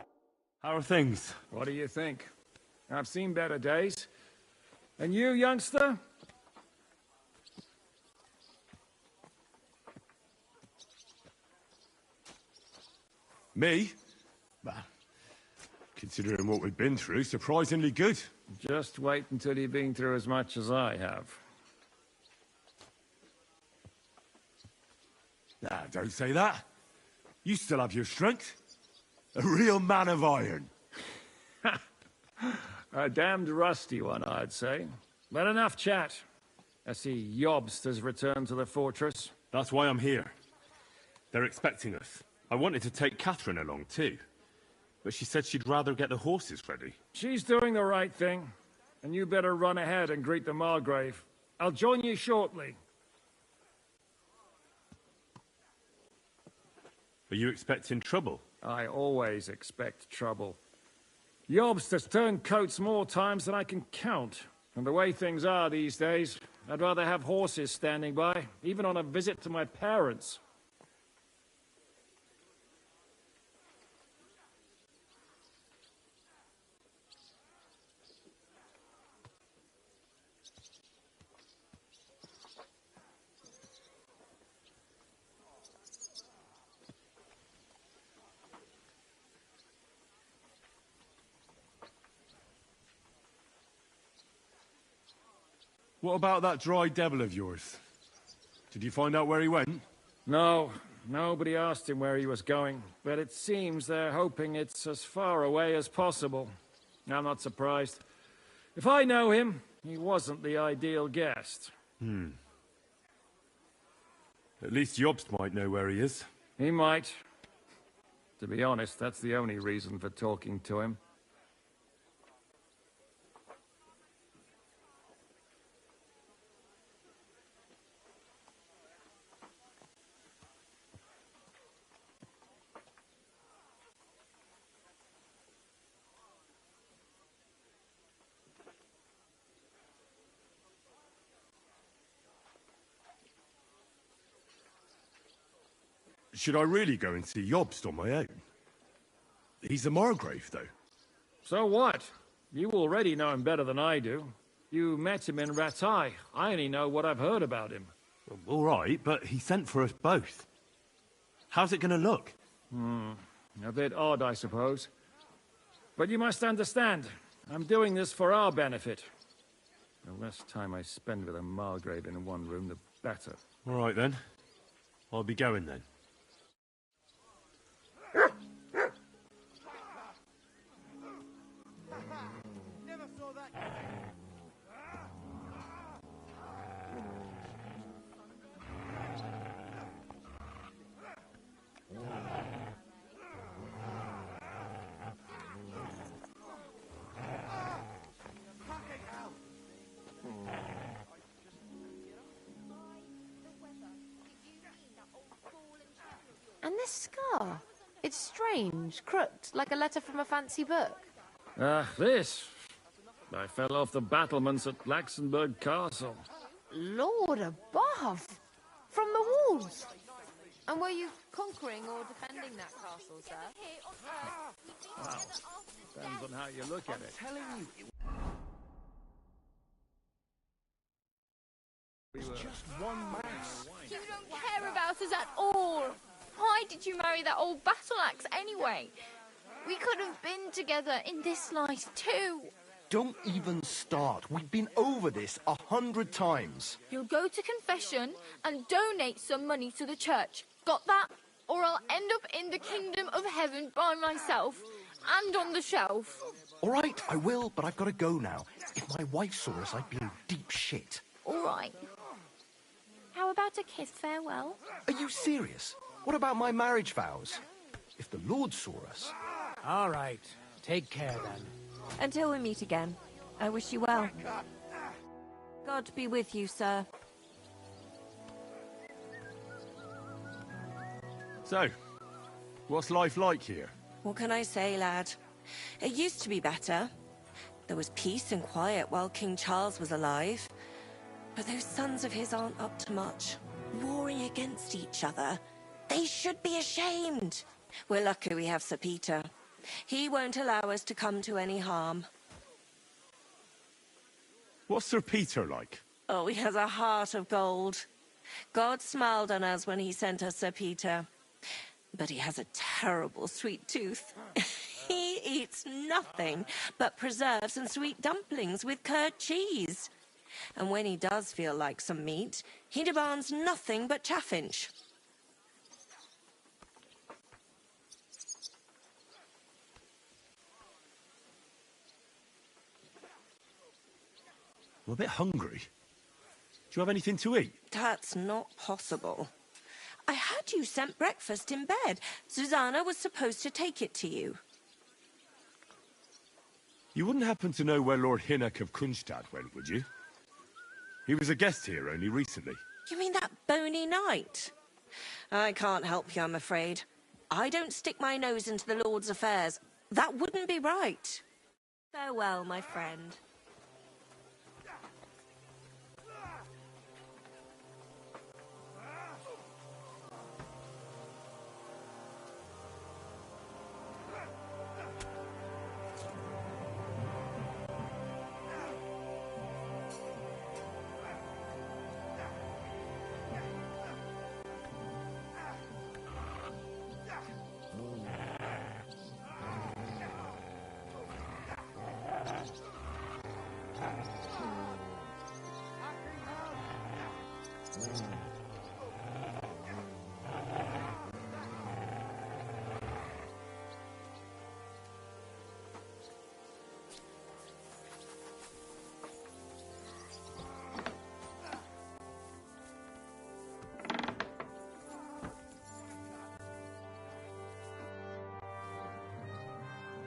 How are things? What do you think? I've seen better days. And you, youngster? Me? Well, considering what we've been through, surprisingly good. Just wait until you've been through as much as I have. Nah, don't say that. You still have your strength. A real man of iron. A damned rusty one, I'd say. But enough chat. I see Jobst has returned to the fortress. That's why I'm here. They're expecting us. I wanted to take Catherine along too, but she said she'd rather get the horses ready. She's doing the right thing, and you better run ahead and greet the Margrave. I'll join you shortly. Are you expecting trouble? I always expect trouble. Jobst has turned coats more times than I can count. And the way things are these days, I'd rather have horses standing by, even on a visit to my parents. What about that dry devil of yours? Did you find out where he went? No, nobody asked him where he was going, but it seems they're hoping it's as far away as possible. I'm not surprised. If I know him, he wasn't the ideal guest. At least Jobst might know where he is. He might. To be honest, that's the only reason for talking to him. Should I really go and see Jobst on my own? He's a Margrave, though. So what? You already know him better than I do. You met him in Ratai. I only know what I've heard about him. All right, but he sent for us both. How's it going to look? A bit odd, I suppose. But you must understand, I'm doing this for our benefit. The less time I spend with a Margrave in one room, the better. All right, then. I'll be going, then. This scar. It's strange, crooked, like a letter from a fancy book. This. I fell off the battlements at Laxenburg Castle. Lord above! From the walls! And were you conquering or defending that castle, sir? Well, depends on how you look at it. I'm telling you, it's just one mass. You don't care about us at all. Why did you marry that old battle axe anyway? We could have been together in this life too. Don't even start. We've been over this 100 times. You'll go to confession and donate some money to the church. Got that? Or I'll end up in the kingdom of heaven by myself and on the shelf. All right, I will, but I've got to go now. If my wife saw us, I'd be in deep shit. All right. How about a kiss farewell? Are you serious? What about my marriage vows? If the Lord saw us... All right. Take care, then. Until we meet again, I wish you well. God be with you, sir. So, what's life like here? What can I say, lad? It used to be better. There was peace and quiet while King Charles was alive. But those sons of his aren't up to much. Warring against each other. They should be ashamed. We're lucky we have Sir Peter. He won't allow us to come to any harm. What's Sir Peter like? Oh, he has a heart of gold. God smiled on us when he sent us Sir Peter. But he has a terrible sweet tooth. He eats nothing but preserves and sweet dumplings with curd cheese. And when he does feel like some meat, he demands nothing but chaffinch. I'm a bit hungry. Do you have anything to eat? That's not possible. I had you sent breakfast in bed. Susanna was supposed to take it to you. You wouldn't happen to know where Lord Hinnock of Kunstad went, would you? He was a guest here only recently. You mean that bony knight? I can't help you, I'm afraid. I don't stick my nose into the Lord's affairs. That wouldn't be right. Farewell, my friend.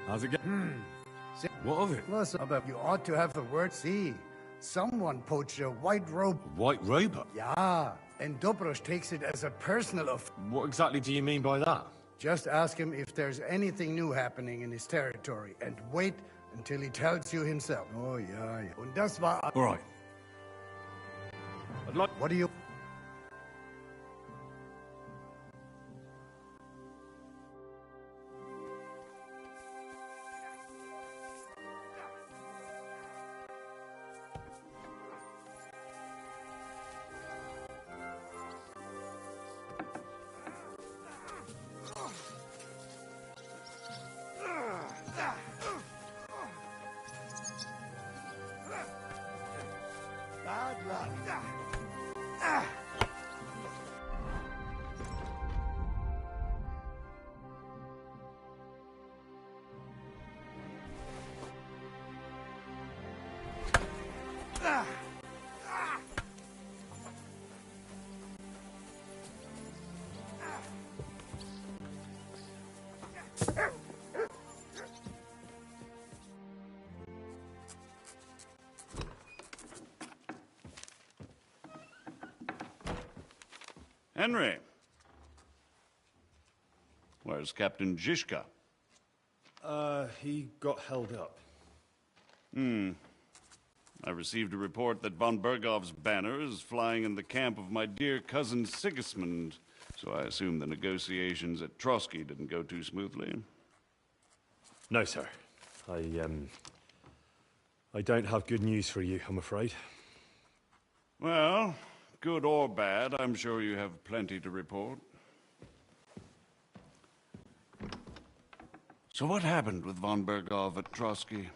How's it going? What of it? Listen, but you ought to have the word. See, someone poached a white robe. White robe? Yeah, and Dobrosh takes it as a personal offense. What exactly do you mean by that? Just ask him if there's anything new happening in his territory, and wait until he tells you himself. Oh, yeah. Und das war... All right. I'd like... What do you... Bad luck. Henry. Where's Captain Zizka? He got held up. I received a report that von Bergov's banner is flying in the camp of my dear cousin Sigismund, so I assume the negotiations at Trotsky didn't go too smoothly. No, sir. I don't have good news for you, I'm afraid. Well, good or bad, I'm sure you have plenty to report. So what happened with von Bergov at Trotsky?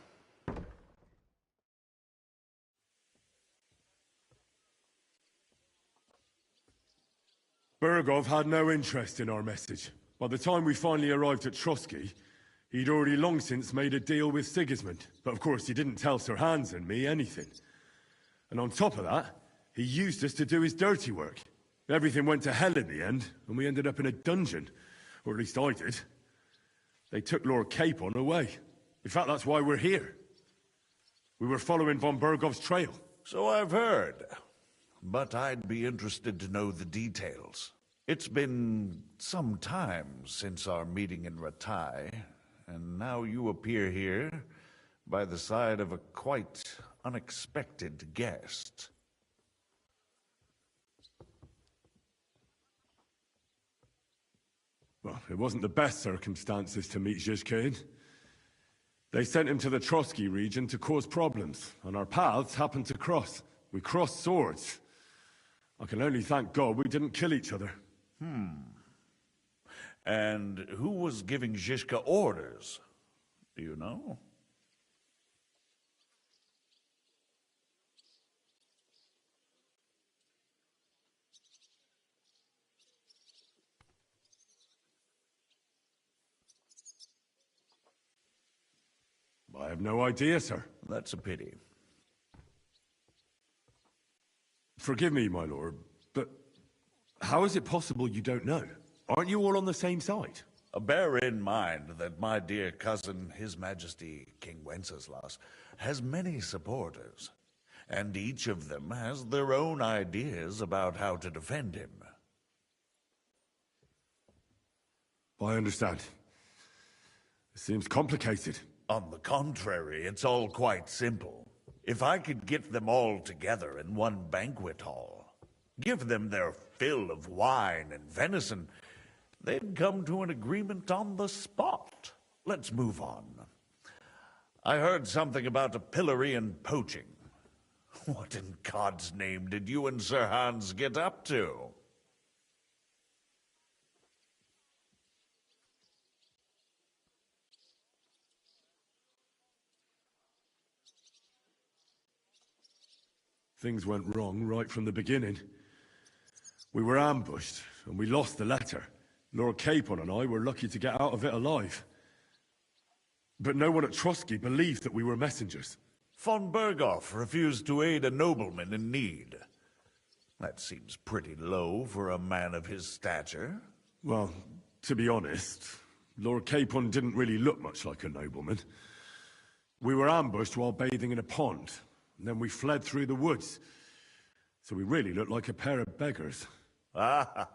Bergov had no interest in our message. By the time we finally arrived at Trotsky, he'd already long since made a deal with Sigismund. But of course, he didn't tell Sir Hans and me anything. And on top of that, he used us to do his dirty work. Everything went to hell in the end, and we ended up in a dungeon. Or at least I did. They took Lord Capon away. In fact, that's why we're here. We were following von Bergov's trail. So I've heard. But I'd be interested to know the details. It's been some time since our meeting in Ratai, and now you appear here by the side of a quite unexpected guest. Well, it wasn't the best circumstances to meet Zizka in. They sent him to the Trotsky region to cause problems, and our paths happened to cross. We crossed swords. I can only thank God we didn't kill each other. And who was giving Zizka orders? Do you know? I have no idea, sir. That's a pity. Forgive me, my lord, but how is it possible you don't know? Aren't you all on the same side? Bear in mind that my dear cousin, His Majesty King Wenceslas, has many supporters, and each of them has their own ideas about how to defend him. I understand. It seems complicated. On the contrary, it's all quite simple. If I could get them all together in one banquet hall, give them their fill of wine and venison, they'd come to an agreement on the spot. Let's move on. I heard something about a pillory and poaching. What in God's name did you and Sir Hans get up to? Things went wrong right from the beginning. We were ambushed, and we lost the letter. Lord Capon and I were lucky to get out of it alive. But no one at Trotsky believed that we were messengers. Von Bergov refused to aid a nobleman in need. That seems pretty low for a man of his stature. Well, to be honest, Lord Capon didn't really look much like a nobleman. We were ambushed while bathing in a pond, and then we fled through the woods. So we really looked like a pair of beggars. Ah,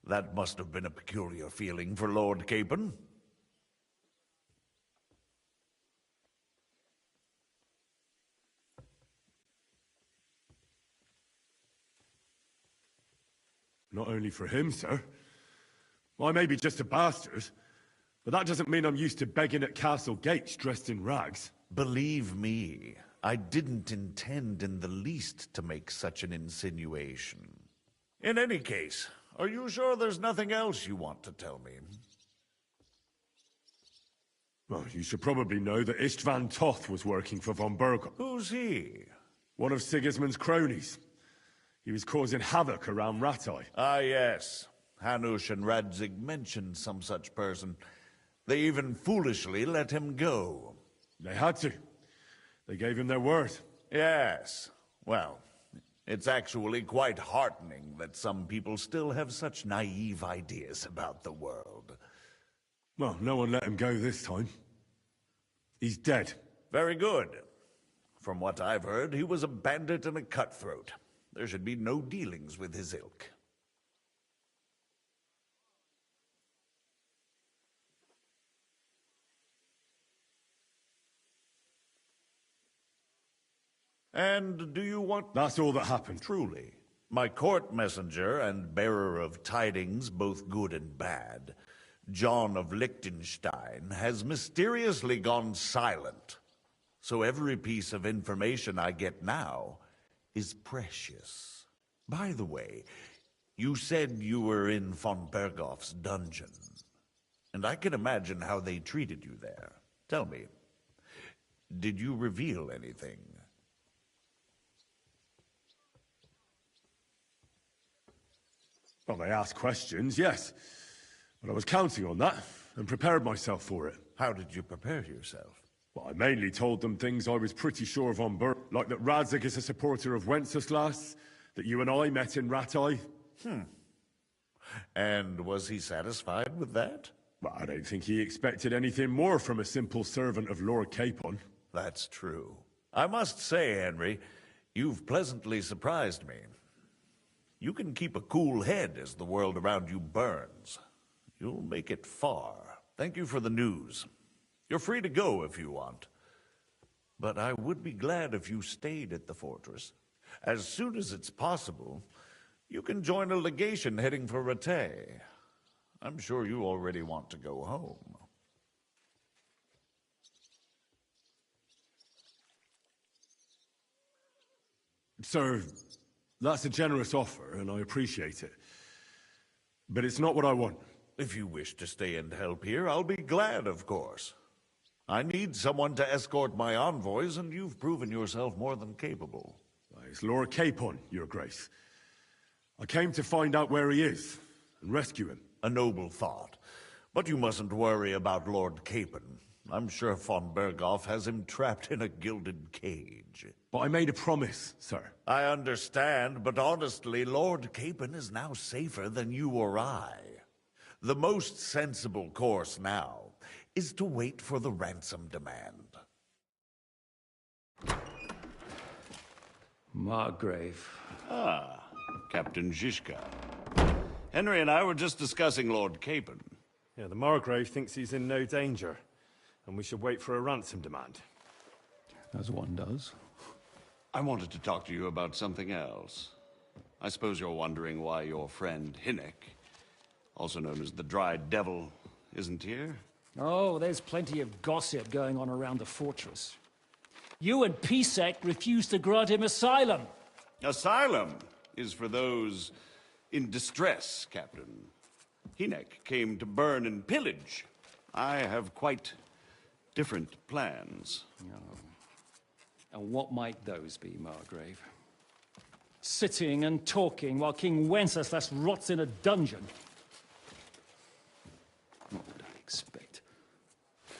that must have been a peculiar feeling for Lord Capon. Not only for him, sir. I may be just a bastard, but that doesn't mean I'm used to begging at castle gates dressed in rags. Believe me, I didn't intend in the least to make such an insinuation. In any case, are you sure there's nothing else you want to tell me? Well, you should probably know that Istvan Toth was working for von Bergov. Who's he? One of Sigismund's cronies. He was causing havoc around Ratai. Ah, yes. Hanush and Radzig mentioned some such person. They even foolishly let him go. They had to. They gave him their word. Yes. Well, it's actually quite heartening that some people still have such naive ideas about the world. Well, no one let him go this time. He's dead. Very good. From what I've heard, he was a bandit and a cutthroat. There should be no dealings with his ilk. And do you want... That's all that happened. Truly. My court messenger and bearer of tidings, both good and bad, John of Liechtenstein, has mysteriously gone silent. So every piece of information I get now is precious. By the way, you said you were in von Berghoff's dungeon, and I can imagine how they treated you there. Tell me, did you reveal anything? Well, they asked questions, yes. But I was counting on that, and prepared myself for it. How did you prepare yourself? Well, I mainly told them things I was pretty sure of on Berg, like that Radzig is a supporter of Wenceslas, that you and I met in Rattay. And was he satisfied with that? Well, I don't think he expected anything more from a simple servant of Lord Capon. That's true. I must say, Henry, you've pleasantly surprised me. You can keep a cool head as the world around you burns. You'll make it far. Thank you for the news. You're free to go if you want. But I would be glad if you stayed at the fortress. As soon as it's possible, you can join a legation heading for Rattay. I'm sure you already want to go home. Sir, that's a generous offer, and I appreciate it. But it's not what I want. If you wish to stay and help here, I'll be glad, of course. I need someone to escort my envoys, and you've proven yourself more than capable. It's Lord Capon, Your Grace. I came to find out where he is, and rescue him. A noble thought. But you mustn't worry about Lord Capon. I'm sure von Berghoff has him trapped in a gilded cage. But I made a promise, sir. I understand, but honestly, Lord Capon is now safer than you or I. The most sensible course now is to wait for the ransom demand. Margrave. Ah, Captain Zizka. Henry and I were just discussing Lord Capon. Yeah, the Margrave thinks he's in no danger, and we should wait for a ransom demand. As one does. I wanted to talk to you about something else. I suppose you're wondering why your friend Hinnek, also known as the Dried Devil, isn't here? Oh, there's plenty of gossip going on around the fortress. You and Pisek refused to grant him asylum. Asylum is for those in distress, Captain. Hinnek came to burn and pillage. I have quite different plans. Oh. And what might those be, Margrave? Sitting and talking while King Wenceslas rots in a dungeon. What would I expect?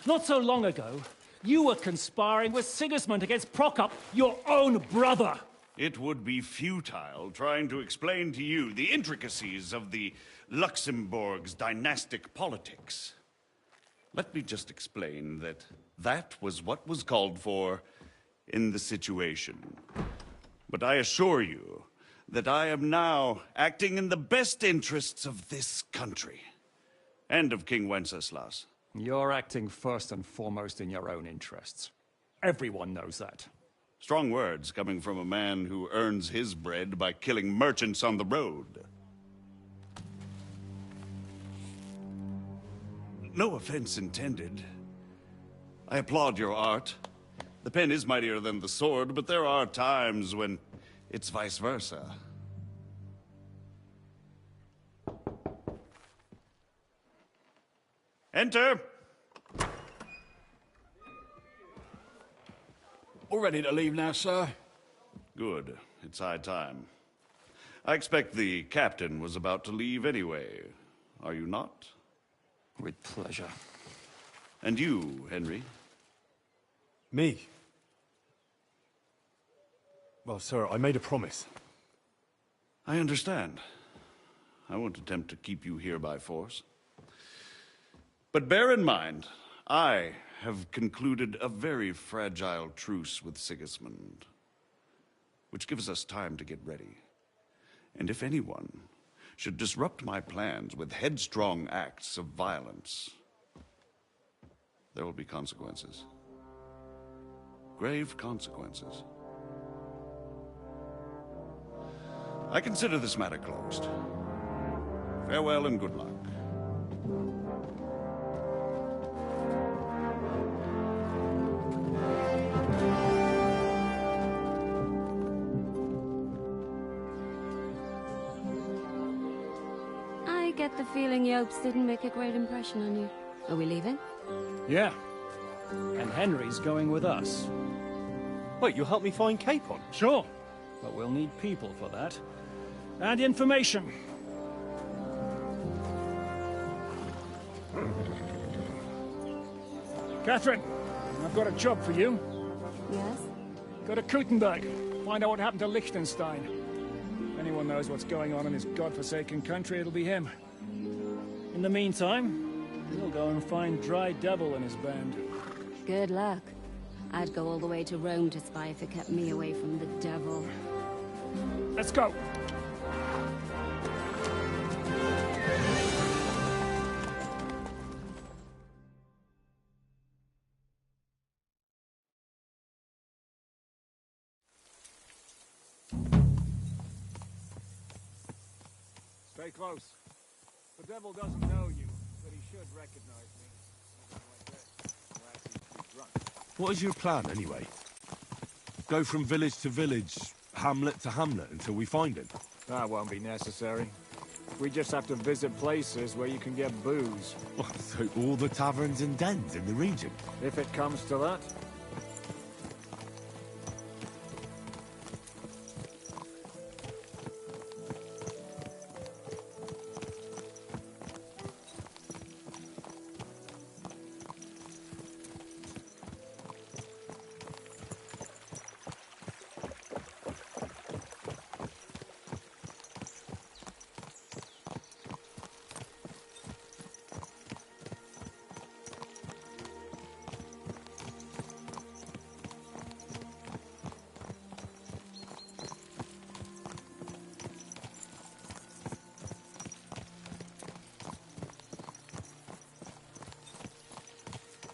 Not so long ago, you were conspiring with Sigismund against Prokop, your own brother. It would be futile trying to explain to you the intricacies of the Luxembourg's dynastic politics. Let me just explain that that was what was called for in the situation. But I assure you that I am now acting in the best interests of this country and of King Wenceslas. You're acting first and foremost in your own interests. Everyone knows that. Strong words coming from a man who earns his bread by killing merchants on the road. No offense intended. I applaud your art. The pen is mightier than the sword, but there are times when it's vice versa. Enter! We're ready to leave now, sir. Good. It's high time. I expect the captain was about to leave anyway. Are you not? With pleasure. And you, Henry? Me? Well, sir, I made a promise. I understand. I won't attempt to keep you here by force. But bear in mind, I have concluded a very fragile truce with Sigismund, which gives us time to get ready. And if anyone should disrupt my plans with headstrong acts of violence, there will be consequences. Grave consequences. I consider this matter closed. Farewell and good luck. I get the feeling Yopes didn't make a great impression on you. Are we leaving? Yeah. And Henry's going with us. Wait, you'll help me find Capon? Sure. But we'll need people for that. And information. Catherine, I've got a job for you. Yes? Go to Kuttenberg. Find out what happened to Liechtenstein. If anyone knows what's going on in this godforsaken country, it'll be him. In the meantime, we'll go and find Dry Devil and his band. Good luck. I'd go all the way to Rome to spy if it kept me away from the devil. Let's go! Stay close. The devil doesn't know you, but he should recognize me. What is your plan, anyway? Go from village to village, hamlet to hamlet, until we find him? That won't be necessary. We just have to visit places where you can get booze. So all the taverns and dens in the region? If it comes to that.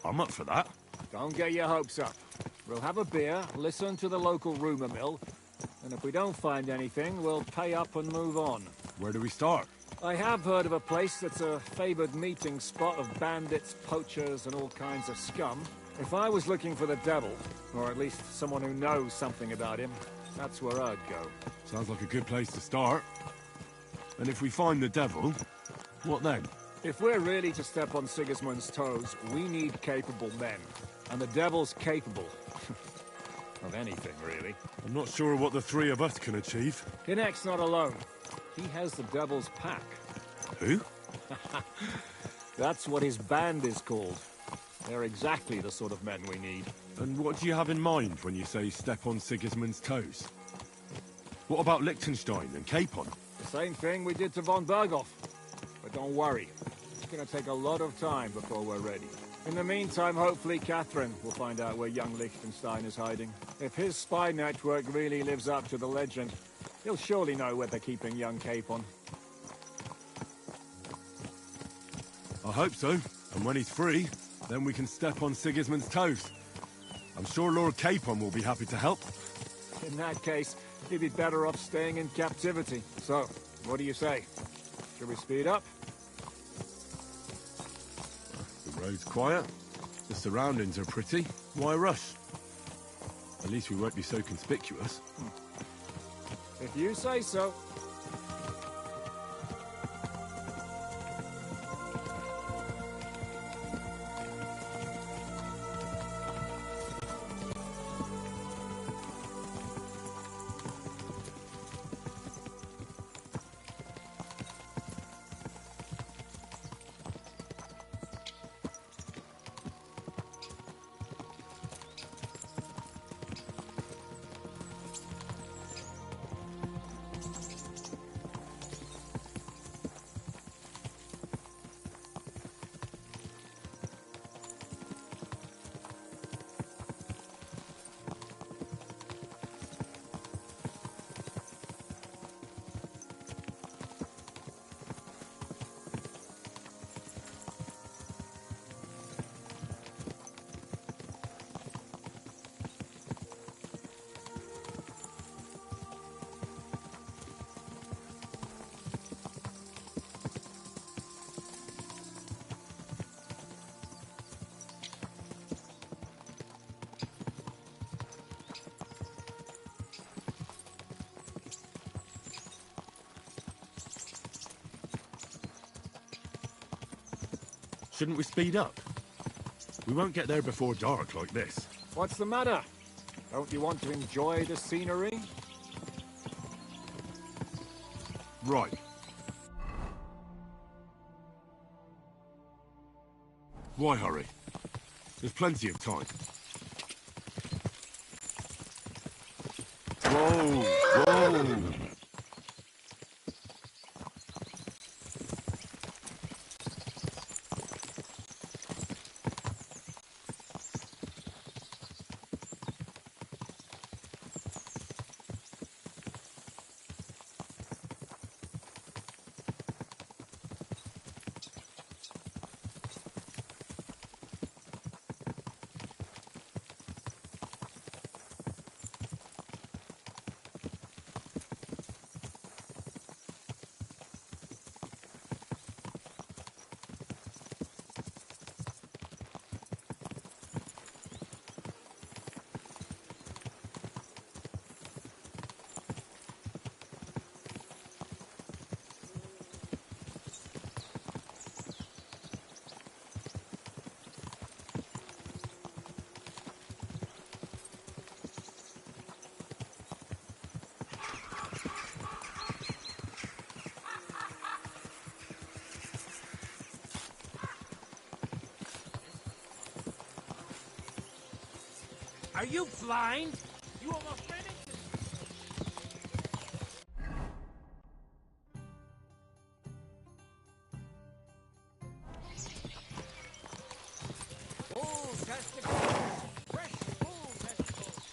I'm up for that. Don't get your hopes up. We'll have a beer, listen to the local rumour mill, and if we don't find anything, we'll pay up and move on. Where do we start? I have heard of a place that's a favoured meeting spot of bandits, poachers, and all kinds of scum. If I was looking for the devil, or at least someone who knows something about him, that's where I'd go. Sounds like a good place to start. And if we find the devil, what then? If we're really to step on Sigismund's toes, we need capable men. And the devil's capable. Of anything, really. I'm not sure what the three of us can achieve. Hinek's not alone. He has the devil's pack. Who? That's what his band is called. They're exactly the sort of men we need. And what do you have in mind when you say step on Sigismund's toes? What about Liechtenstein and Capon? The same thing we did to von Berghoff. But don't worry. It's gonna take a lot of time before we're ready. In the meantime, hopefully Catherine will find out where young Liechtenstein is hiding. If his spy network really lives up to the legend, he'll surely know where they're keeping young Capon. I hope so. And when he's free, then we can step on Sigismund's toes. I'm sure Lord Capon will be happy to help. In that case, he'd be better off staying in captivity. So, what do you say? Should we speed up? The road's quiet. The surroundings are pretty. Why rush? At least we won't be so conspicuous. If you say so. Shouldn't we speed up? We won't get there before dark like this. What's the matter? Don't you want to enjoy the scenery? Right. Why hurry? There's plenty of time. Whoa! Whoa! Are you blind? You almost ran into... Bull testicles! Fresh bull testicles!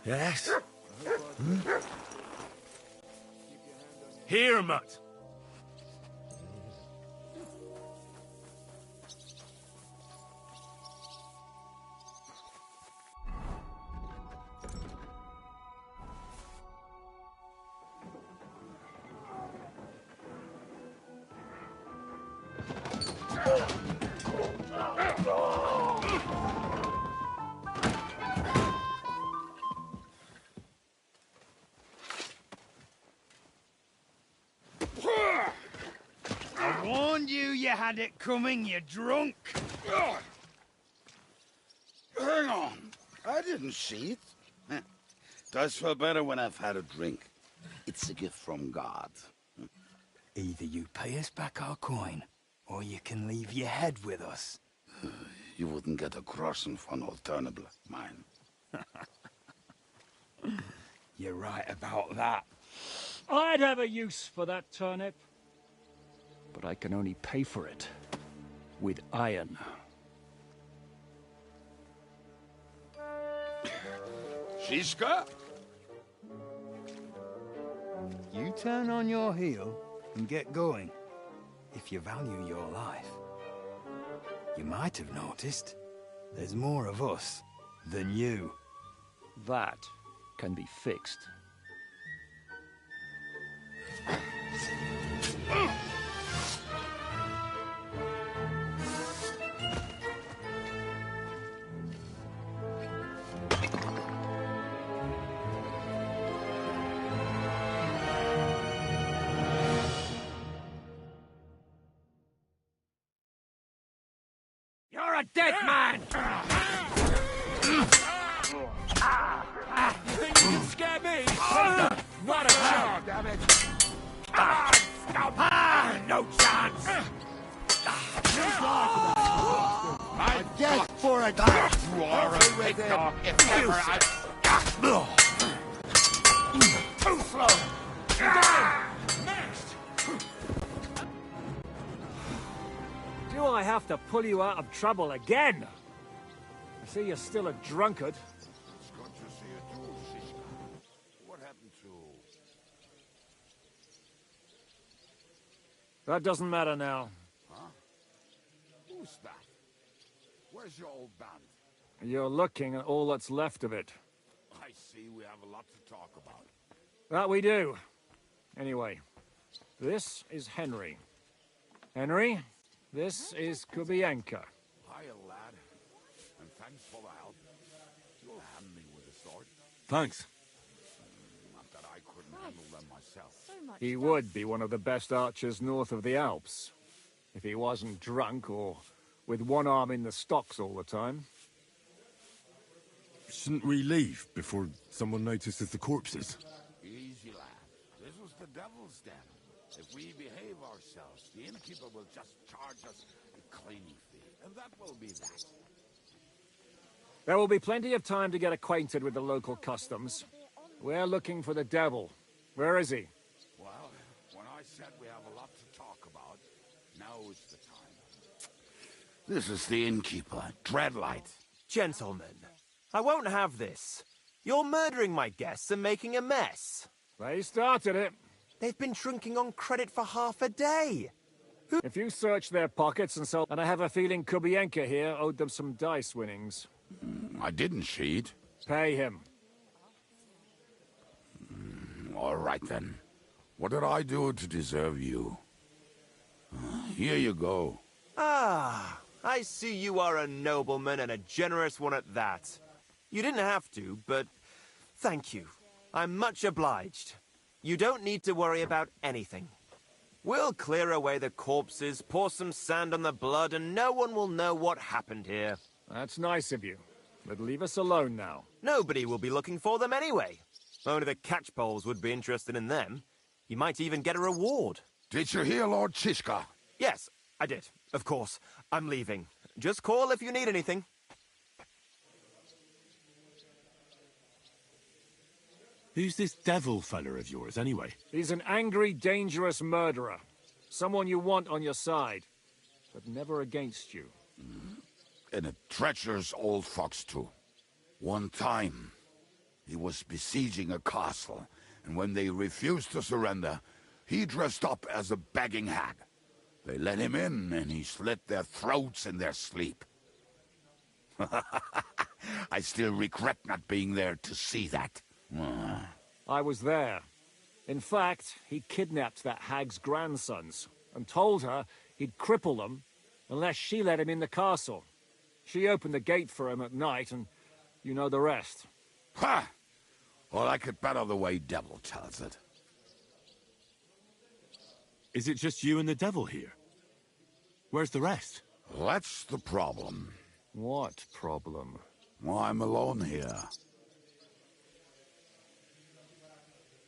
Yes? Here, Mutt. I warned you you had it coming, you drunk. Hang on. I didn't see it. Does feel better when I've had a drink. It's a gift from God. Either you pay us back our coin, or you can leave your head with us. You wouldn't get a crossing for an alternative, mine. You're right about that. I'd have a use for that turnip. But I can only pay for it with iron. Shiska? You turn on your heel and get going, if you value your life. You might have noticed there's more of us than you. That can be fixed. You're a dead man! You think you can scare me? What a job! Damn it! No chance! My death for a dog! You are a big dog, if ever I... Too slow! Next! Do I have to pull you out of trouble again? I see you're still a drunkard. It's good to see you too, Shiska. What happened to... That doesn't matter now. Huh? Who's that? Where's your old band? You're looking at all that's left of it. I see we have a lot to talk about. That we do. Anyway, this is Henry. Henry, this is Kubienka. Hiya, lad. And thanks for the help. You'll hand me with a sword. Thanks. Not that I couldn't handle them myself. He would be one of the best archers north of the Alps, if he wasn't drunk or with one arm in the stocks all the time. Shouldn't we leave before someone notices the corpses? Easy, lad. This was the devil's den. If we behave ourselves, the innkeeper will just charge us a cleaning fee, and that will be that. There will be plenty of time to get acquainted with the local customs. We're looking for the devil. Where is he? Well, when I said we have a lot to talk about, now is the time. This is the innkeeper, Dreadlight. Gentlemen, I won't have this. You're murdering my guests and making a mess. They started it. They've been drinking on credit for half a day. If you search their pockets and so... And I have a feeling Kubienka here owed them some dice winnings. I didn't cheat. Pay him. All right, then. What did I do to deserve you? Here you go. Ah, I see you are a nobleman and a generous one at that. You didn't have to, but thank you. I'm much obliged. You don't need to worry about anything. We'll clear away the corpses, pour some sand on the blood, and no one will know what happened here. That's nice of you. But leave us alone now. Nobody will be looking for them anyway. Only the catchpoles would be interested in them. You might even get a reward. Did you hear Lord Chiska? Yes, I did. Of course. I'm leaving. Just call if you need anything. Who's this devil fella of yours, anyway? He's an angry, dangerous murderer. Someone you want on your side, but never against you. And a treacherous old fox, too. One time, He was besieging a castle, and when they refused to surrender, he dressed up as a begging hag. They let him in, and he slit their throats in their sleep. I still regret not being there to see that. I was there. In fact, he kidnapped that hag's grandsons, and told her he'd cripple them unless she let him in the castle. She opened the gate for him at night, and you know the rest. Ha! Well, I could better the way Devil tells it. Is it just you and the devil here? Where's the rest? That's the problem. What problem? Well, I'm alone here.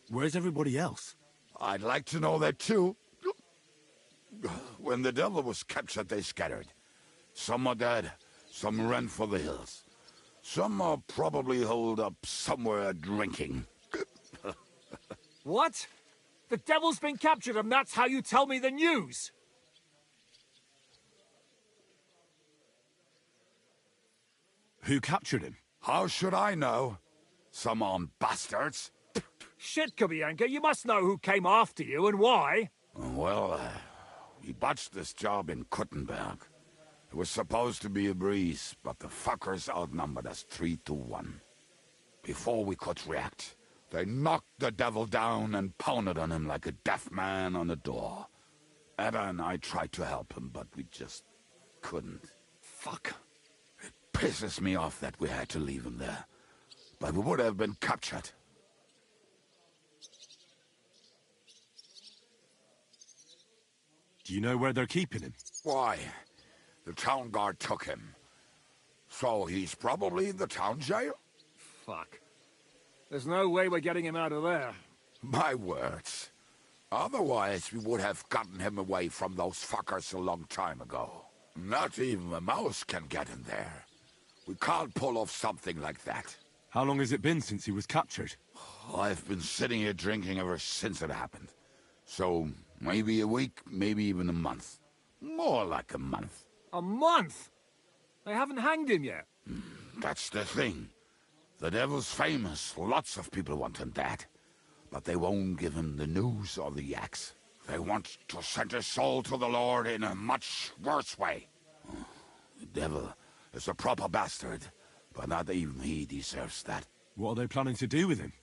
Where's everybody else? I'd like to know that too. When the devil was captured, they scattered. Some are dead, some ran for the hills. Some are probably holed up somewhere drinking. What? The devil's been captured and that's how you tell me the news? Who captured him? How should I know? Some armed bastards. Shit, Kubianka, you must know who came after you and why. Well, we botched this job in Kuttenberg. It was supposed to be a breeze, but the fuckers outnumbered us 3-1. Before we could react, they knocked the devil down and pounded on him like a deaf man on a door. Ada and I tried to help him, but we just couldn't. Fuck. It pisses me off that we had to leave him there. But we would have been captured. Do you know where they're keeping him? Why? The town guard took him. So he's probably in the town jail? Fuck. There's no way we're getting him out of there. My words. Otherwise, we would have gotten him away from those fuckers a long time ago. Not even a mouse can get in there. We can't pull off something like that. How long has it been since he was captured? I've been sitting here drinking ever since it happened. So, maybe a week, maybe even a month. More like a month. A month? They haven't hanged him yet. That's the thing. The devil's famous. Lots of people want him dead. But they won't give him the news or the axe. They want to send his soul to the Lord in a much worse way. The devil is a proper bastard, but not even he deserves that. What are they planning to do with him?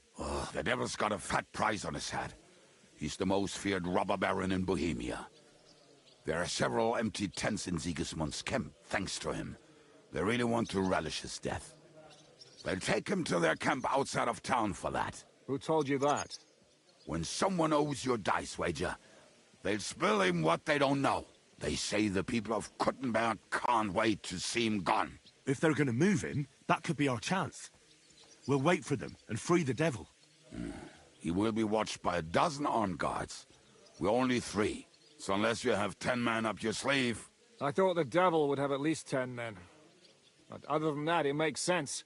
The devil's got a fat price on his head. He's the most feared robber baron in Bohemia. There are several empty tents in Sigismund's camp, thanks to him. They really want to relish his death. They'll take him to their camp outside of town for that. Who told you that? When someone owes you a dice wager, they'll spill him what they don't know. They say the people of Kuttenberg can't wait to see him gone. If they're going to move him, that could be our chance. We'll wait for them and free the devil. He will be watched by 12 armed guards. We're only 3. So unless you have 10 men up your sleeve... I thought the devil would have at least 10 men. But other than that, it makes sense.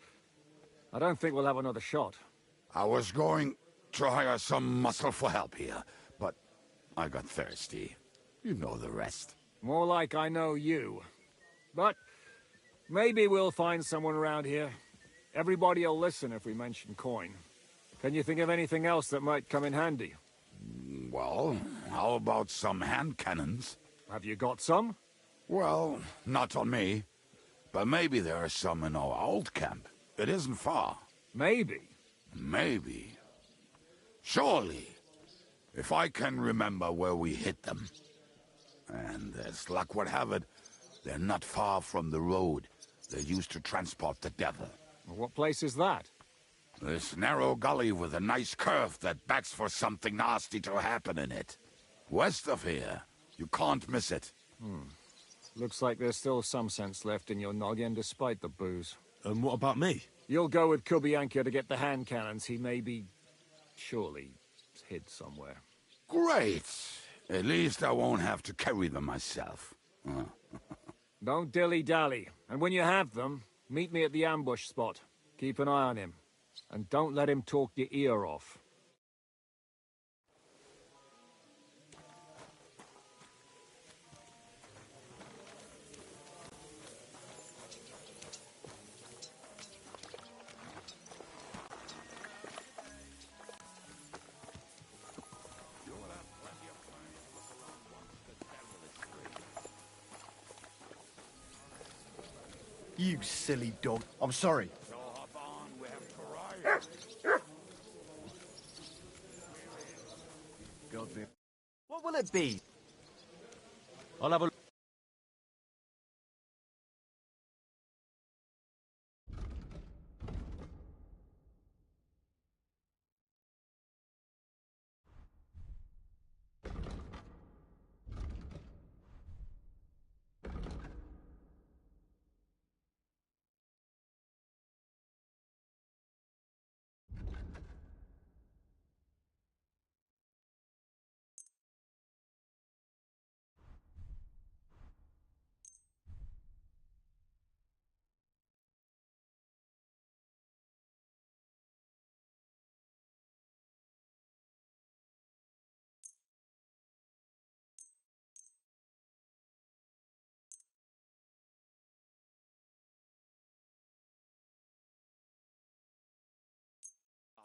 I don't think we'll have another shot. I was going to hire some muscle for help here, but I got thirsty. You know the rest. More like I know you. But maybe we'll find someone around here. Everybody will listen if we mention coin. Can you think of anything else that might come in handy? Well, how about some hand cannons? Have you got some? Well, not on me. But maybe there are some in our old camp. It isn't far. Maybe? Maybe. Surely. If I can remember where we hid them. And as luck would have it, they're not far from the road they used to transport the devil. What place is that? This narrow gully with a nice curve that begs for something nasty to happen in it. West of here. You can't miss it. Looks like there's still some sense left in your noggin despite the booze. And what about me? You'll go with Kubianka to get the hand cannons. He may be... surely hid somewhere. Great! At least I won't have to carry them myself. Don't dilly-dally. And when you have them, meet me at the ambush spot. Keep an eye on him. And don't let him talk your ear off. You silly dog. I'm sorry. What will it be? I'll have a...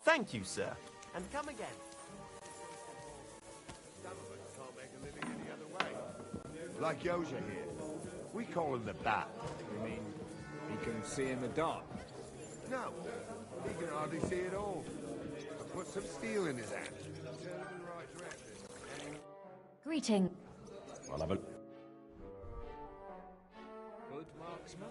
Thank you, sir. And come again. Can't make a living any other way. Like Yoja here. We call him the Bat. You mean he can see in the dark? No, he can hardly see at all. I put some steel in his hand. Turn him in the right direction. Greeting. I'll have a... Good marksman.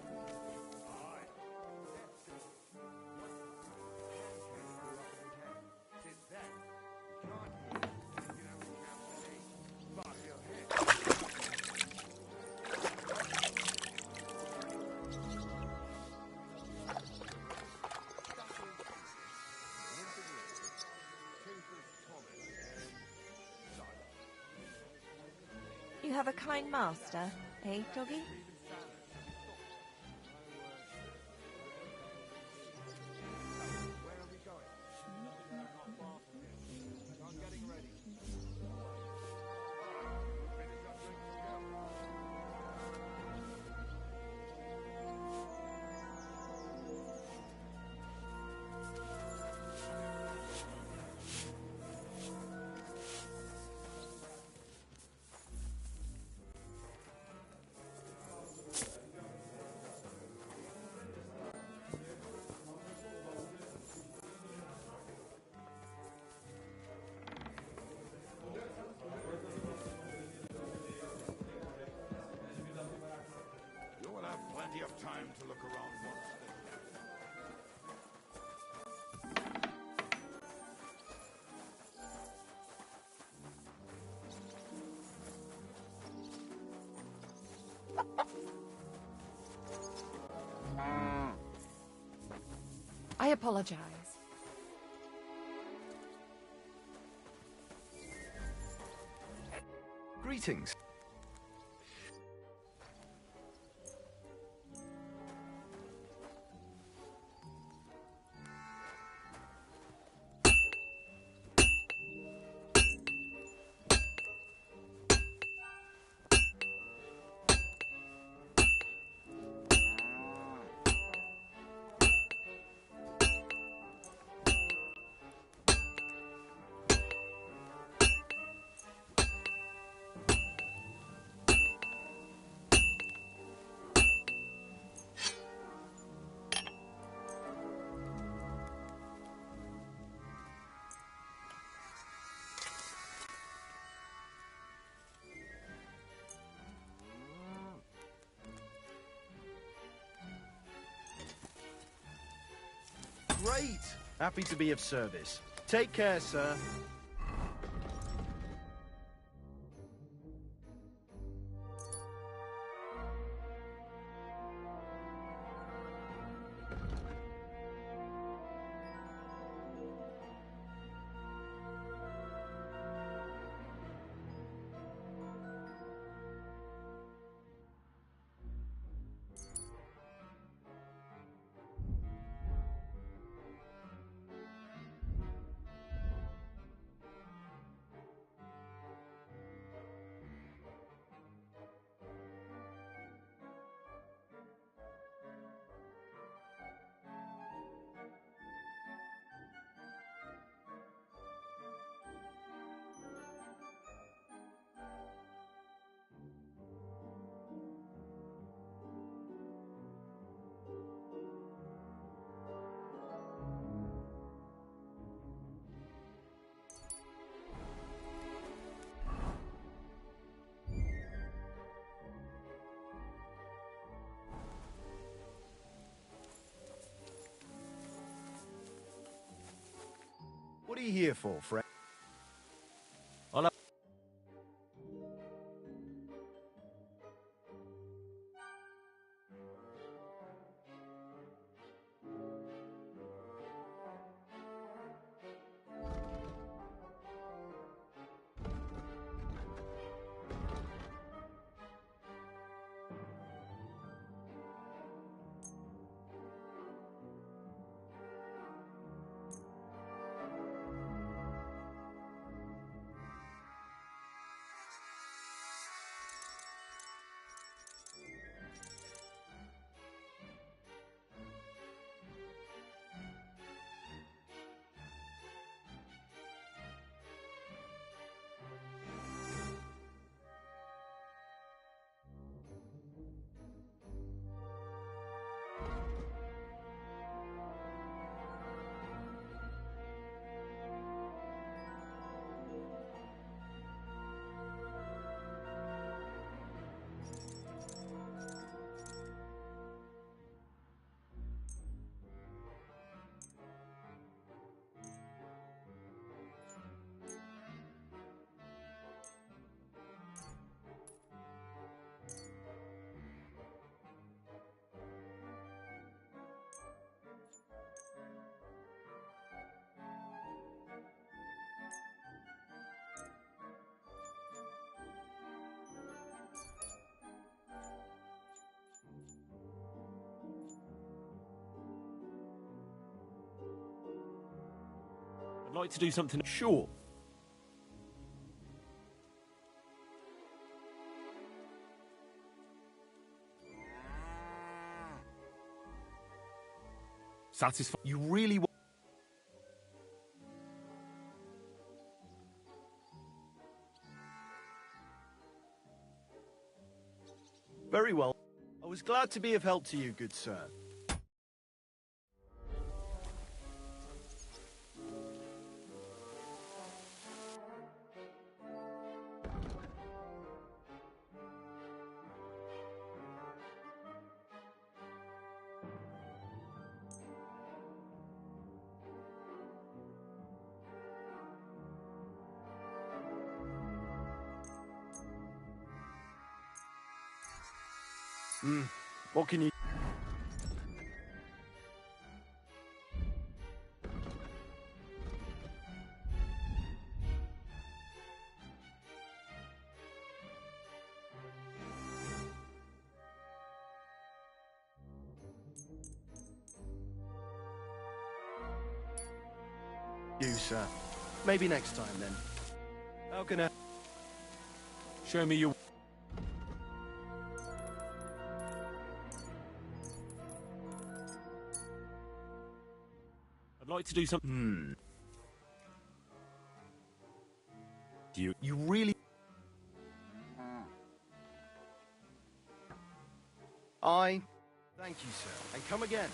You have a kind master, eh, doggy? You will have plenty of time to look around once they're done. I apologize. Greetings. Great! Happy to be of service. Take care, sir. What are you here for, friend? I'd like to do something. Sure. Satisfied. You really want... Very well. I was glad to be of help to you, good sir. What can you... You, sir. Maybe next time, then. How can I... Show me your... I'd like to do something. You really... Thank you, sir. And come again.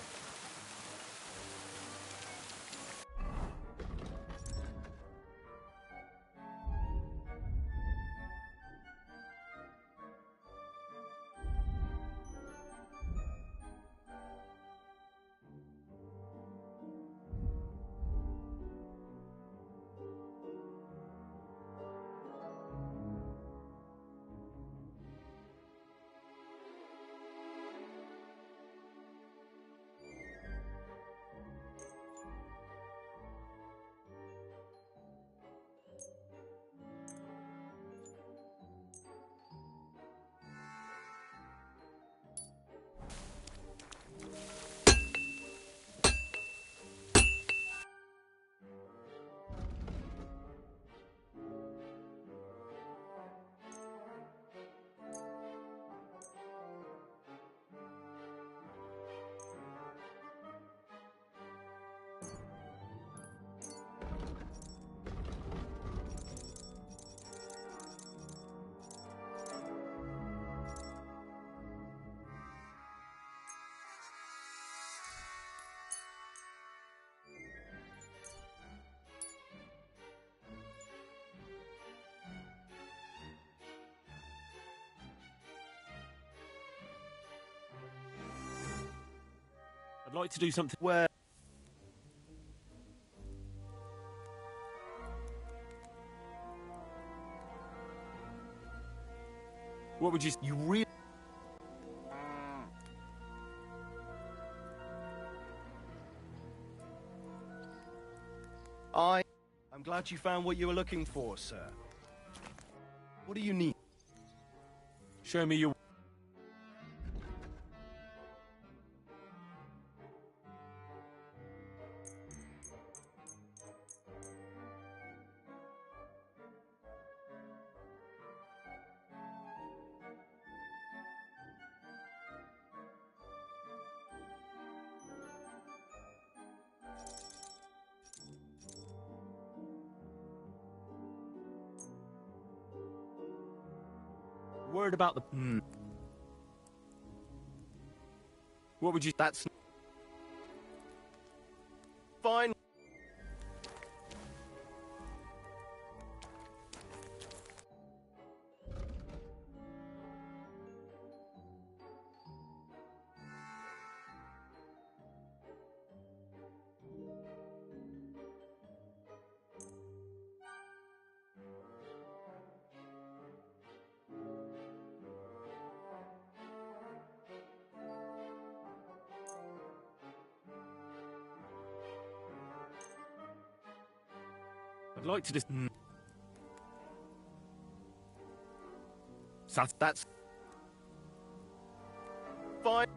I'd like to do something. Where... What would you... You really... I'm glad you found what you were looking for, sir. What do you need? Show me your... Word about the... What would you... That's... Fine. I'd like to just... That's... Fine.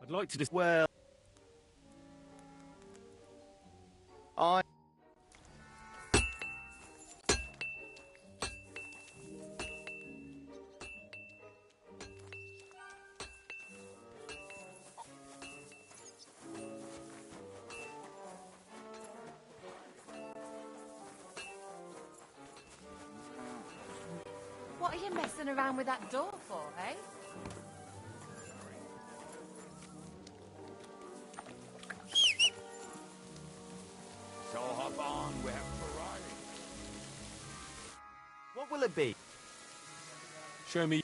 I'd like to well... I... What are you messing around with that door for, eh? So hop on, we have variety. What will it be? Show me.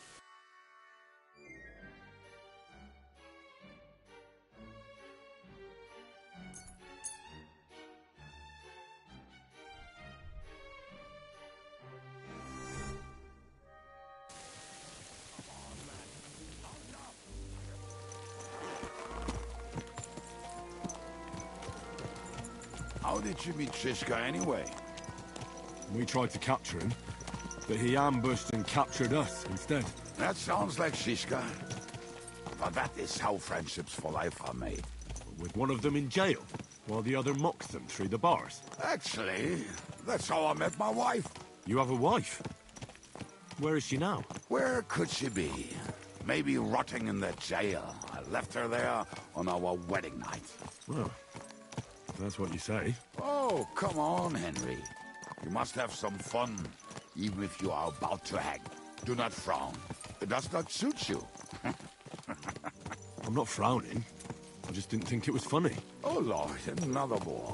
How did you meet Shishka anyway? We tried to capture him, but he ambushed and captured us instead. That sounds like Shishka. But that is how friendships for life are made. With one of them in jail, while the other mocks them through the bars. Actually, that's how I met my wife. You have a wife? Where is she now? Where could she be? Maybe rotting in that jail. I left her there on our wedding night. Well, that's what you say. Oh, come on, Henry. You must have some fun, even if you are about to hang. Do not frown. It does not suit you. I'm not frowning. I just didn't think it was funny. Oh, Lord, another more.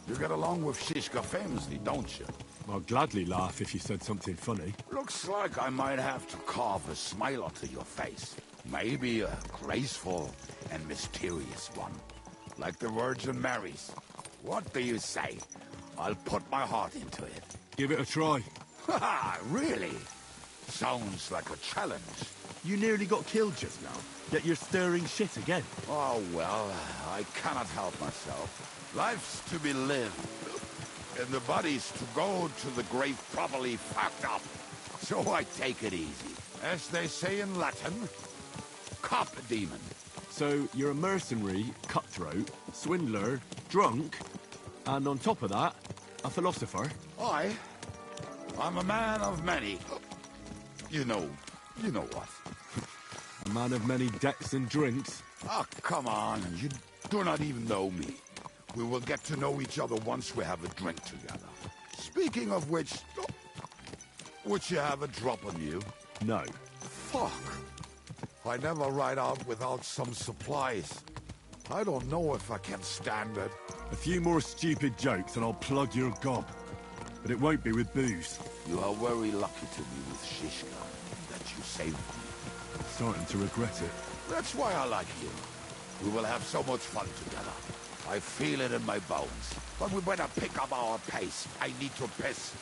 You get along with Shishka famously, don't you? I'll gladly laugh if you said something funny. Looks like I might have to carve a smile onto your face. Maybe a graceful and mysterious one. Like the Virgin Mary's. What do you say? I'll put my heart into it. Give it a try. Ha! Really? Sounds like a challenge. You nearly got killed just now, yet you're stirring shit again. Oh, well, I cannot help myself. Life's to be lived, and the body's to go to the grave properly fucked up. So I take it easy. As they say in Latin, carpe demon. So you're a mercenary, cutthroat, swindler, drunk, and on top of that, a philosopher? I'm a man of many. You know what. A man of many debts and drinks. Oh, come on. You do not even know me. We will get to know each other once we have a drink together. Speaking of which, would you have a drop on you? No. Fuck. I never ride out without some supplies. I don't know if I can stand it. A few more stupid jokes and I'll plug your gob. But it won't be with booze. You are very lucky to be with Shishka, that you saved me. Starting to regret it. That's why I like you. We will have so much fun together. I feel it in my bones. But we better pick up our pace. I need to piss.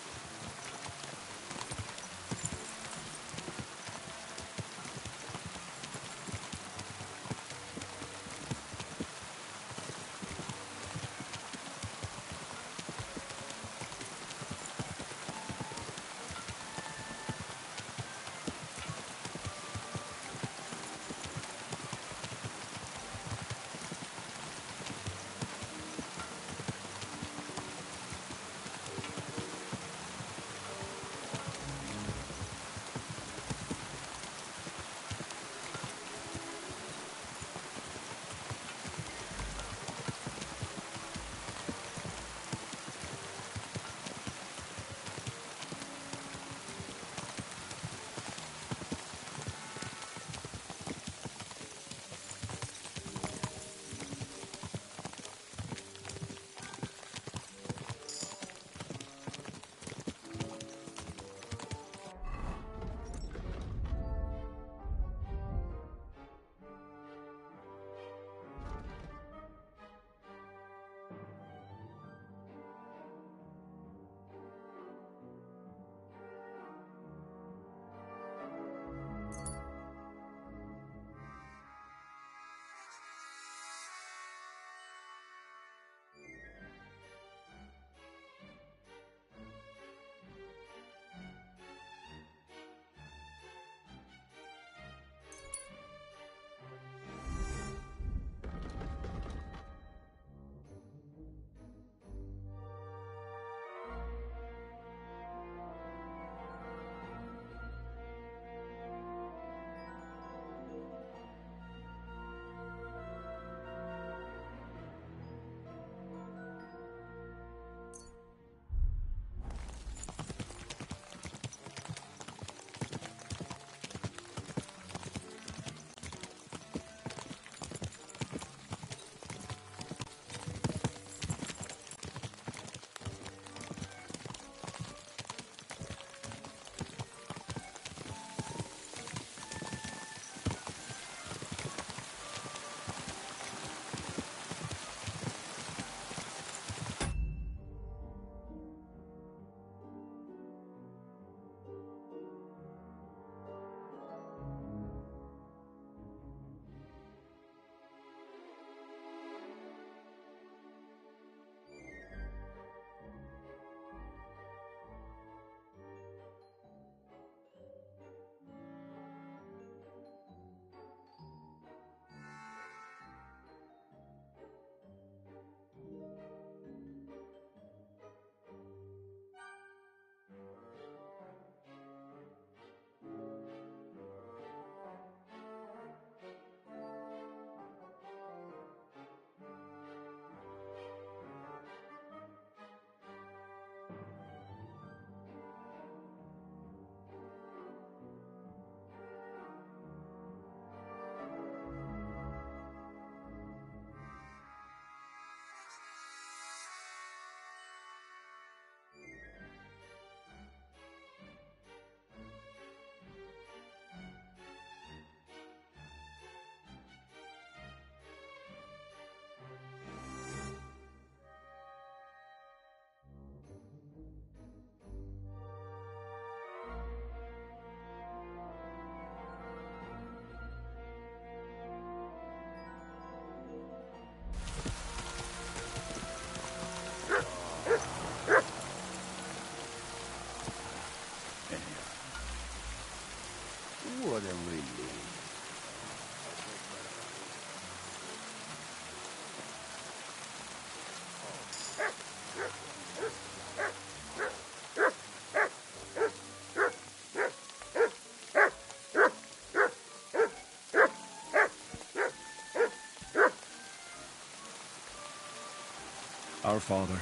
Our Father,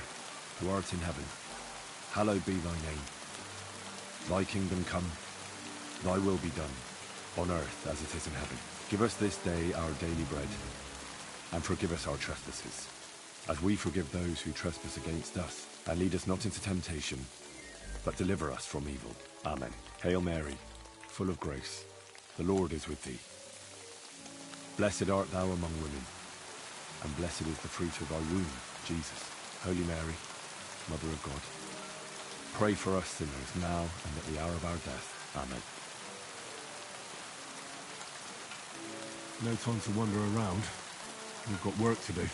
who art in heaven, hallowed be thy name. Thy kingdom come, thy will be done, on earth as it is in heaven. Give us this day our daily bread, and forgive us our trespasses, as we forgive those who trespass against us. And lead us not into temptation, but deliver us from evil. Amen. Hail Mary, full of grace, the Lord is with thee. Blessed art thou among women, and blessed is the fruit of thy womb, Jesus. Holy Mary, Mother of God, pray for us sinners now and at the hour of our death. Amen. No time to wander around. We've got work to do.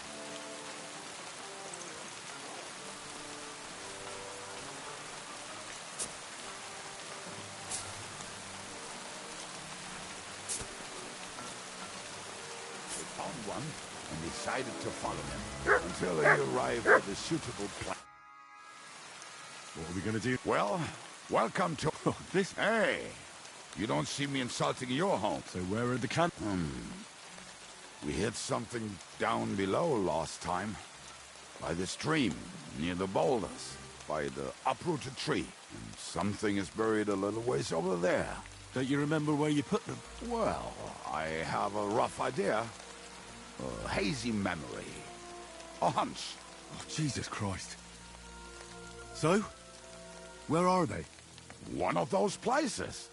One and decided to follow him until he arrived at a suitable place. What are we gonna do? Well, welcome to this. Hey, you don't see me insulting your home. So where are the can? We hit something down below last time, by the stream, near the boulders, by the uprooted tree. And something is buried a little ways over there. Don't you remember where you put them? Well, I have a rough idea. A hazy memory. A hunch. Oh, Jesus Christ. So? Where are they? One of those places.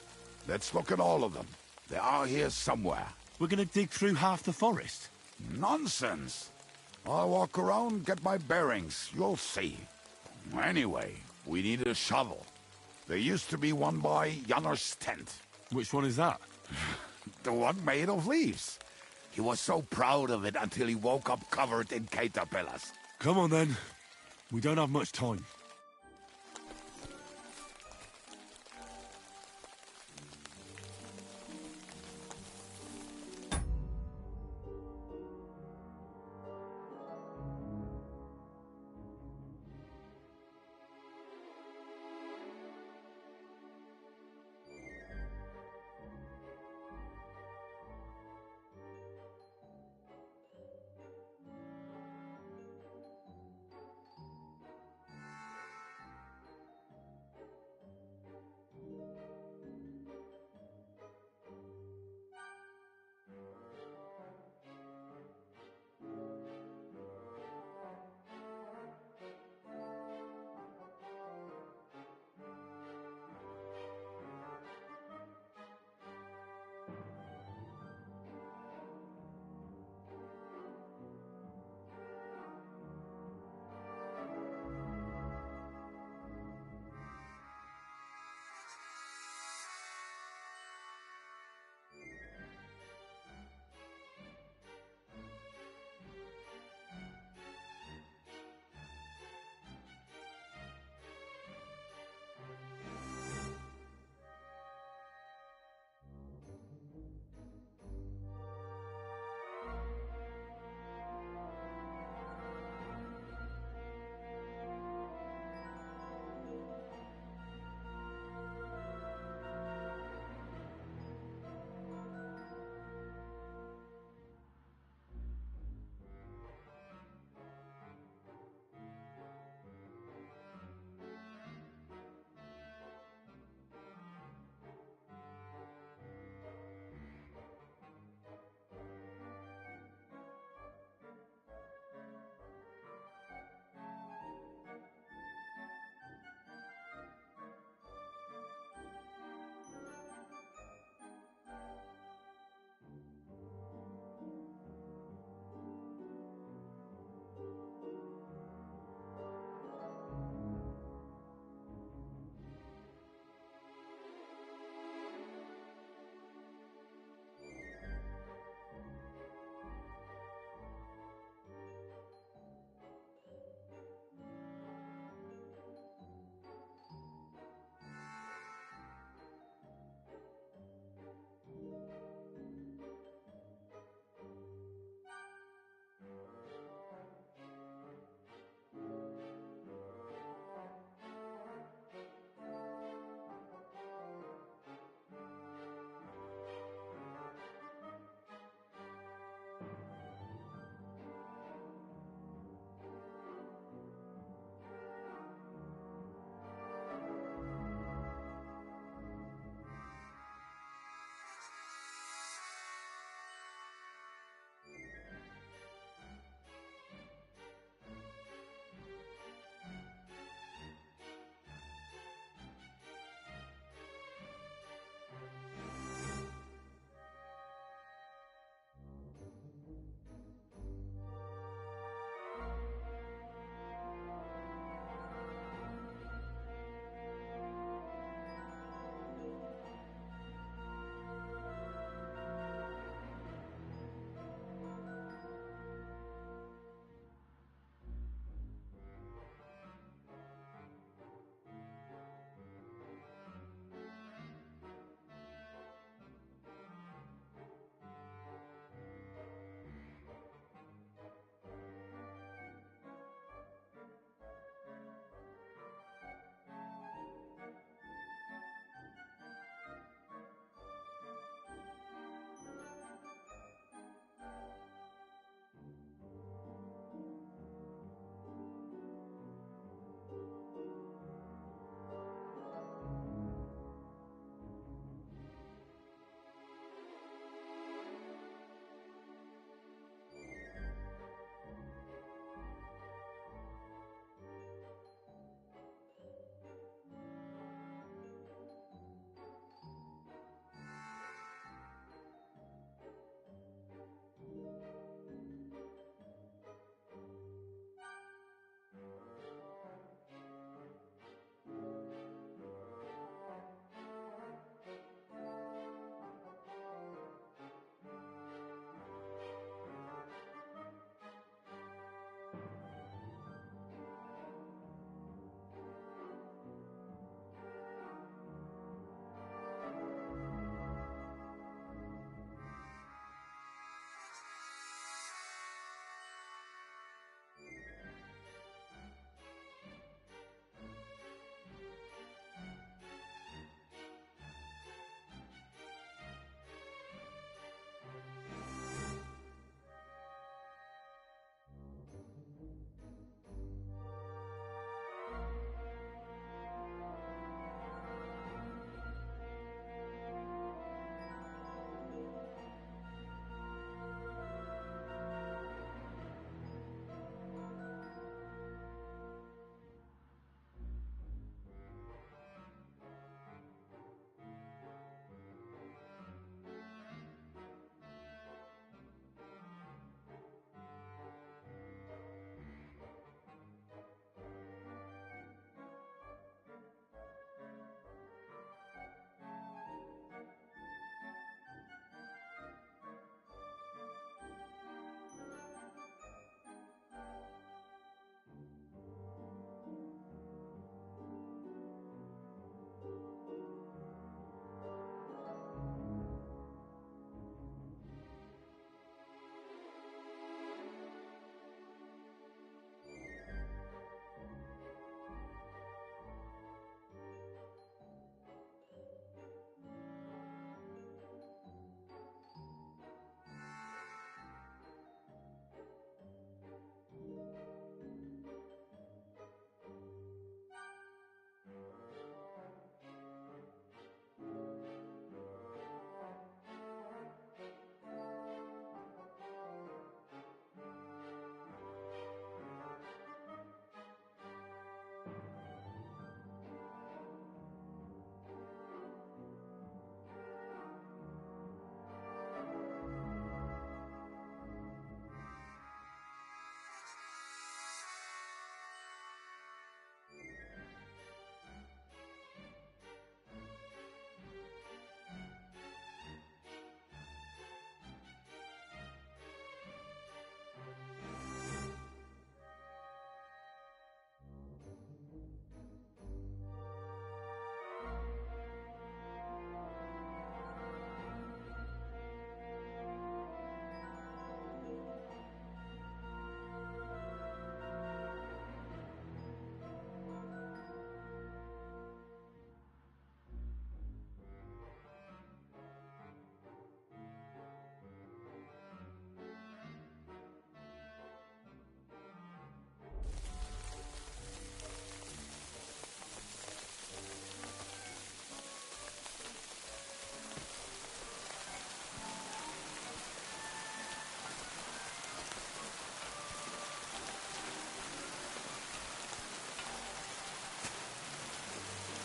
Let's look at all of them. They are here somewhere. We're gonna dig through half the forest. Nonsense. I'll walk around, get my bearings. You'll see. Anyway, we need a shovel. There used to be one by Janner's tent. Which one is that? The one made of leaves. He was so proud of it until he woke up covered in caterpillars. Come on then. We don't have much time.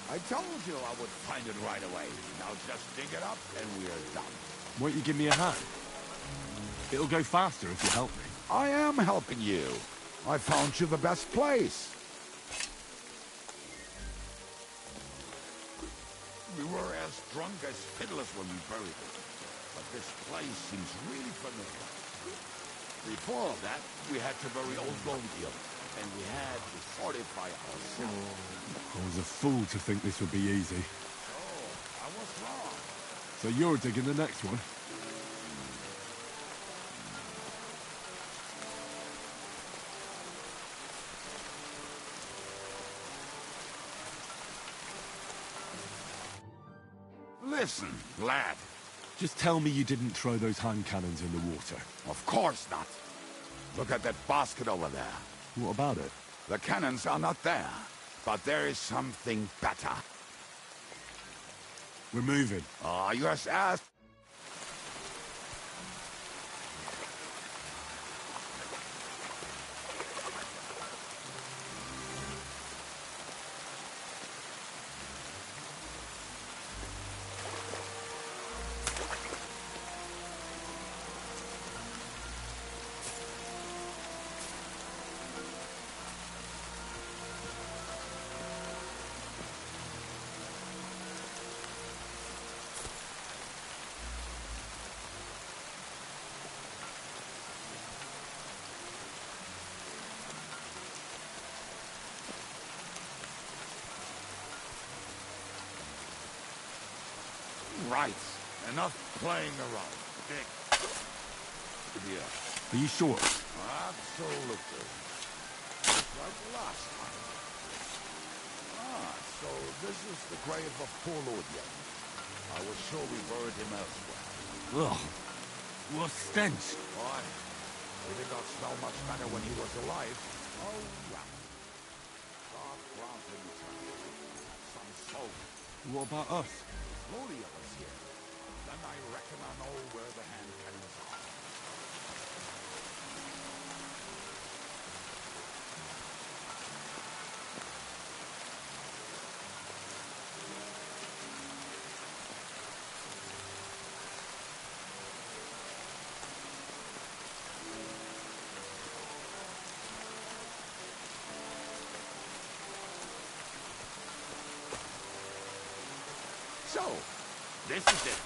I told you I would find it right away. Now just dig it up and we're done. Won't you give me a hand? It'll go faster if you help me. I am helping you. I found you the best place. We were as drunk as fiddlers when we buried it. But this place seems really familiar. Before that, we had to bury old Goldfield, and we had to fortify ourselves. I was a fool to think this would be easy. Oh, I was wrong. So you're digging the next one? Listen, lad. Just tell me you didn't throw those hand cannons in the water. Of course not. Look at that basket over there. What about it? The cannons are not there, but there is something better. We're moving. Ah, you just asked. Right. Enough playing around. Dick. Here. Are you sure? Absolutely. Just like last time. Ah, so this is the grave of poor Lodian. I was sure we buried him elsewhere. Ugh. What stench. Why? He did not smell much better when he was alive. Oh, well. God grant him eternity. Some soul. What about us? Lodian was here. Then I reckon I know where the hand cannons are. So, this is it.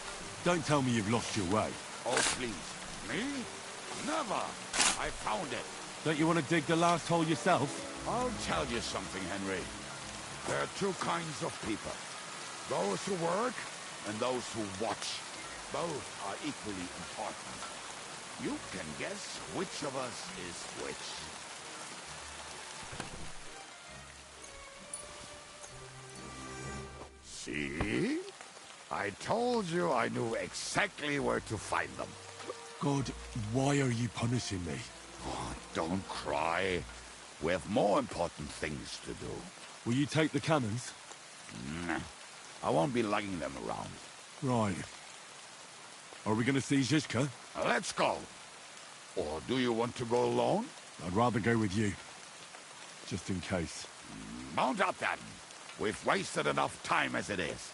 Don't tell me you've lost your way. Oh, please. Me? Never. I found it. Don't you want to dig the last hole yourself? I'll tell you something, Henry. There are two kinds of people. Those who work and those who watch. Both are equally important. You can guess which of us is which. See? I told you I knew exactly where to find them. God, why are you punishing me? Oh, don't cry. We have more important things to do. Will you take the cannons? Nah, I won't be lugging them around. Right. Are we going to see Zizka? Let's go. Or do you want to go alone? I'd rather go with you. Just in case. Mount up then. We've wasted enough time as it is.